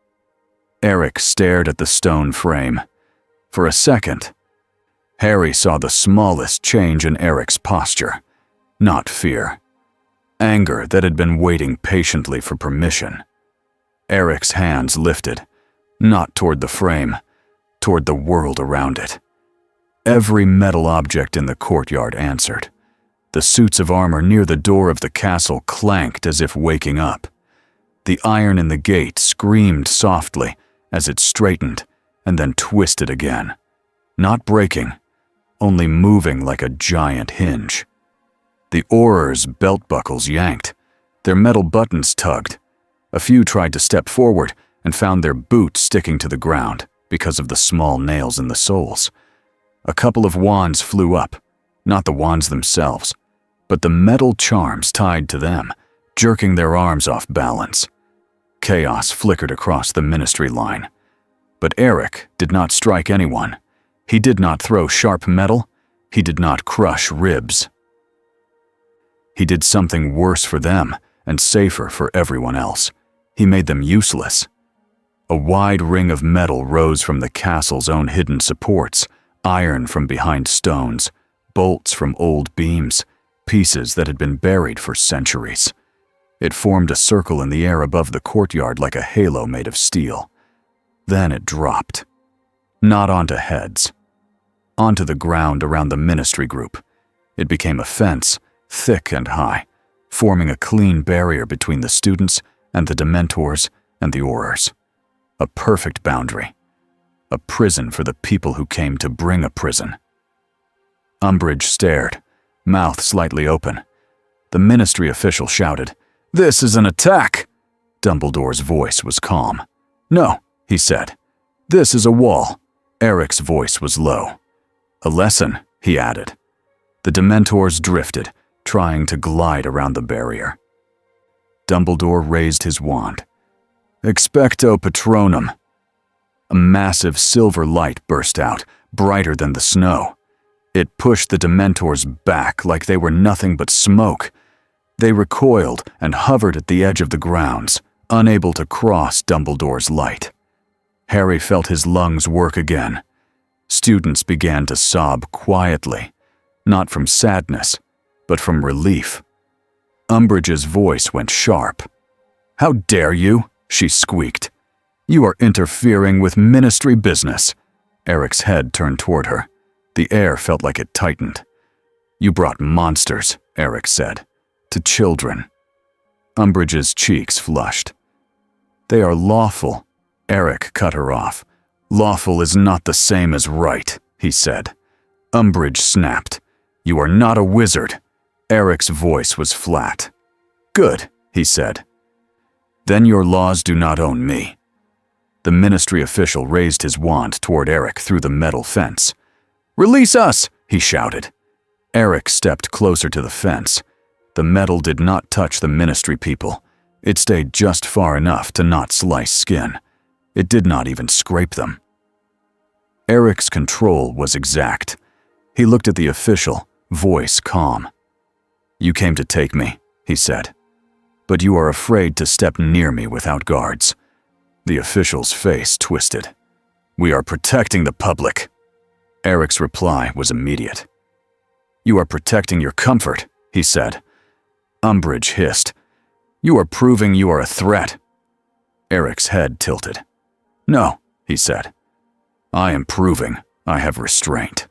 Eric stared at the stone frame. For a second, Harry saw the smallest change in Eric's posture. Not fear. Anger that had been waiting patiently for permission. Eric's hands lifted, not toward the frame, toward the world around it. Every metal object in the courtyard answered. The suits of armor near the door of the castle clanked as if waking up. The iron in the gate screamed softly as it straightened and then twisted again. Not breaking, only moving like a giant hinge. The Aurors' belt buckles yanked. Their metal buttons tugged. A few tried to step forward and found their boots sticking to the ground because of the small nails in the soles. A couple of wands flew up, not the wands themselves, but the metal charms tied to them, jerking their arms off balance. Chaos flickered across the ministry line. But Eric did not strike anyone. He did not throw sharp metal. He did not crush ribs. He did something worse for them and safer for everyone else. He made them useless. A wide ring of metal rose from the castle's own hidden supports, iron from behind stones, bolts from old beams, pieces that had been buried for centuries. It formed a circle in the air above the courtyard like a halo made of steel. Then it dropped. Not onto heads. Onto the ground around the ministry group. It became a fence, thick and high, forming a clean barrier between the students and the Dementors and the Aurors. A perfect boundary. A prison for the people who came to bring a prison. Umbridge stared, mouth slightly open. The ministry official shouted, "This is an attack!" Dumbledore's voice was calm. "No," he said. "This is a wall." Eric's voice was low. "A lesson," he added. The Dementors drifted, trying to glide around the barrier. Dumbledore raised his wand. "Expecto Patronum." A massive silver light burst out, brighter than the snow. It pushed the Dementors back like they were nothing but smoke. They recoiled and hovered at the edge of the grounds, unable to cross Dumbledore's light. Harry felt his lungs work again. Students began to sob quietly, not from sadness, but from relief. Umbridge's voice went sharp. "How dare you?" she squeaked. "You are interfering with ministry business." Eric's head turned toward her. The air felt like it tightened. "You brought monsters," Eric said. To children. Umbridge's cheeks flushed. They are lawful. Eric cut her off. Lawful is not the same as right, he said. Umbridge snapped. You are not a wizard. Eric's voice was flat. Good, he said. Then your laws do not own me. The ministry official raised his wand toward Eric through the metal fence. Release us, he shouted. Eric stepped closer to the fence. The metal did not touch the ministry people. It stayed just far enough to not slice skin. It did not even scrape them. Eric's control was exact. He looked at the official, voice calm. You came to take me, he said. But you are afraid to step near me without guards. The official's face twisted. We are protecting the public. Eric's reply was immediate. You are protecting your comfort, he said. Umbridge hissed. You are proving you are a threat. Eric's head tilted. No, he said. I am proving I have restraint.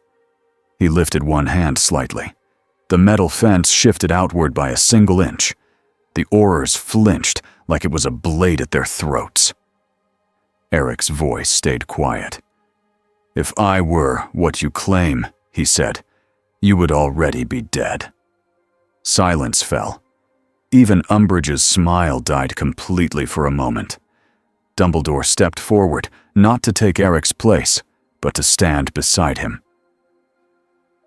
He lifted one hand slightly. The metal fence shifted outward by a single inch. The Aurors flinched like it was a blade at their throats. Eric's voice stayed quiet. If I were what you claim, he said, you would already be dead. Silence fell. Even Umbridge's smile died completely for a moment. Dumbledore stepped forward, not to take Eric's place, but to stand beside him.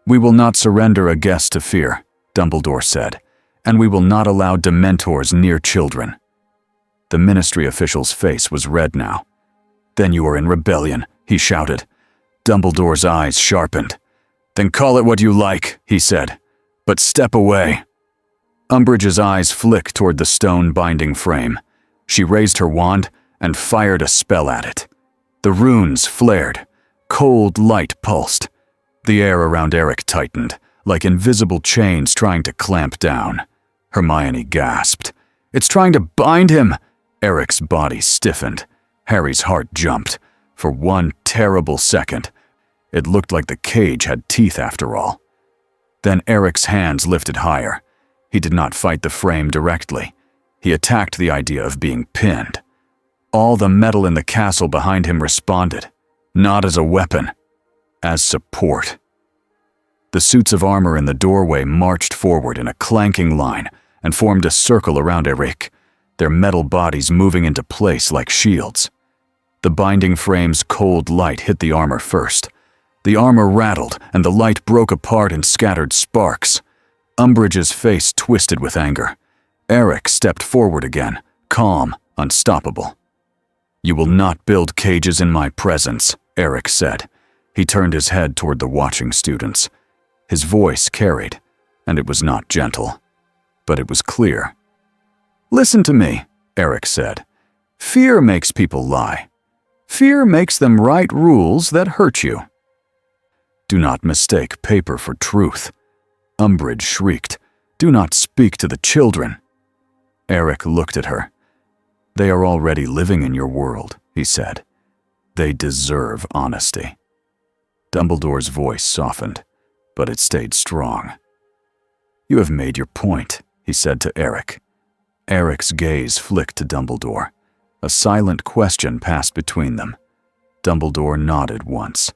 We will not surrender a guest to fear, Dumbledore said, and we will not allow Dementors near children. The ministry official's face was red now. Then you are in rebellion, he shouted. Dumbledore's eyes sharpened. Then call it what you like, he said, but step away. Umbridge's eyes flicked toward the stone binding frame. She raised her wand and fired a spell at it. The runes flared. Cold light pulsed. The air around Eric tightened, like invisible chains trying to clamp down. Hermione gasped. It's trying to bind him! Eric's body stiffened. Harry's heart jumped. For one terrible second, it looked like the cage had teeth after all. Then Eric's hands lifted higher. He did not fight the frame directly. He attacked the idea of being pinned. All the metal in the castle behind him responded, not as a weapon, as support. The suits of armor in the doorway marched forward in a clanking line and formed a circle around Eric, their metal bodies moving into place like shields. The binding frame's cold light hit the armor first. The armor rattled and the light broke apart in scattered sparks. Umbridge's face twisted with anger. Eric stepped forward again, calm, unstoppable. You will not build cages in my presence, Eric said. He turned his head toward the watching students. His voice carried, and it was not gentle, but it was clear. Listen to me, Eric said. Fear makes people lie. Fear makes them write rules that hurt you. Do not mistake paper for truth. Umbridge shrieked. Do not speak to the children. Eric looked at her. They are already living in your world, he said. They deserve honesty. Dumbledore's voice softened, but it stayed strong. You have made your point, he said to Eric. Eric's gaze flicked to Dumbledore. A silent question passed between them. Dumbledore nodded once.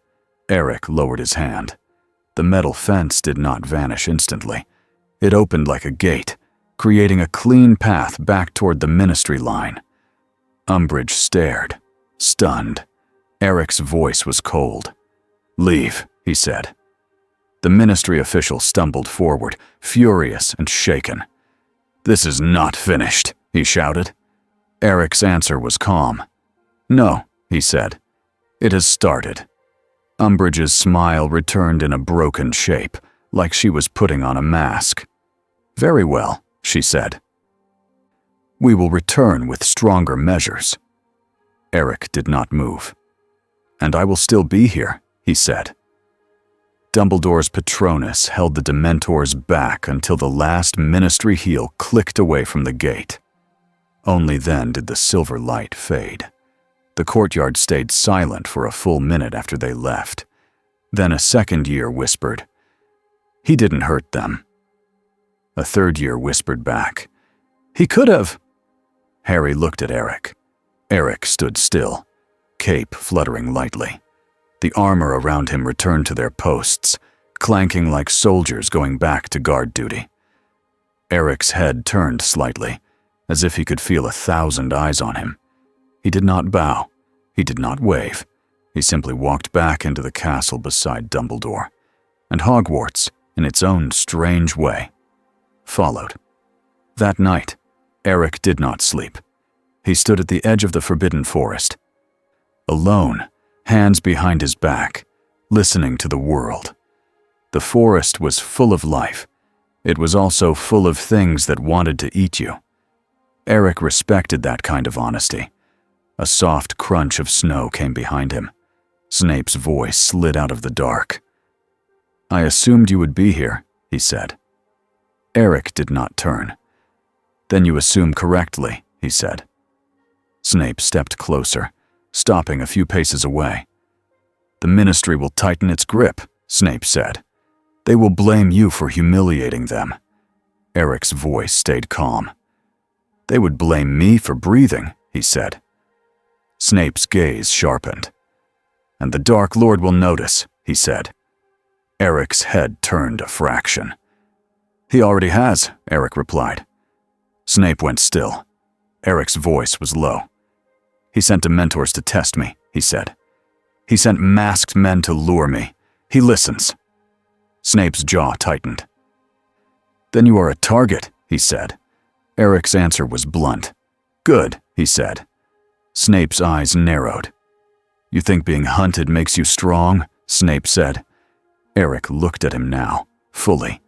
Eric lowered his hand. The metal fence did not vanish instantly. It opened like a gate, creating a clean path back toward the ministry line. Umbridge stared, stunned. Eric's voice was cold. Leave, he said. The ministry official stumbled forward, furious and shaken. This is not finished, he shouted. Eric's answer was calm. No, he said. It has started. Umbridge's smile returned in a broken shape, like she was putting on a mask. Very well, she said. We will return with stronger measures. Eric did not move. And I will still be here, he said. Dumbledore's Patronus held the Dementors back until the last ministry heel clicked away from the gate. Only then did the silver light fade. The courtyard stayed silent for a full minute after they left. Then a second year whispered, He didn't hurt them. A third year whispered back. He could have. Harry looked at Eric. Eric stood still, cape fluttering lightly. The armor around him returned to their posts, clanking like soldiers going back to guard duty. Eric's head turned slightly, as if he could feel 1,000 eyes on him. He did not bow. He did not wave. He simply walked back into the castle beside Dumbledore, and Hogwarts, in its own strange way, followed. That night, Eric did not sleep. He stood at the edge of the Forbidden Forest, alone, hands behind his back, listening to the world. The forest was full of life. It was also full of things that wanted to eat you. Eric respected that kind of honesty. A soft crunch of snow came behind him. Snape's voice slid out of the dark. "I assumed you would be here," he said. Eric did not turn. "Then you assume correctly," he said. Snape stepped closer, stopping a few paces away. "The Ministry will tighten its grip," Snape said. "They will blame you for humiliating them." Eric's voice stayed calm. "They would blame me for breathing," he said. Snape's gaze sharpened. "And the Dark Lord will notice," he said. Eric's head turned a fraction. "He already has," Eric replied. Snape went still. Eric's voice was low. "He sent Dementors to test me," he said. "He sent masked men to lure me. He listens." Snape's jaw tightened. "Then you are a target," he said. Eric's answer was blunt. "Good," he said. Snape's eyes narrowed. "You think being hunted makes you strong?" Snape said. Eric looked at him now, fully.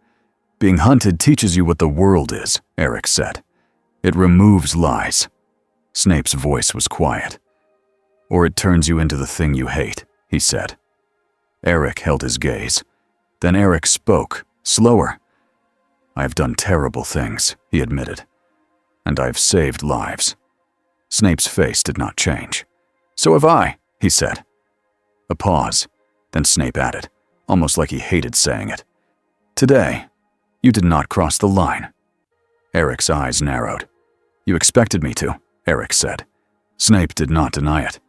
"Being hunted teaches you what the world is," Eric said. "It removes lies." Snape's voice was quiet. "Or it turns you into the thing you hate," he said. Eric held his gaze. Then Eric spoke, slower. "I have done terrible things," he admitted. "And I have saved lives." Snape's face did not change. "So have I," he said. A pause. Then Snape added, almost like he hated saying it. "Today, you did not cross the line." Eric's eyes narrowed. "You expected me to," Eric said. Snape did not deny it.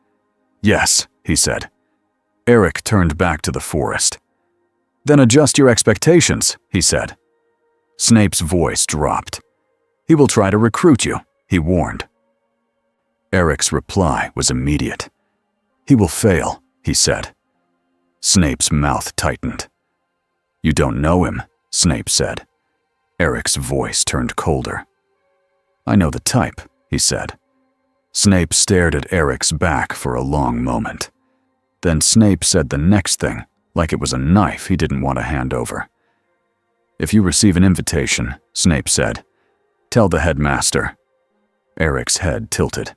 "Yes," he said. Eric turned back to the forest. "Then adjust your expectations," he said. Snape's voice dropped. "He will try to recruit you," he warned. Eric's reply was immediate. "He will fail," he said. Snape's mouth tightened. "You don't know him," Snape said. Eric's voice turned colder. "I know the type," he said. Snape stared at Eric's back for a long moment. Then Snape said the next thing, like it was a knife he didn't want to hand over. "If you receive an invitation," Snape said, "tell the headmaster." Eric's head tilted.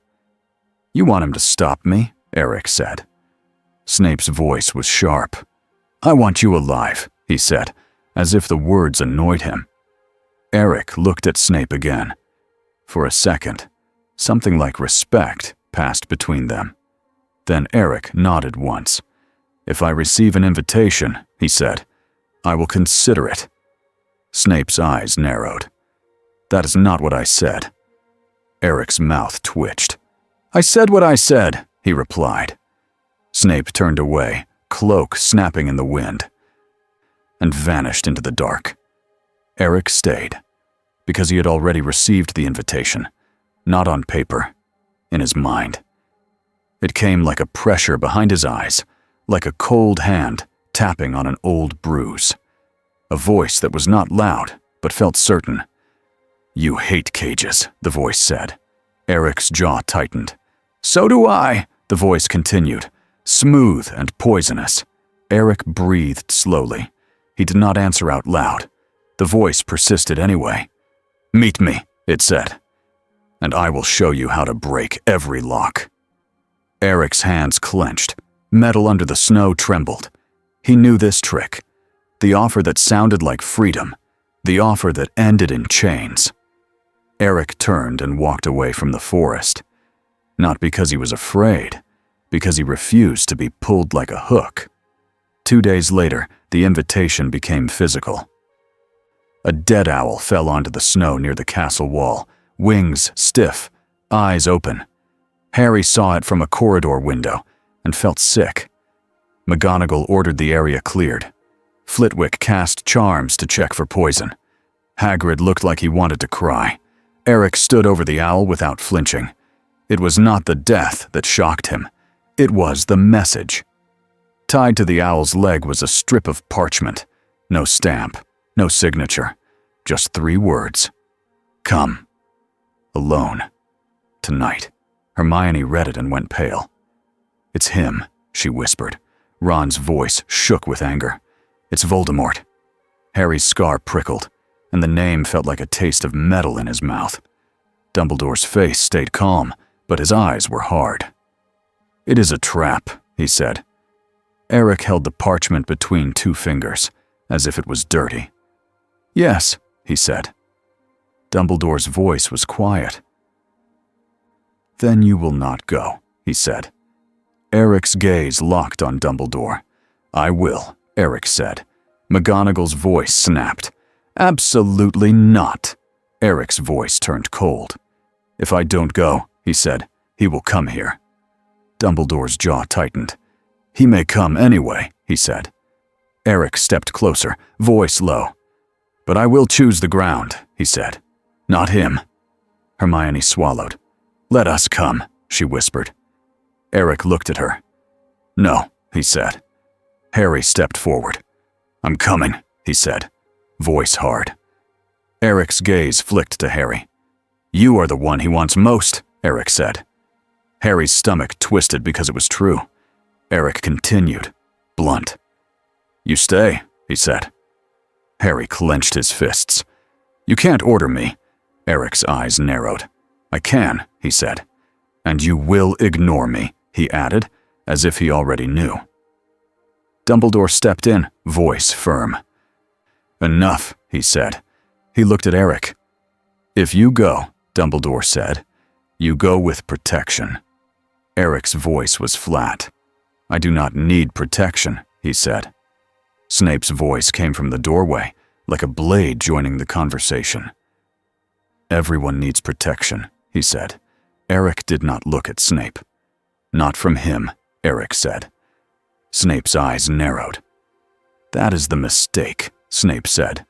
"You want him to stop me?" Eric said. Snape's voice was sharp. "I want you alive," he said, as if the words annoyed him. Eric looked at Snape again. For a second, something like respect passed between them. Then Eric nodded once. "If I receive an invitation," he said, "I will consider it." Snape's eyes narrowed. "That is not what I said." Eric's mouth twitched. "I said what I said," he replied. Snape turned away, cloak snapping in the wind, and vanished into the dark. Eric stayed, because he had already received the invitation, not on paper, in his mind. It came like a pressure behind his eyes, like a cold hand tapping on an old bruise. A voice that was not loud, but felt certain. "You hate cages," the voice said. Eric's jaw tightened. "So do I," the voice continued, smooth and poisonous. Eric breathed slowly. He did not answer out loud. The voice persisted anyway. "Meet me," it said, "and I will show you how to break every lock." Eric's hands clenched. Metal under the snow trembled. He knew this trick. The offer that sounded like freedom. The offer that ended in chains. Eric turned and walked away from the forest. Not because he was afraid, because he refused to be pulled like a hook. 2 days later, the invitation became physical. A dead owl fell onto the snow near the castle wall, wings stiff, eyes open. Harry saw it from a corridor window and felt sick. McGonagall ordered the area cleared. Flitwick cast charms to check for poison. Hagrid looked like he wanted to cry. Eric stood over the owl without flinching. It was not the death that shocked him. It was the message. Tied to the owl's leg was a strip of parchment. No stamp, no signature, just 3 words. Come. Alone. Tonight. Hermione read it and went pale. It's him, she whispered. Ron's voice shook with anger. It's Voldemort. Harry's scar prickled, and the name felt like a taste of metal in his mouth. Dumbledore's face stayed calm, but his eyes were hard. It is a trap, he said. Eric held the parchment between 2 fingers, as if it was dirty. Yes, he said. Dumbledore's voice was quiet. Then you will not go, he said. Eric's gaze locked on Dumbledore. I will, Eric said. McGonagall's voice snapped. Absolutely not. Eric's voice turned cold. If I don't go, he said, he will come here. Dumbledore's jaw tightened. He may come anyway, he said. Eric stepped closer, voice low. But I will choose the ground, he said. Not him. Hermione swallowed. Let us come, she whispered. Eric looked at her. No, he said. Harry stepped forward. I'm coming, he said, voice hard. Eric's gaze flicked to Harry. You are the one he wants most, Eric said. Harry's stomach twisted because it was true. Eric continued, blunt. You stay, he said. Harry clenched his fists. You can't order me. Eric's eyes narrowed. I can, he said. And you will ignore me, he added, as if he already knew. Dumbledore stepped in, voice firm. Enough, he said. He looked at Eric. If you go, Dumbledore said, you go with protection. Eric's voice was flat. I do not need protection, he said. Snape's voice came from the doorway, like a blade joining the conversation. Everyone needs protection, he said. Eric did not look at Snape. Not from him, Eric said. Snape's eyes narrowed. That is the mistake, Snape said.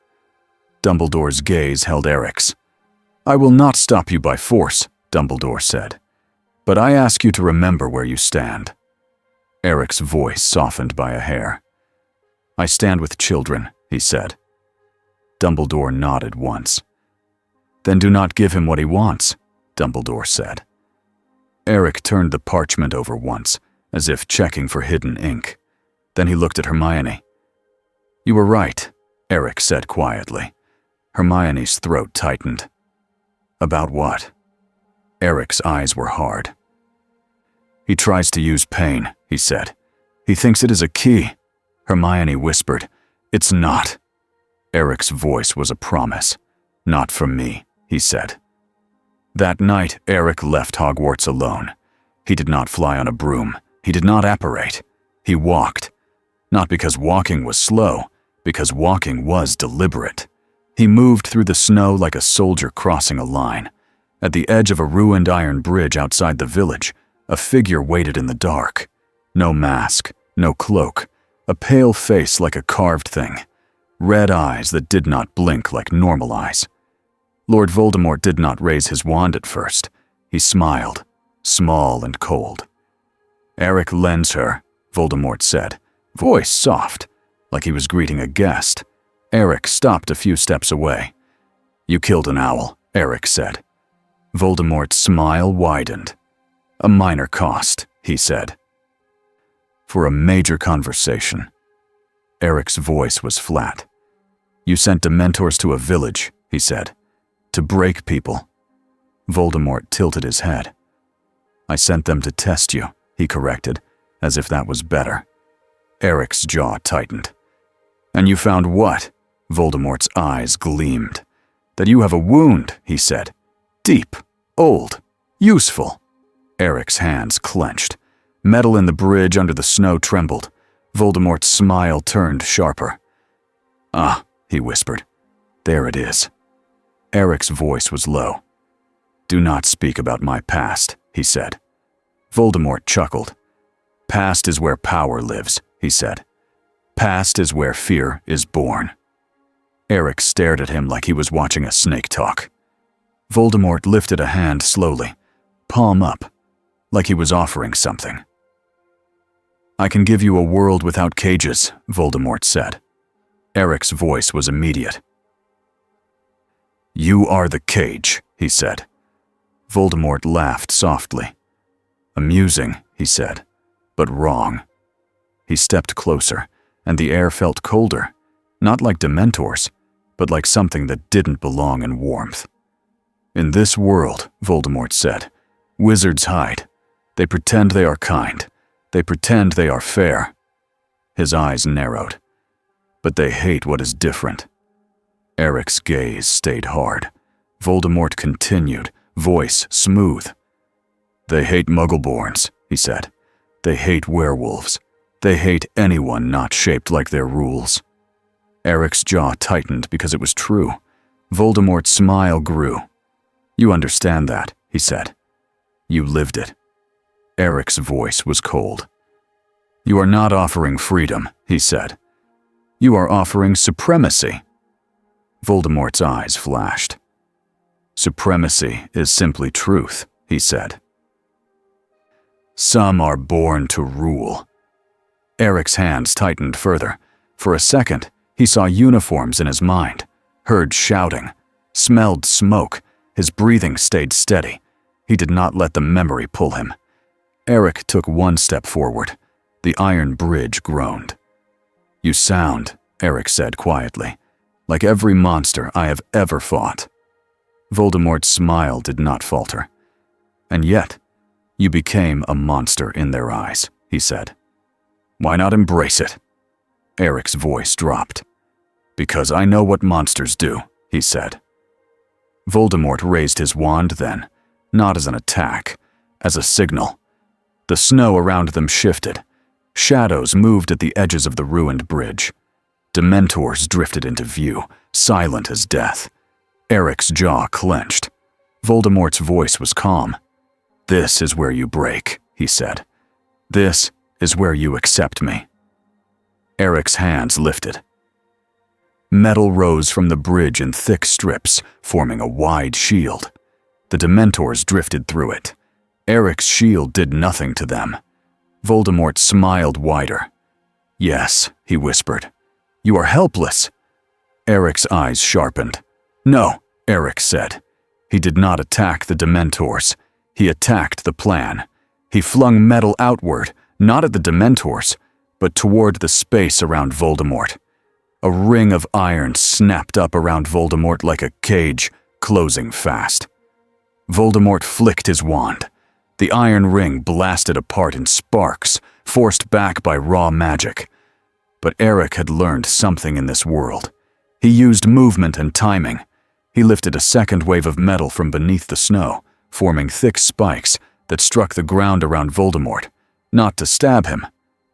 Dumbledore's gaze held Eric's. I will not stop you by force, Dumbledore said. But I ask you to remember where you stand. Eric's voice softened by a hair. I stand with children, he said. Dumbledore nodded once. Then do not give him what he wants, Dumbledore said. Eric turned the parchment over once, as if checking for hidden ink. Then he looked at Hermione. You were right, Eric said quietly. Hermione's throat tightened. About what? Eric's eyes were hard. He tries to use pain, he said. He thinks it is a key. Hermione whispered, It's not. Eric's voice was a promise. Not from me, he said. That night, Eric left Hogwarts alone. He did not fly on a broom. He did not apparate. He walked. Not because walking was slow, because walking was deliberate. He moved through the snow like a soldier crossing a line. At the edge of a ruined iron bridge outside the village, a figure waited in the dark. No mask, no cloak, a pale face like a carved thing. Red eyes that did not blink like normal eyes. Lord Voldemort did not raise his wand at first. He smiled, small and cold. Eric lends her, Voldemort said, voice soft, like he was greeting a guest. Eric stopped a few steps away. You killed an owl, Eric said. Voldemort's smile widened. A minor cost, he said. For a major conversation. Eric's voice was flat. You sent Dementors to a village, he said. To break people. Voldemort tilted his head. I sent them to test you, he corrected, as if that was better. Eric's jaw tightened. And you found what? Voldemort's eyes gleamed. That you have a wound, he said. Deep, old, useful. Eric's hands clenched. Metal in the bridge under the snow trembled. Voldemort's smile turned sharper. Ah, he whispered. There it is. Eric's voice was low. "Do not speak about my past," he said. Voldemort chuckled. "Past is where power lives," he said. "Past is where fear is born." Eric stared at him like he was watching a snake talk. Voldemort lifted a hand slowly, palm up, like he was offering something. "I can give you a world without cages," Voldemort said. Eric's voice was immediate. "You are the cage," he said. Voldemort laughed softly. "Amusing," he said, "but wrong." He stepped closer, and the air felt colder, not like Dementors, but like something that didn't belong in warmth. "In this world," Voldemort said, "wizards hide. They pretend they are kind. They pretend they are fair." His eyes narrowed. "But they hate what is different." Eric's gaze stayed hard. Voldemort continued, voice smooth. "They hate Muggleborns," he said. "They hate werewolves. They hate anyone not shaped like their rules." Eric's jaw tightened because it was true. Voldemort's smile grew. "You understand that," he said. "You lived it." Eric's voice was cold. "You are not offering freedom," he said. "You are offering supremacy." Voldemort's eyes flashed. "Supremacy is simply truth," he said. "Some are born to rule." Eric's hands tightened further. For a second, he saw uniforms in his mind, heard shouting, smelled smoke. His breathing stayed steady. He did not let the memory pull him. Eric took one step forward. The iron bridge groaned. "You sound," Eric said quietly, "like every monster I have ever fought." Voldemort's smile did not falter. "And yet, you became a monster in their eyes," he said. "Why not embrace it?" Eric's voice dropped. "Because I know what monsters do," he said. Voldemort raised his wand then, not as an attack, as a signal. The snow around them shifted. Shadows moved at the edges of the ruined bridge. Dementors drifted into view, silent as death. Eric's jaw clenched. Voldemort's voice was calm. "This is where you break," he said. "This is where you accept me." Eric's hands lifted. Metal rose from the bridge in thick strips, forming a wide shield. The Dementors drifted through it. Eric's shield did nothing to them. Voldemort smiled wider. "Yes," he whispered. "You are helpless." Eric's eyes sharpened. "No," Eric said. He did not attack the Dementors. He attacked the plan. He flung metal outward, not at the Dementors, but toward the space around Voldemort. A ring of iron snapped up around Voldemort like a cage, closing fast. Voldemort flicked his wand. The iron ring blasted apart in sparks, forced back by raw magic. But Eric had learned something in this world. He used movement and timing. He lifted a second wave of metal from beneath the snow, forming thick spikes that struck the ground around Voldemort, not to stab him,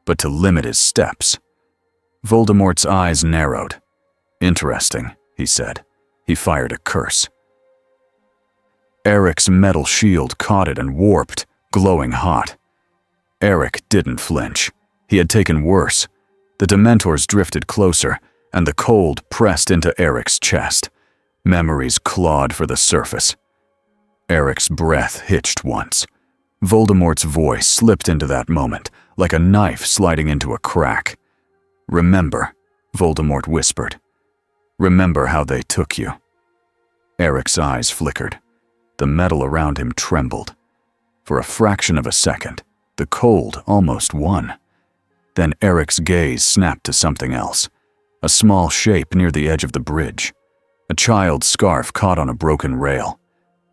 but to limit his steps. Voldemort's eyes narrowed. "Interesting," he said. He fired a curse. Eric's metal shield caught it and warped, glowing hot. Eric didn't flinch. He had taken worse. The Dementors drifted closer, and the cold pressed into Eric's chest. Memories clawed for the surface. Eric's breath hitched once. Voldemort's voice slipped into that moment, like a knife sliding into a crack. "Remember," Voldemort whispered. "Remember how they took you." Eric's eyes flickered. The metal around him trembled. For a fraction of a second, the cold almost won. Then Eric's gaze snapped to something else. A small shape near the edge of the bridge. A child's scarf caught on a broken rail.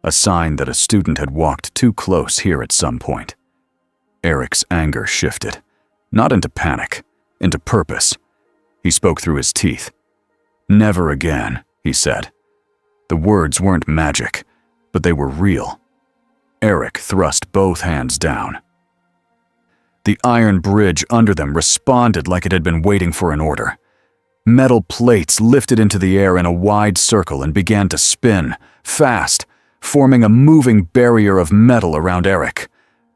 A sign that a student had walked too close here at some point. Eric's anger shifted. Not into panic, into purpose. He spoke through his teeth. "Never again," he said. The words weren't magic, but they were real. Eric thrust both hands down. The iron bridge under them responded like it had been waiting for an order. Metal plates lifted into the air in a wide circle and began to spin, fast, forming a moving barrier of metal around Eric.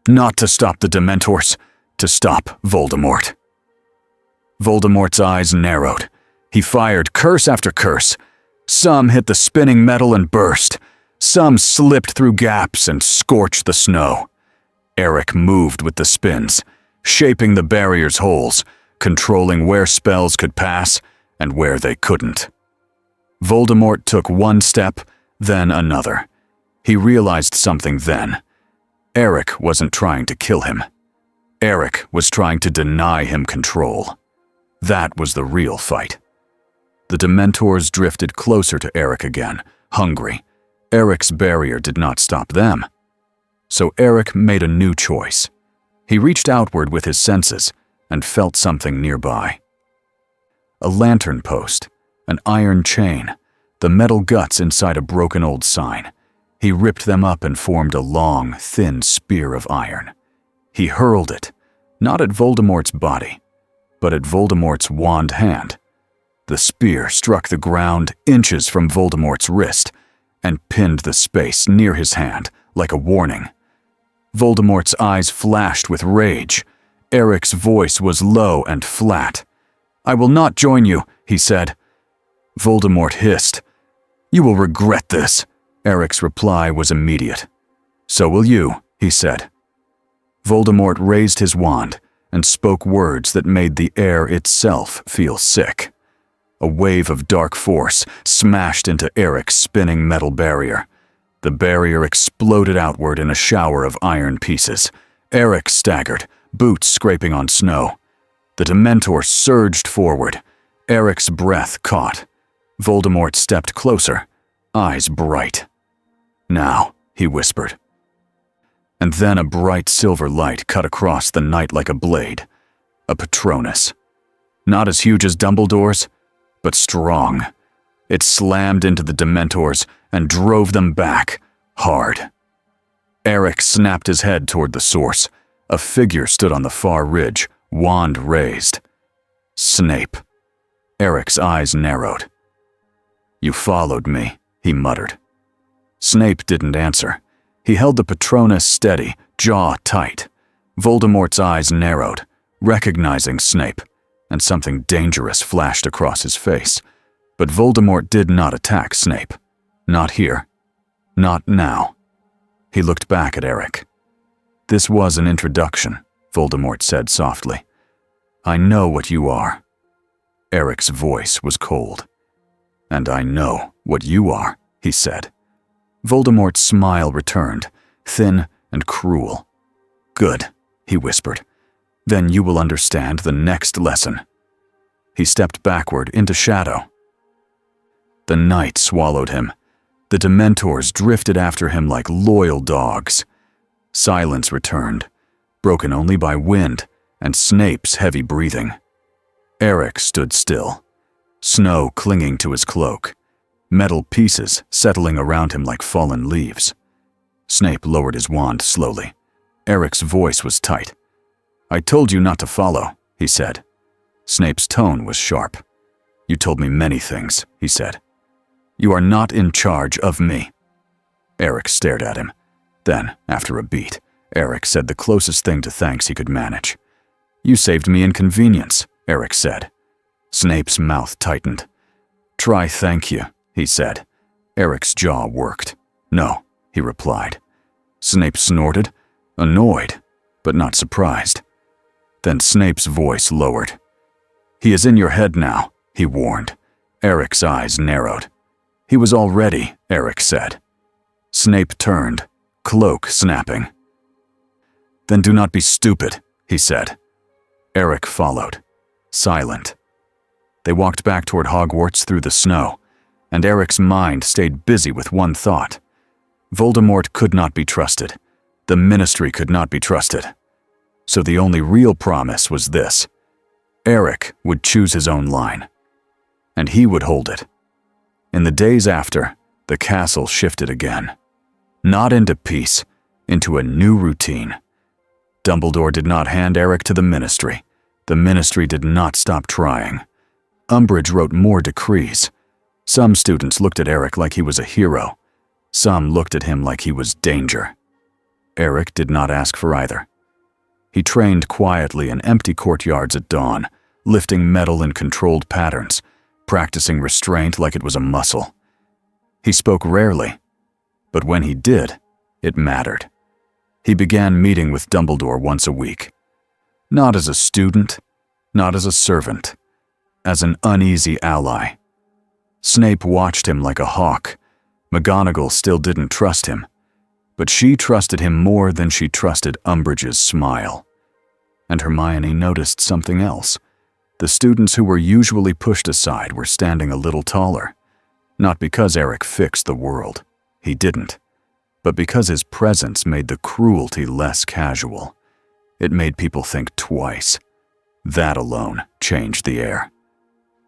Not to stop the Dementors, to stop Voldemort. Voldemort's eyes narrowed. He fired curse after curse. Some hit the spinning metal and burst. Some slipped through gaps and scorched the snow. Eric moved with the spins, shaping the barrier's holes, controlling where spells could pass and where they couldn't. Voldemort took one step, then another. He realized something then. Eric wasn't trying to kill him. Eric was trying to deny him control. That was the real fight. The Dementors drifted closer to Eric again, hungry. Eric's barrier did not stop them. So Eric made a new choice. He reached outward with his senses and felt something nearby. A lantern post, an iron chain, the metal guts inside a broken old sign. He ripped them up and formed a long, thin spear of iron. He hurled it, not at Voldemort's body, but at Voldemort's wand hand. The spear struck the ground inches from Voldemort's wrist and pinned the space near his hand like a warning. Voldemort's eyes flashed with rage. Eric's voice was low and flat. "I will not join you," he said. Voldemort hissed. "You will regret this." Eric's reply was immediate. "So will you," he said. Voldemort raised his wand and spoke words that made the air itself feel sick. A wave of dark force smashed into Eric's spinning metal barrier. The barrier exploded outward in a shower of iron pieces. Eric staggered, boots scraping on snow. The Dementor surged forward. Eric's breath caught. Voldemort stepped closer, eyes bright. "Now," he whispered. And then a bright silver light cut across the night like a blade. A Patronus. Not as huge as Dumbledore's, but strong. It slammed into the Dementors and drove them back, hard. Eric snapped his head toward the source. A figure stood on the far ridge, wand raised. Snape. Eric's eyes narrowed. "You followed me," he muttered. Snape didn't answer. He held the Patronus steady, jaw tight. Voldemort's eyes narrowed, recognizing Snape, and something dangerous flashed across his face. But Voldemort did not attack Snape. Not here. Not now. He looked back at Eric. "This was an introduction," Voldemort said softly. "I know what you are." Eric's voice was cold. "And I know what you are," he said. Voldemort's smile returned, thin and cruel. "Good," he whispered. "Then you will understand the next lesson." He stepped backward into shadow. The night swallowed him. The Dementors drifted after him like loyal dogs. Silence returned, broken only by wind and Snape's heavy breathing. Eric stood still, snow clinging to his cloak, metal pieces settling around him like fallen leaves. Snape lowered his wand slowly. Eric's voice was tight. "I told you not to follow," he said. Snape's tone was sharp. "You told me many things," he said. "You are not in charge of me." Eric stared at him. Then, after a beat, Eric said the closest thing to thanks he could manage. "You saved me inconvenience," Eric said. Snape's mouth tightened. "Try thank you," he said. Eric's jaw worked. "No," he replied. Snape snorted, annoyed, but not surprised. Then Snape's voice lowered. "He is in your head now," he warned. Eric's eyes narrowed. "He was all ready," Eric said. Snape turned, cloak snapping. "Then do not be stupid," he said. Eric followed, silent. They walked back toward Hogwarts through the snow, and Eric's mind stayed busy with one thought. Voldemort could not be trusted. The Ministry could not be trusted. So the only real promise was this. Eric would choose his own line, and he would hold it. In the days after, the castle shifted again. Not into peace, into a new routine. Dumbledore did not hand Eric to the Ministry. The Ministry did not stop trying. Umbridge wrote more decrees. Some students looked at Eric like he was a hero. Some looked at him like he was danger. Eric did not ask for either. He trained quietly in empty courtyards at dawn, lifting metal in controlled patterns, practicing restraint like it was a muscle. He spoke rarely, but when he did, it mattered. He began meeting with Dumbledore once a week. Not as a student, not as a servant, as an uneasy ally. Snape watched him like a hawk. McGonagall still didn't trust him, but she trusted him more than she trusted Umbridge's smile. And Hermione noticed something else. The students who were usually pushed aside were standing a little taller. Not because Eric fixed the world. He didn't. But because his presence made the cruelty less casual. It made people think twice. That alone changed the air.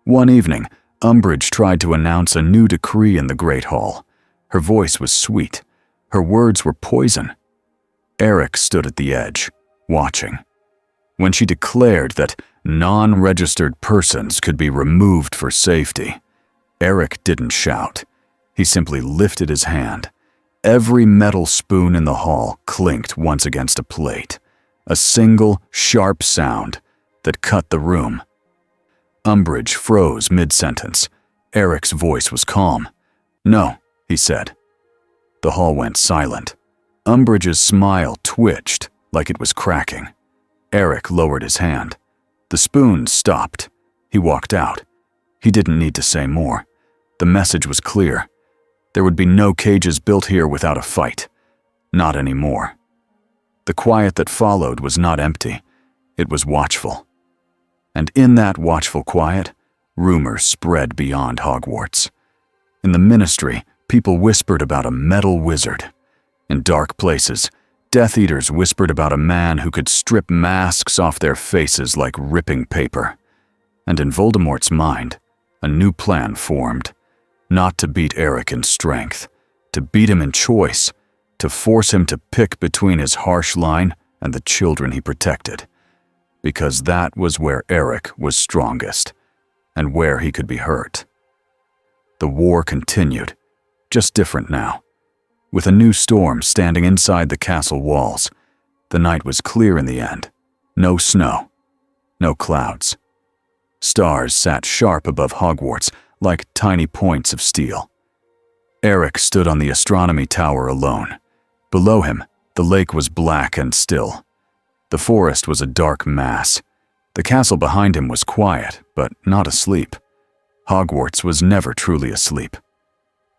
One evening, Umbridge tried to announce a new decree in the Great Hall. Her voice was sweet. Her words were poison. Eric stood at the edge, watching. When she declared that non-registered persons could be removed for safety, Eric didn't shout. He simply lifted his hand. Every metal spoon in the hall clinked once against a plate. A single, sharp sound that cut the room. Umbridge froze mid-sentence. Eric's voice was calm. "No," he said. The hall went silent. Umbridge's smile twitched like it was cracking. Eric lowered his hand. The spoons stopped. He walked out. He didn't need to say more. The message was clear. There would be no cages built here without a fight. Not anymore. The quiet that followed was not empty. It was watchful. And in that watchful quiet, rumors spread beyond Hogwarts. In the Ministry, people whispered about a metal wizard. In dark places, Death Eaters whispered about a man who could strip masks off their faces like ripping paper. And in Voldemort's mind, a new plan formed. Not to beat Eric in strength, to beat him in choice, to force him to pick between his harsh line and the children he protected. Because that was where Eric was strongest, and where he could be hurt. The war continued, just different now. With a new storm standing inside the castle walls, the night was clear in the end. No snow, no clouds. Stars sat sharp above Hogwarts like tiny points of steel. Eric stood on the astronomy tower alone. Below him, the lake was black and still. The forest was a dark mass. The castle behind him was quiet, but not asleep. Hogwarts was never truly asleep.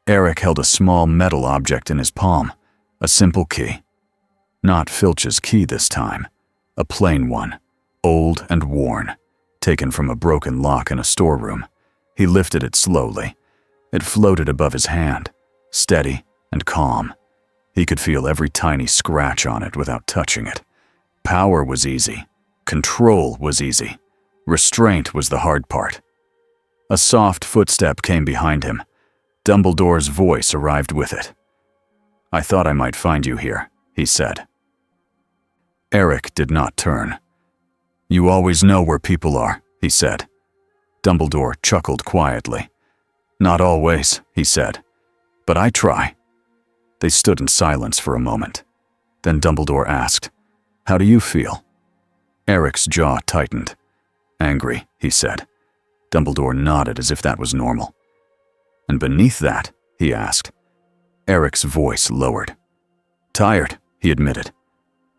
Eric held a small metal object in his palm, a simple key. Not Filch's key this time, a plain one, old and worn, taken from a broken lock in a storeroom. He lifted it slowly. It floated above his hand, steady and calm. He could feel every tiny scratch on it without touching it. Power was easy. Control was easy. Restraint was the hard part. A soft footstep came behind him. Dumbledore's voice arrived with it. "I thought I might find you here," he said. Eric did not turn. "You always know where people are," he said. Dumbledore chuckled quietly. "Not always," he said. "But I try." They stood in silence for a moment. Then Dumbledore asked, "How do you feel?" Eric's jaw tightened. "Angry," he said. Dumbledore nodded as if that was normal. "And beneath that?" he asked. Eric's voice lowered. "Tired," he admitted.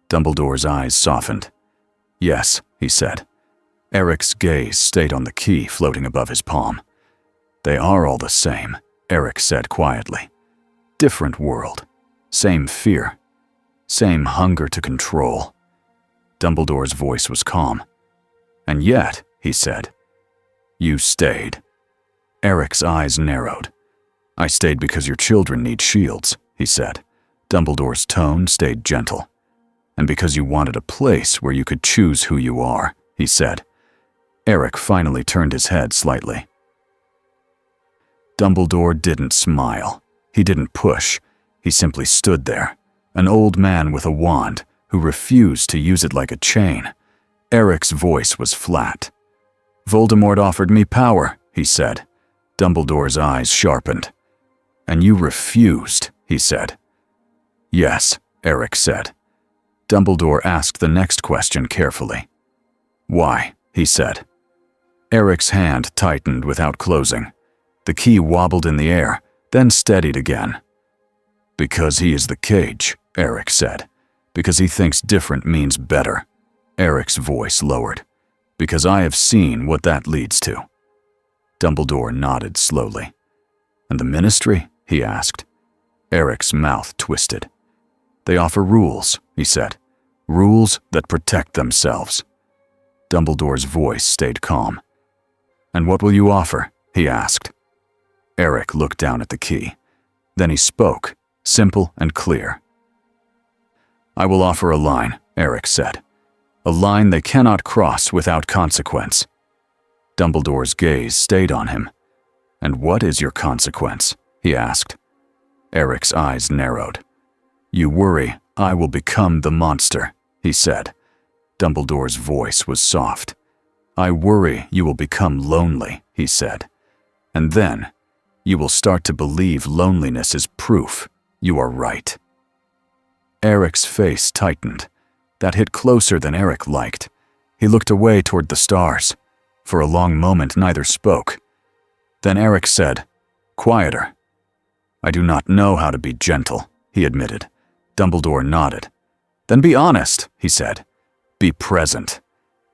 Dumbledore's eyes softened. "Yes," he said. Eric's gaze stayed on the key floating above his palm. "They are all the same," Eric said quietly. "Different world. Same fear. Same hunger to control." Dumbledore's voice was calm. "And yet," he said, "you stayed." Eric's eyes narrowed. "I stayed because your children need shields," he said. Dumbledore's tone stayed gentle. "And because you wanted a place where you could choose who you are," he said. Eric finally turned his head slightly. Dumbledore didn't smile. He didn't push. He simply stood there, an old man with a wand who refused to use it like a chain. Eric's voice was flat. Voldemort offered me power, he said. Dumbledore's eyes sharpened. And you refused, he said. Yes, Eric said. Dumbledore asked the next question carefully. Why, he said. Eric's hand tightened without closing. The key wobbled in the air, then steadied again. Because he is the cage, Eric said. Because he thinks different means better. Eric's voice lowered. Because I have seen what that leads to. Dumbledore nodded slowly. And the Ministry? He asked. Eric's mouth twisted. They offer rules, he said. Rules that protect themselves. Dumbledore's voice stayed calm. And what will you offer? He asked. Eric looked down at the key. Then he spoke, simple and clear. I will offer a line, Eric said. A line they cannot cross without consequence. Dumbledore's gaze stayed on him. And what is your consequence? He asked. Eric's eyes narrowed. You worry I will become the monster, he said. Dumbledore's voice was soft. I worry you will become lonely, he said. And then, you will start to believe loneliness is proof you are right. Eric's face tightened. That hit closer than Eric liked. He looked away toward the stars. For a long moment, neither spoke. Then Eric said, Quieter. I do not know how to be gentle, he admitted. Dumbledore nodded. Then be honest, he said. Be present.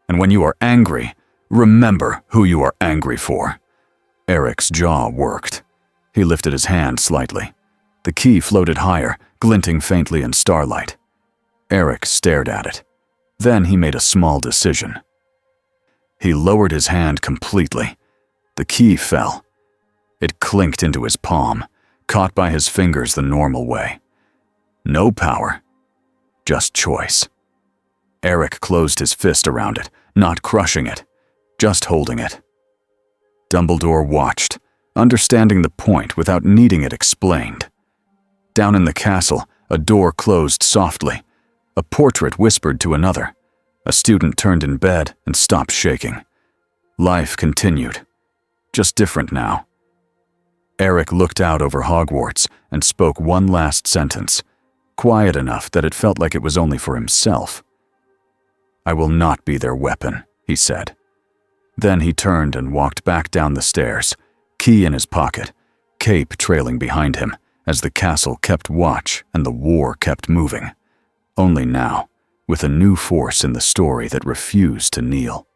And when you are angry, remember who you are angry for. Eric's jaw worked. He lifted his hand slightly. The key floated higher, glinting faintly in starlight. Eric stared at it. Then he made a small decision. He lowered his hand completely. The key fell. It clinked into his palm, caught by his fingers the normal way. No power, just choice. Eric closed his fist around it, not crushing it, just holding it. Dumbledore watched, understanding the point without needing it explained. Down in the castle, a door closed softly. A portrait whispered to another. A student turned in bed and stopped shaking. Life continued, just different now. Eric looked out over Hogwarts and spoke one last sentence, quiet enough that it felt like it was only for himself. I will not be their weapon, he said. Then he turned and walked back down the stairs, key in his pocket, cape trailing behind him as the castle kept watch and the war kept moving. Only now, with a new force in the story that refused to kneel.